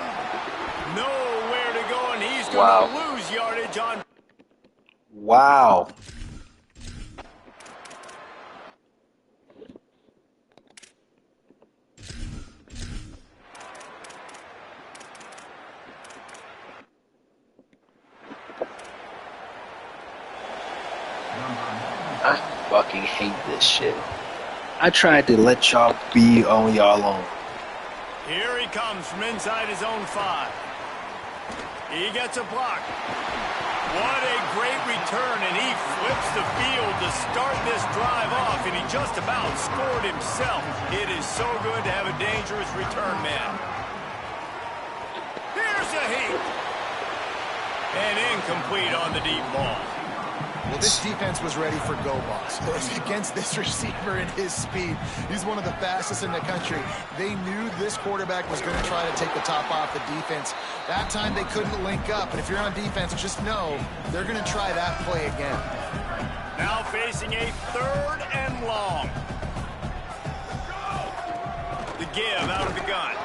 Nowhere to go, and he's going to lose yardage on. Wow. I fucking hate this shit. I tried to let y'all be on y'all own. Here he comes from inside his own 5. He gets a block. What a great return, and he flips the field to start this drive off, and he just about scored himself. It is so good to have a dangerous return man. Here's a heat. And incomplete on the deep ball. Well, this defense was ready for go balls. Against this receiver and his speed, he's one of the fastest in the country. They knew this quarterback was going to try to take the top off the defense. That time they couldn't link up, and if you're on defense, just know they're going to try that play again. Now facing a 3rd and long. The give out of the gun.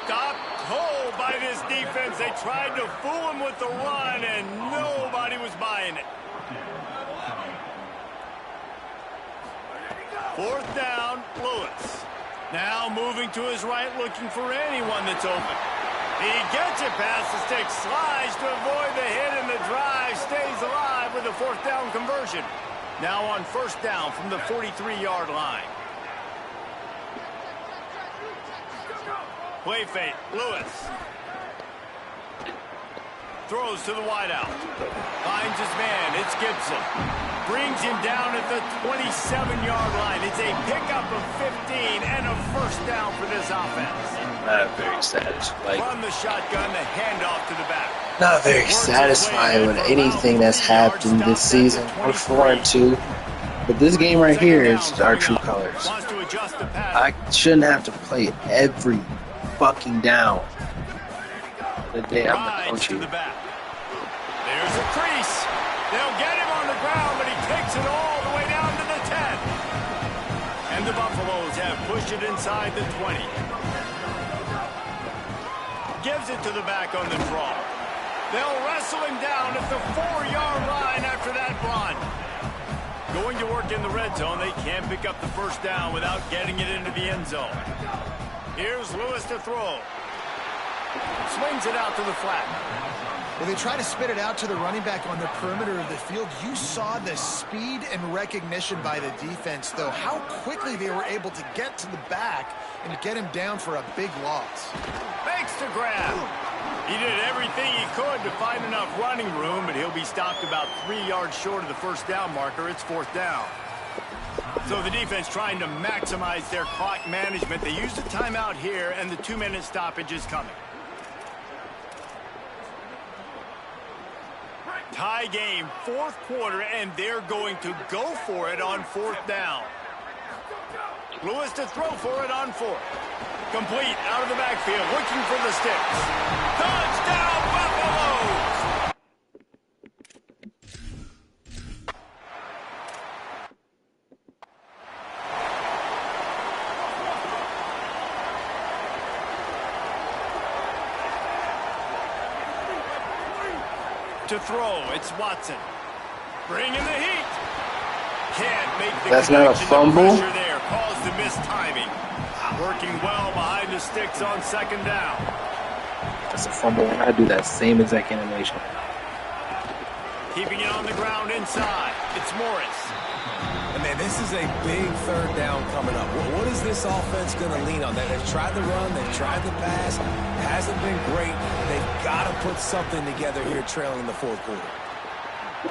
Stopped cold by this defense. They tried to fool him with the run, and nobody was buying it. 4th down, Lewis. Now moving to his right, looking for anyone that's open. He gets it past the stick, slides to avoid the hit, and the drive stays alive with a 4th down conversion. Now on 1st down from the 43-yard line. Play fake, Lewis. Throws to the wideout. Finds his man, it's Gibson. brings him down at the 27-yard line. It's a pickup of 15 and a first down for this offense. Not very satisfying. From the shotgun, the handoff to the back. Not very satisfying with anything that's happened this season. We're 4-2. But this game right here is our true colors. I shouldn't have to play it every fucking down. The day I'm the coach here. There's a crease. They'll get him on the ground, but he takes it all the way down to the 10. And the Buffaloes have pushed it inside the 20. Gives it to the back on the draw. They'll wrestle him down at the 4-yard line after that run. Going to work in the red zone, they can't pick up the first down without getting it into the end zone. Here's Lewis to throw. Swings it out to the flat. Well, they try to spit it out to the running back on the perimeter of the field. You saw the speed and recognition by the defense, though, how quickly they were able to get to the back and get him down for a big loss. Makes the grab. He did everything he could to find enough running room, but he'll be stopped about 3 yards short of the first down marker. It's fourth down. So the defense trying to maximize their clock management. They use the timeout here, and the 2-minute stoppage is coming. Tie game, fourth quarter, and they're going to go for it on fourth down. Lewis to throw for it on fourth. Complete out of the backfield, looking for the sticks. Touchdown, Buffaloes! To throw, it's Watson. Bringing the heat. Can't make the That's not a fumble. There caused the missed timing. Working well behind the sticks on second down. That's a fumble. I do that same exact animation. Keeping it on the ground inside. It's Morris. And man, this is a big third down coming up. What is this offense going to lean on? They've tried the run, they've tried the pass. It hasn't been great. They've got to put something together here trailing in the fourth quarter.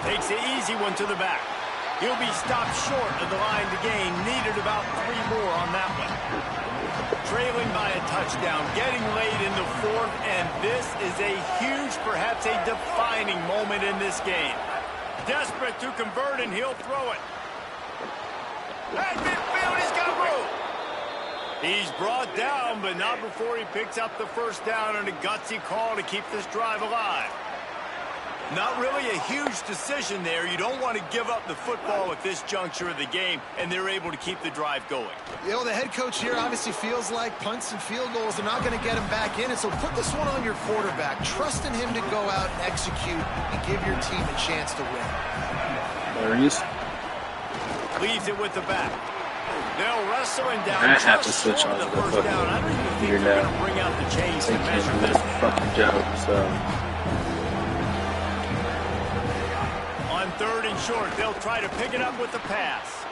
Takes the easy one to the back. He'll be stopped short of the line to gain. Needed about 3 more on that one. Trailing by a touchdown, getting late in the fourth, and this is a huge, perhaps a defining moment in this game. Desperate to convert, and he'll throw it. At midfield, he's got room. He's brought down, but not before he picks up the first down and a gutsy call to keep this drive alive. Not really a huge decision there. You don't want to give up the football at this juncture of the game, and they're able to keep the drive going. You know, the head coach here obviously feels like punts and field goals are not going to get him back in, and so put this one on your quarterback. Trust in him to go out and execute and give your team a chance to win. There he is. Leaves it with the back. They'll wrestle him down. I have to switch on to the fucking computer now. Bring out the chains They to can't measure do this this fucking job, so... On third and short, they'll try to pick it up with the pass.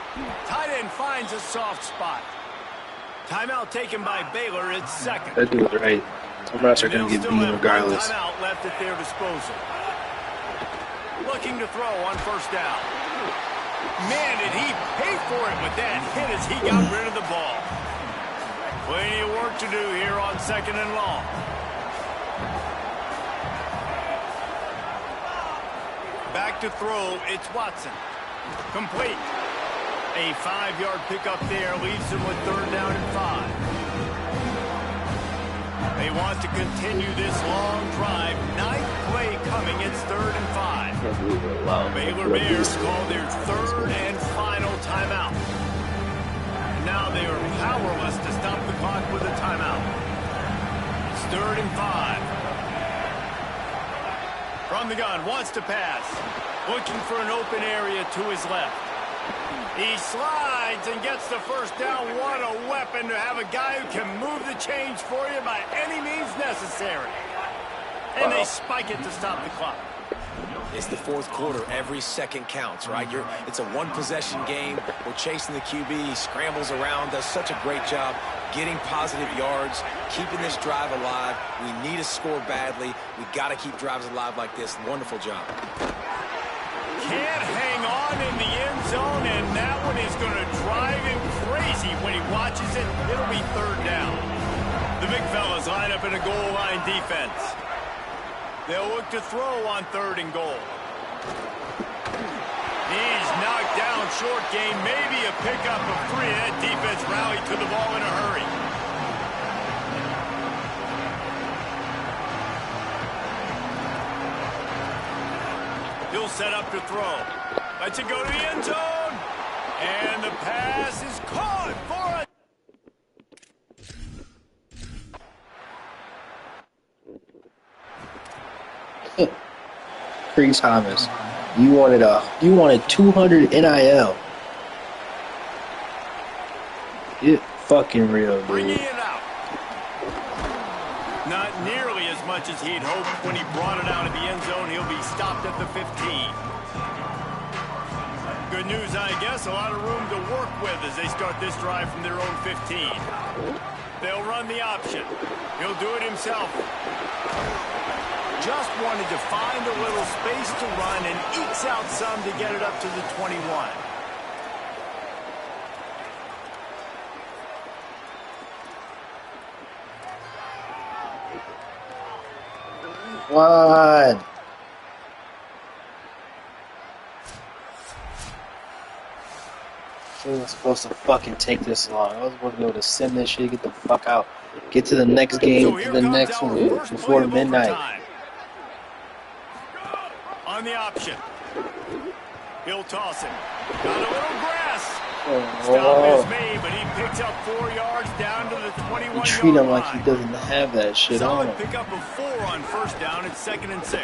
Tight end finds a soft spot. Timeout taken by Baylor. It's second. That dude's right. Tombrats are going to get beaten regardless. Timeout left at their disposal. Looking to throw on first down. Man, did he pay for it with that hit as he got rid of the ball. Plenty of work to do here on second and long. Back to throw, it's Watson. Complete. A 5-yard pickup there leaves them with third down and 5. They want to continue this long drive. 9th play coming, it's third and 5. Baylor Bears call their third and final timeout. Now they are powerless to stop the clock with a timeout. It's third and 5. From the gun, wants to pass. Looking for an open area to his left. He slides and gets the first down. What a weapon to have a guy who can move the chains for you by any means necessary. And they spike it to stop the clock. It's the fourth quarter. Every second counts, right? It's a one-possession game. We're chasing the QB. He scrambles around, does such a great job getting positive yards, keeping this drive alive. We need a score badly. We got to keep drives alive like this. Wonderful job. can't hang on in the end zone, and that one is going to drive him crazy when he watches it. It'll be third down. The big fellas line up in a goal line defense. They'll look to throw on 3rd and goal. He's knocked down, short gain, maybe a pickup of 3. That defense rallied to the ball in a hurry. He'll set up to throw. Lets it go to the end zone. And the pass is caught for a... Cree Thomas, you wanted 200 NIL. Get fucking real, dude. Bringing it out. Not nearly as much as he'd hoped when he brought it out of the end zone. He'll be stopped at the 15. Good news, I guess. A lot of room to work with as they start this drive from their own 15. They'll run the option. He'll do it himself. Just wanted to find a little space to run and ekes out some to get it up to the 21. What? It was supposed to fucking take this long. I was supposed to be able to send this shit, get the fuck out, get to the next game, to the next one before midnight. On the option. He'll toss it. Got a little grass. Stop is made, but he picks up 4 yards down to the 21-yard line. Treat him like he doesn't have that shit on him. Solid pickup of 4 on 1st down. It's 2nd and 6.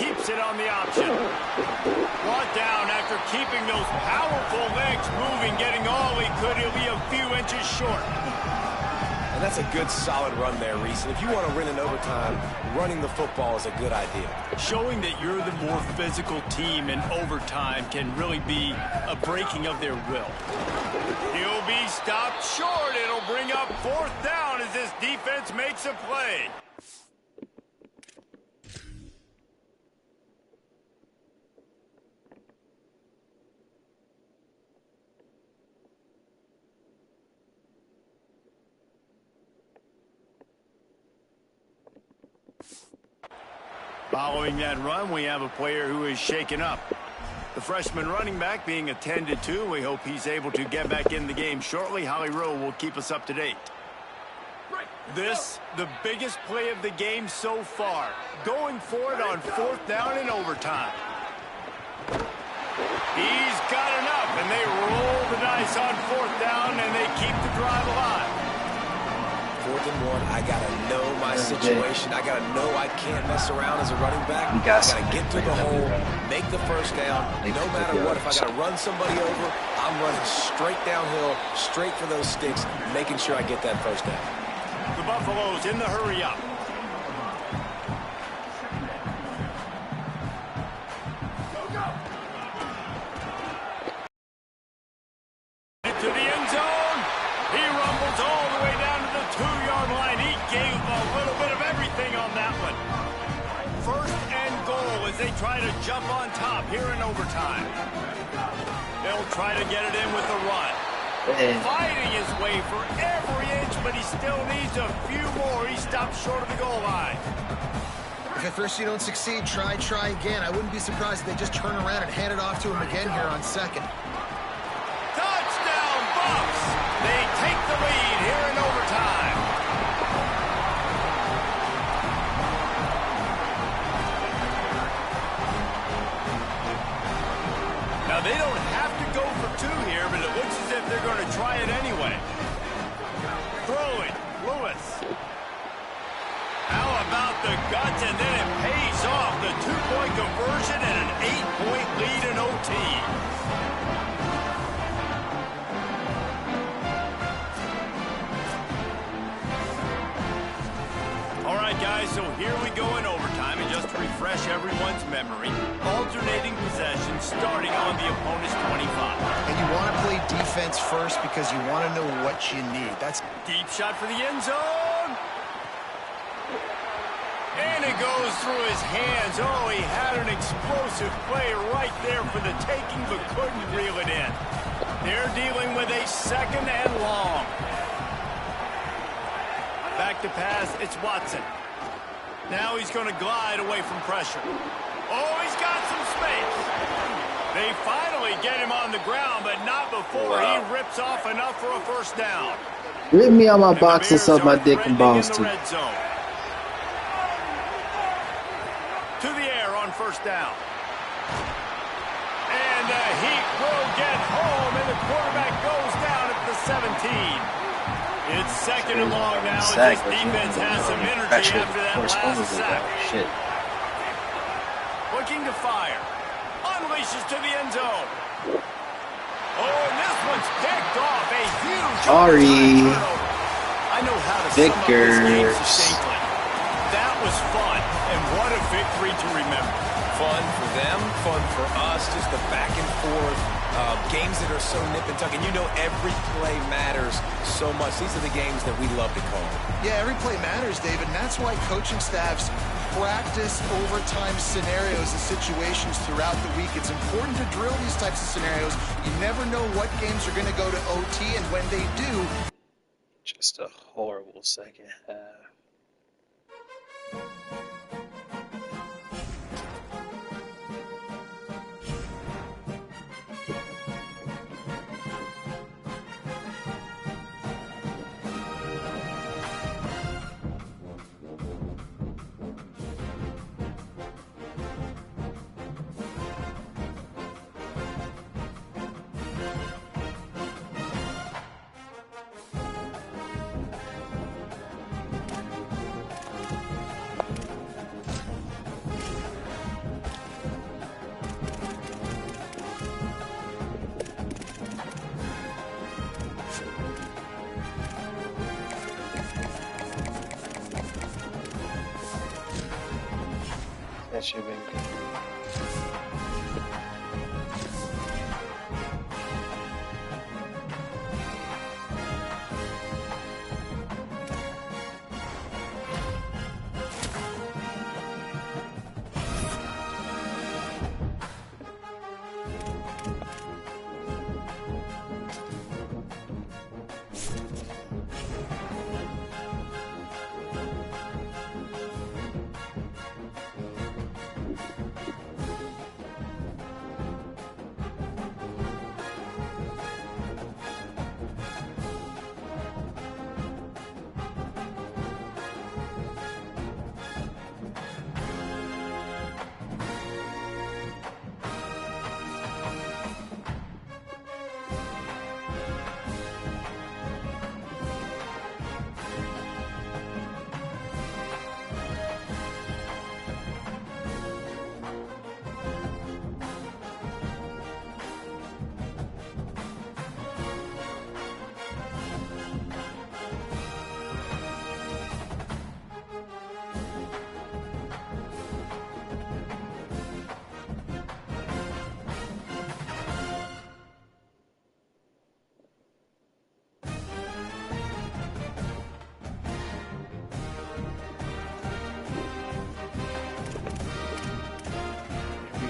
Keeps it on the option. Brought down after keeping those powerful legs moving, getting all he could. He'll be a few inches short. And that's a good, solid run there, Reese. And if you want to win in overtime, running the football is a good idea. Showing that you're the more physical team in overtime can really be a breaking of their will. He'll be stopped short. It'll bring up 4th down as this defense makes a play. Following that run, we have a player who is shaken up. The freshman running back being attended to. We hope he's able to get back in the game shortly. Holly Rowe will keep us up to date. This, the biggest play of the game so far. Going for it on 4th down in overtime. He's got enough, and they roll the dice on 4th down, and they keep the drive alive. 4th and 1, I gotta know my situation. I gotta know I can't mess around as a running back. I gotta get to the hole, make the 1st down. No matter what, if I gotta run somebody over, I'm running straight downhill, straight for those sticks, making sure I get that 1st down. The Buffaloes in the hurry up. To the end zone. He rumbles all the way down to the 2-yard line. He gave a little bit of everything on that one. 1st and goal as they try to jump on top here in overtime. They'll try to get it in with the run. Fighting his way for every inch, but he still needs a few more. He stops short of the goal line. If at first you don't succeed, try again. I wouldn't be surprised if they just turn around and hand it off to him again here on 2nd. Touchdown, Bucks! They take the lead here in overtime. Now, they don't have to go for 2 here, but it looks as if they're going to try it anyway. Throwing, Lewis. How about the guts, and then it pays off. The 2-point conversion and an 8-point lead in OT. All right, guys, so here we go in overtime, and just to refresh everyone's memory, alternating possession starting on the opponent's 25. And you want to play defense first because you want to know what you need. That's deep shot for the end zone. And it goes through his hands. Oh, he had an explosive play right there for the taking, but couldn't reel it in. They're dealing with a 2nd and long. Back to pass, it's Watson. Now he's going to glide away from pressure. Oh, he's got some space. They finally get him on the ground, but not before he rips off enough for a first down. Rip me on my box and suck my dick and balls too. To the air on first down. And the Heat will get home, and the quarterback goes down at the 17. It's 2nd and long now, as this defense has some energy after that last sack. Shit. Looking to fire. Unleashes to the end zone. Oh, and this one's picked off. A huge Sorry. I know how to sum up this game succinctly. That was fun, and what a victory to remember. Fun for them, fun for us, just the back and forth. Games that are so nip and tuck, and you know every play matters so much. These are the games that we love to call. Yeah, every play matters, David, and that's why coaching staffs practice overtime scenarios and situations throughout the week. It's important to drill these types of scenarios. You never know what games are going to go to OT, and when they do... Just a horrible second half. That should have been good.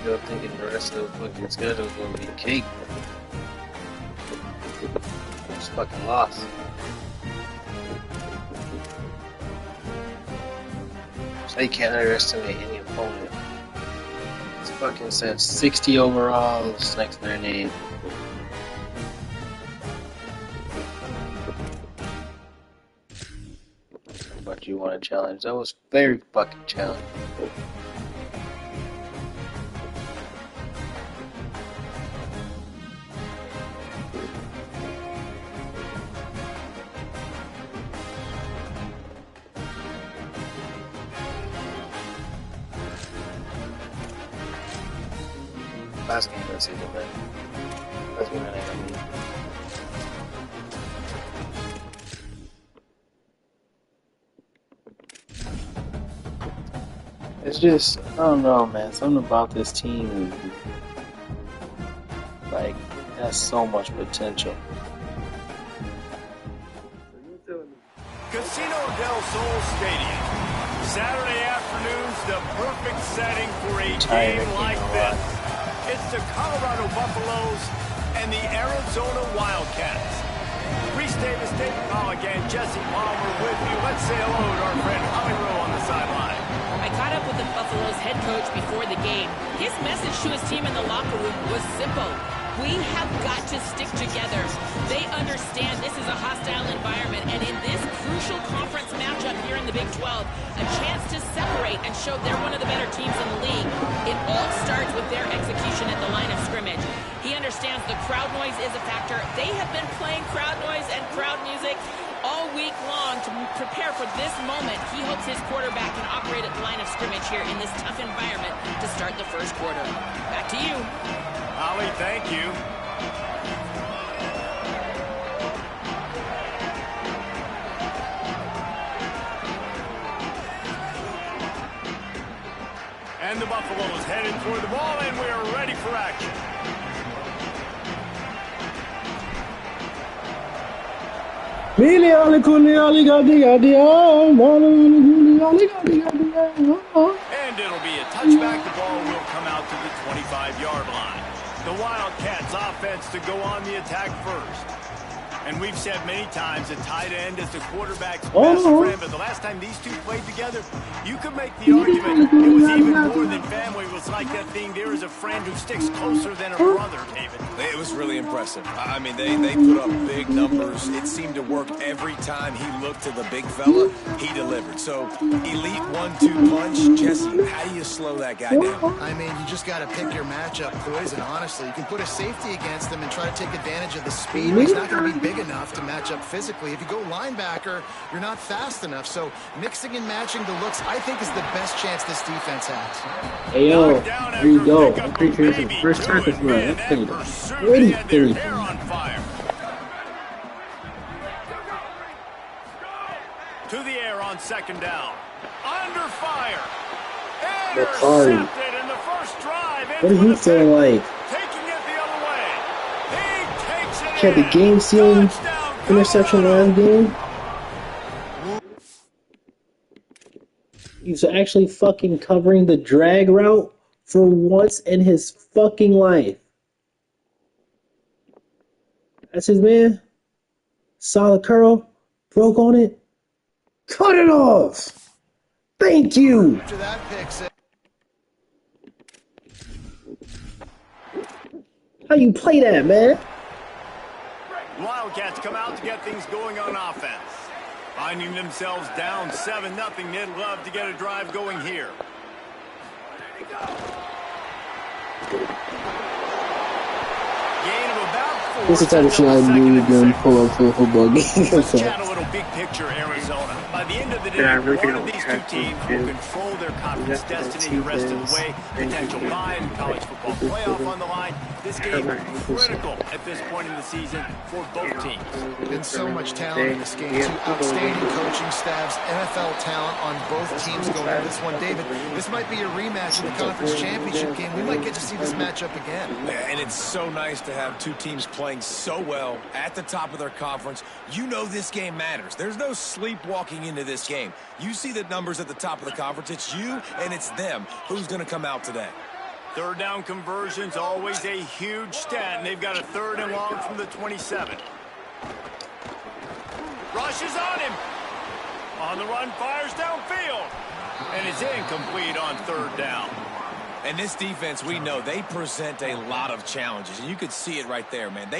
Go thinking the rest of the fucking schedule is gonna be cake. Just fucking lost. So you can't underestimate any opponent. It's fucking said 60 overalls next to their name. But you want a challenge? That was very fucking challenging. Last game of the season, man. That's what I mean. It's just, I don't know, man. Something about this team, like, has so much potential. Casino del Sol Stadium. Saturday afternoon's the perfect setting for a game like this. It's the Colorado Buffaloes and the Arizona Wildcats. Reese Davis, David Pollock, and Jesse Palmer with you. Let's say hello to our friend Holly Rowe on the sideline. I caught up with the Buffaloes head coach before the game. His message to his team in the locker room was simple. We have got to stick together. They understand this is a hostile environment, and in this crucial conference matchup here in the Big 12, a chance to separate and show they're one of the better teams in the league. It all starts with their execution at the line of scrimmage. He understands the crowd noise is a factor. They have been playing crowd noise and crowd music all week long to prepare for this moment. He hopes his quarterback can operate at the line of scrimmage here in this tough environment to start the first quarter. Back to you. Holly, thank you. And the Buffaloes headed for the ball, and we are ready for action. And it'll be a touchback. The ball will come out to the 25-yard line. The Wildcats offense to go on the attack first. And we've said many times that tight end is the quarterback's best friend, but the last time these two played together, you could make the argument it was even more than family. It was like that thing, there is a friend who sticks closer than a brother, David. It was really impressive. I mean, they put up big numbers. It seemed to work every time he looked to the big fella. He delivered. So, elite 1-2 punch. Jesse, how do you slow that guy down? I mean, you just got to pick your matchup poison, honestly. You can put a safety against him and try to take advantage of the speed. He's not going to be big enough to match up physically. If you go linebacker, you're not fast enough. So, mixing and matching the looks, I think, is the best chance this defense has. Hey, yo, here you go. I'm pretty sure this is the first time this run. That's pretty good. To the air on second down. Under fire. Intercepted in the first drive. What are you feeling like? Taking it the other way. He takes it Had the game sealing interception last game. He's actually fucking covering the drag route for once in his fucking life. That's his man. Saw the curl, broke on it, cut it off. Thank you. After that pick six. How you play that, man? Wildcats come out to get things going on offense. Finding themselves down 7-0, they'd love to get a drive going here. Gain of about 4. This is the type of shit I do during pull up to a football game. Let's chat a little big picture Arizona. By the end of the day, one of these two teams will control their conference destiny the rest of the way. Potential bye in college football playoff on the line. This game is critical at this point in the season for both teams. Been so much talent in this game. Two outstanding coaching staffs, NFL talent on both teams going into this one. David, this might be a rematch in the conference championship game. We might get to see this matchup again. And it's so nice to have two teams playing so well at the top of their conference. You know this game matters. There's no sleepwalking into this game. You see the numbers at the top of the conference. It's you and it's them. Who's going to come out today? Third down conversion's always a huge stat, and they've got a 3rd and long from the 27. Rushes on him. On the run, fires downfield. And it's incomplete on 3rd down. And this defense, we know, they present a lot of challenges. And you could see it right there, man.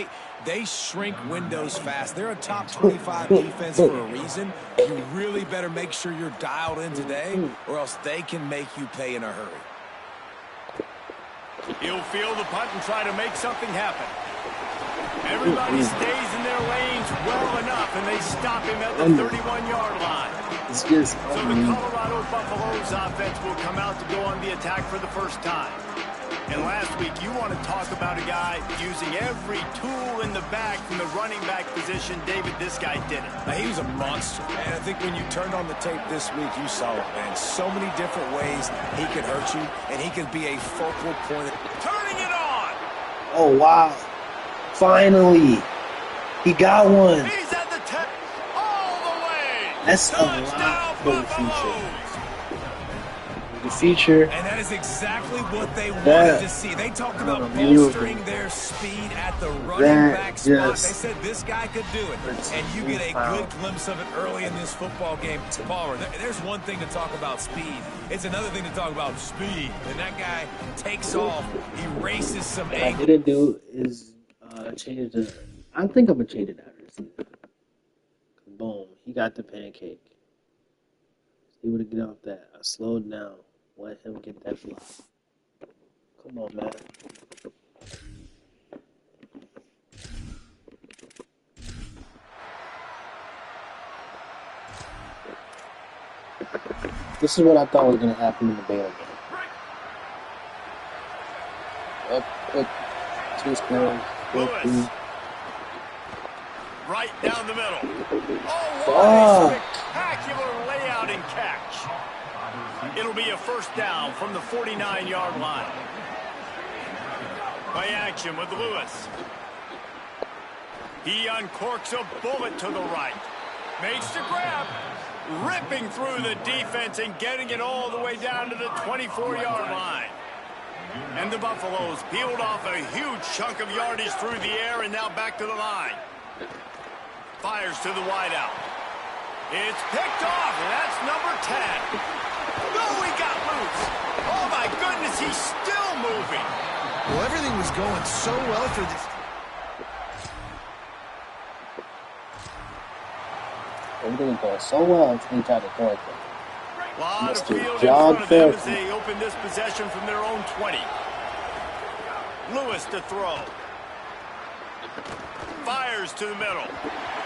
They shrink windows fast. They're a top 25 defense for a reason. You really better make sure you're dialed in today, or else they can make you pay in a hurry. He'll field the punt and try to make something happen. Everybody stays in their lanes well enough, and they stop him at the 31-yard line. So the Colorado Buffaloes offense will come out to go on the attack for the first time. And last week, you want to talk about a guy using every tool in the back from the running back position. David, this guy did it. He was a monster, man. I think when you turned on the tape this week, you saw it, man. So many different ways he could hurt you, and he could be a focal point. Turning it on! Oh, wow. Finally. He got one. He's at the 10 all the way. That's a Touchdown, lot for the future. the future. And that is exactly what they wanted to see. They talked about bolstering their speed at the running back spot. They said this guy could do it. And you get a good glimpse of it early in this football game. Palmer, there's one thing to talk about speed. It's another thing to talk about speed. And that guy takes off. He races some angles. What I didn't do is change the... I think I'm going to change it after. Boom. He got the pancake. He would have get off that. I slowed down. Let him get that block. Come on, man. This is what I thought was going to happen in the Baylor game. Up, two squares. Lewis. Right down the middle. Oh, what a spectacular layout and catch. It'll be a first down from the 49-yard line. Play action with Lewis. He uncorks a bullet to the right. Makes the grab. Ripping through the defense and getting it all the way down to the 24-yard line. And the Buffaloes peeled off a huge chunk of yardage through the air and now back to the line. Fires to the wideout. It's picked off, and that's number 10. No, he got loose. Oh, my goodness, he's still moving. Well, everything was going so well for this. Everything was going so well until he tried to throw it. A lot of field in front of them as they open this possession from their own 20. Lewis to throw. Fires to the middle.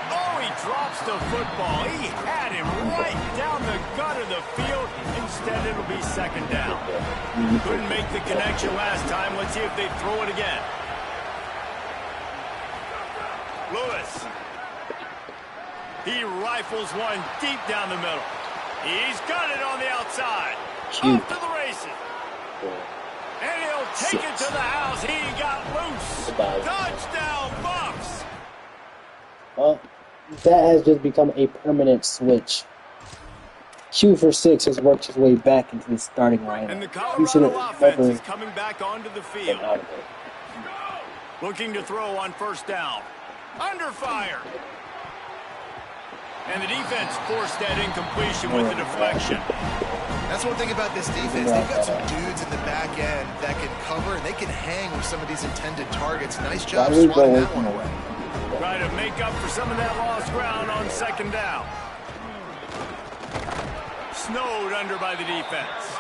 Oh, he drops the football. He had him right down the gut of the field. Instead, it'll be second down. Couldn't make the connection last time. Let's see if they throw it again. Lewis. He rifles one deep down the middle. He's got it on the outside. Off to the races. And he'll take it to the house. He got loose. Touchdown, Buffs. Well, that has just become a permanent switch. Q for 6 has worked his way back into the starting lineup. And the Colorado offense is coming back onto the field. Looking to throw on first down. Under fire. And the defense forced that incompletion with the deflection. That's one thing about this defense. They've got some dudes in the back end that can cover, and they can hang with some of these intended targets. Nice job swatting that one away. Try to make up for some of that lost ground on second down. Snowed under by the defense.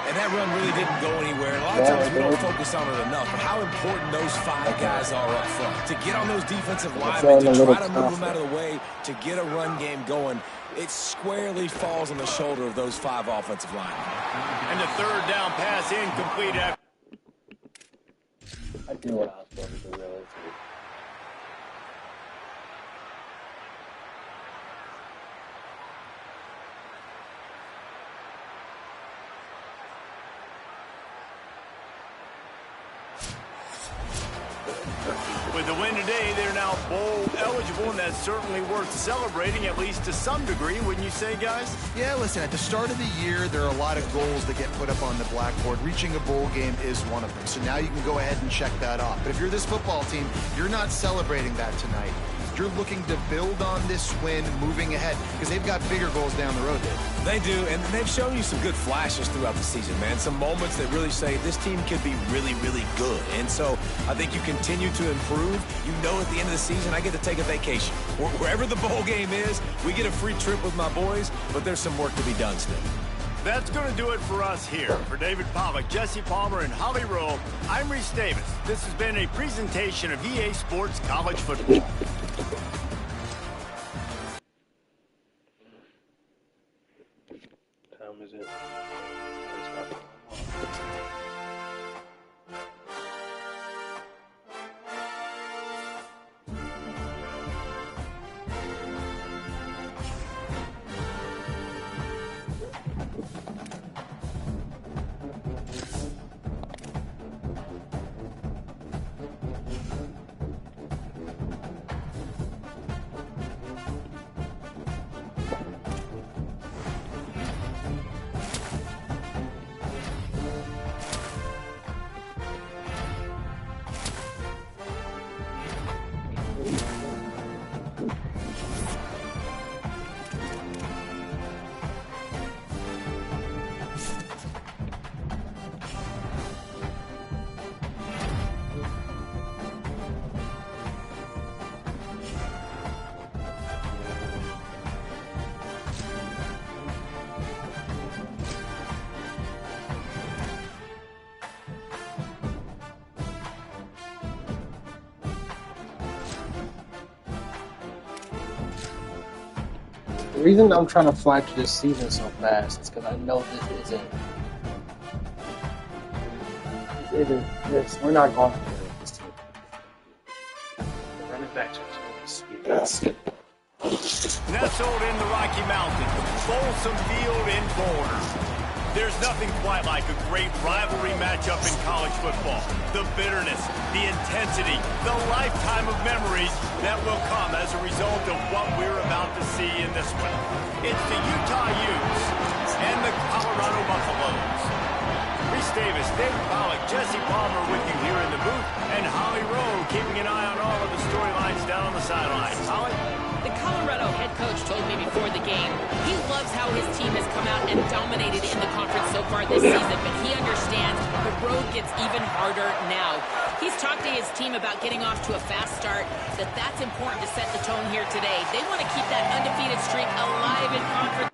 And that run really didn't go anywhere. And a lot of times we don't focus on it enough. But how important those 5 guys are up front. To get on those defensive linemen, to try to move them out of the way, to get a run game going, it squarely falls on the shoulder of those 5 offensive linemen. And the third down pass incomplete. I do what I was supposed to do, really. With the win today, they're now bowl eligible, and that's certainly worth celebrating, at least to some degree, wouldn't you say, guys? Yeah, listen, at the start of the year, there are a lot of goals that get put up on the blackboard. Reaching a bowl game is one of them. So now you can go ahead and check that off. But if you're this football team, you're not celebrating that tonight. You're looking to build on this win moving ahead because they've got bigger goals down the road, Dave. They do, and they've shown you some good flashes throughout the season, man. Some moments that really say this team could be really, really good. And so I think you continue to improve. You know at the end of the season, I get to take a vacation. Wherever the bowl game is, we get a free trip with my boys, but there's some work to be done still. That's going to do it for us here. For David Pollack, Jesse Palmer, and Holly Rowe, I'm Reese Davis. This has been a presentation of EA Sports College Football. Time is it? reason I'm trying to fly through this season so fast is because I know this isn't. We're not going to do this team. The running backs are too speed. Nestled in the Rocky Mountains, Folsom Field in Boulder. There's nothing quite like a great rivalry matchup in college football. The bitterness, the intensity, the lifetime of memories that will come as a result of what we're about to see in this one. It's the Utah Utes and the Colorado Buffaloes. Reese Davis, Dave Pollock, Jesse Palmer with you here in the booth, and Holly Rowe keeping an eye on all of the storylines down on the sidelines. Holly? The Colorado head coach told me before the game he loves how his team has come out and dominated in the conference so far this season, but he understands the road gets even harder now. He's talked to his team about getting off to a fast start, that's important to set the tone here today. They want to keep that undefeated streak alive in conference.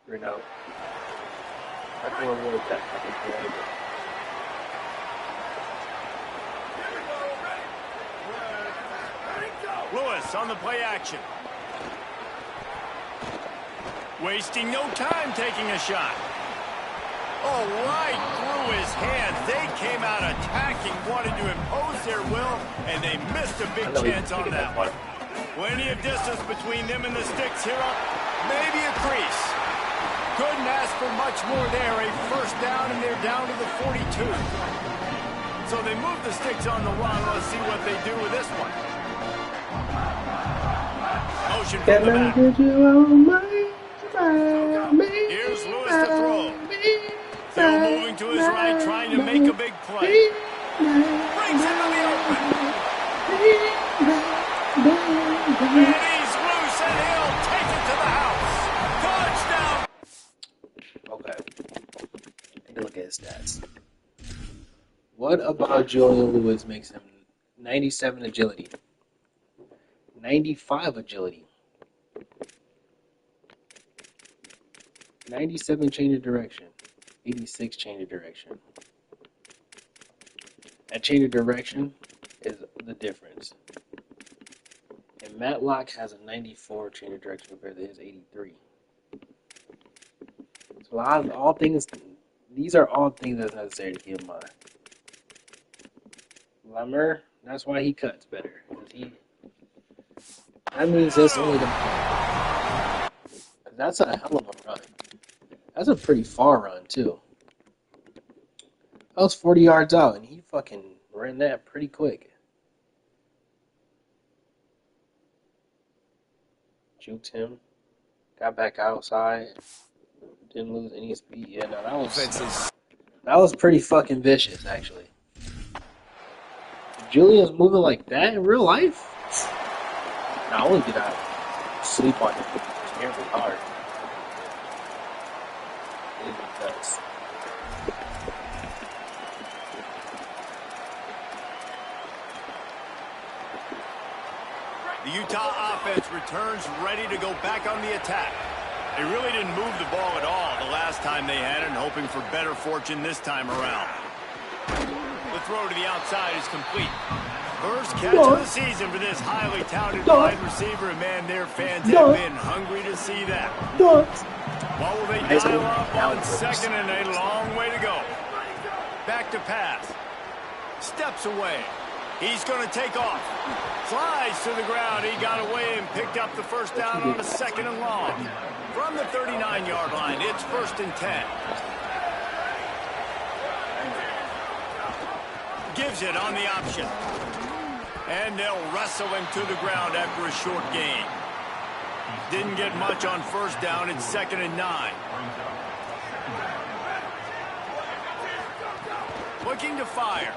Bruno. I can avoid that. Lewis on the play action. Wasting no time taking a shot. Oh, right through his hands. They came out attacking, wanted to impose their will, and they missed a big chance on that one. Plenty of distance between them and the sticks here up. Maybe a crease. Couldn't ask for much more there. A first down, and they're down to the 42. So they move the sticks on the run. Let's see what they do with this one. Motion from the back. Here's Lewis to throw. Still moving to his right, trying to make a big play. Brings him to the open. And he's loose, and he'll take it to the house. Touchdown. Okay. Take a look at his stats. What about Julian Lewis makes him 97 agility? 95 agility. 97 change of direction. 86 change of direction. That change of direction is the difference. And Matlock has a 94 change of direction compared to his 83. So these are all things that's necessary to keep in mind. Lemmer, that's why he cuts better. That means that's only that's a hell of a run. That's a pretty far run, too. That was 40 yards out, and he fucking ran that pretty quick. Juked him. Got back outside. Didn't lose any speed. Yeah, no, that was pretty fucking vicious, actually. Julian's moving like that in real life? Nah, I wouldn't get out. Sleep on him. It's terribly hard. It does. The Utah offense returns ready to go back on the attack. They really didn't move the ball at all the last time they had it, and hoping for better fortune this time around. The throw to the outside is complete. First catch of the season for this highly touted wide receiver, and man, their fans have been hungry to see that. What will they dial up on second, and a long way to go. Back to pass. Steps away. He's going to take off. Slides to the ground. He got away and picked up the first down on a second and long. From the 39-yard line, it's 1st and 10. Gives it on the option. And they'll wrestle him to the ground after a short gain. Didn't get much on first down. It's 2nd and 9. Looking to fire.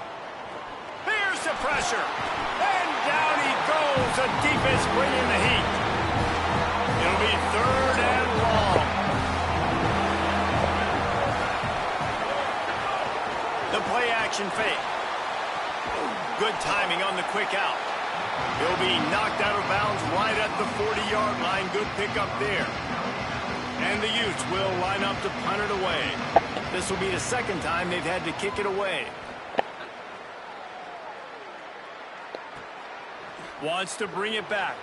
Here's the pressure. And down he goes. The defense bringing the heat. It'll be 3rd and long. The play action fake. Good timing on the quick out. He'll be knocked out of bounds right at the 40-yard line. Good pickup there. And the Utes will line up to punt it away. This will be the second time they've had to kick it away. Wants to bring it back.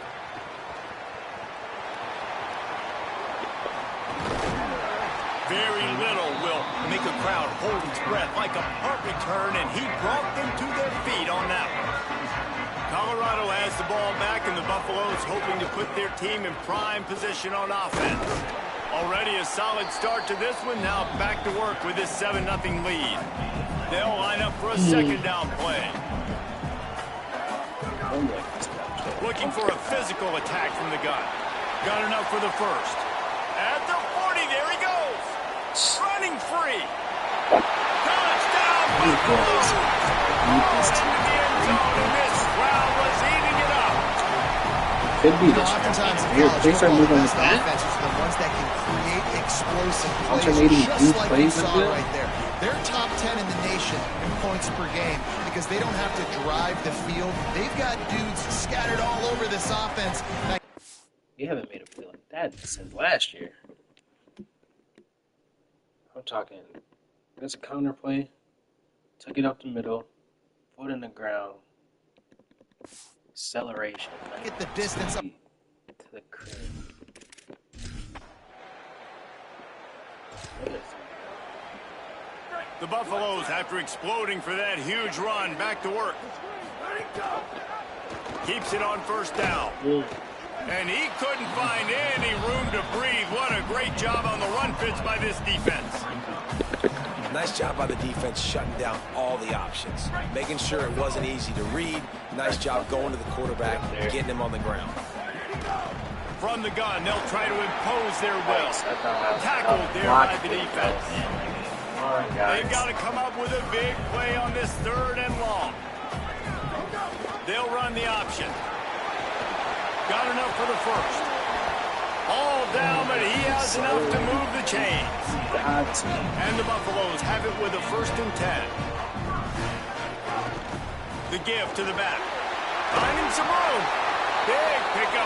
Very little will make a crowd hold its breath like a punt return, and he brought them to their feet on that one. Colorado has the ball back, and the Buffaloes hoping to put their team in prime position on offense. Already a solid start to this one. Now back to work with this 7-0 lead. They'll line up for a second down play. Looking for a physical attack from the gun. Got enough for the first. At the 40, there he goes. Running free. Touchdown, Buffaloes. Into the end zone, and this crowd was eating it up. Could be this year. Things are moving with that. Offenses are the ones that can create explosive plays, Alternating just like you plays saw like that? right there. They're top 10 in the nation in points per game because they don't have to drive the field. They've got dudes scattered all over this offense. We haven't made a play like that since last year. I'm talking, there's a counter play, took it up the middle, foot in the ground, acceleration. Get the distance up. To the crib. The Buffaloes, after exploding for that huge run, back to work. Keeps it on first down. And he couldn't find any room to breathe. What a great job on the run fits by this defense. Nice job by the defense shutting down all the options, making sure it wasn't easy to read. Nice job going to the quarterback, getting him on the ground. From the gun, they'll try to impose their will. Tackled there by the defense. They've got to come up with a big play on this 3rd and long. They'll run the option. Got enough for the first. All down, but he has enough to move the chains. And the Buffaloes have it with a 1st and 10. The give to the back. Finding some room. Big pickup.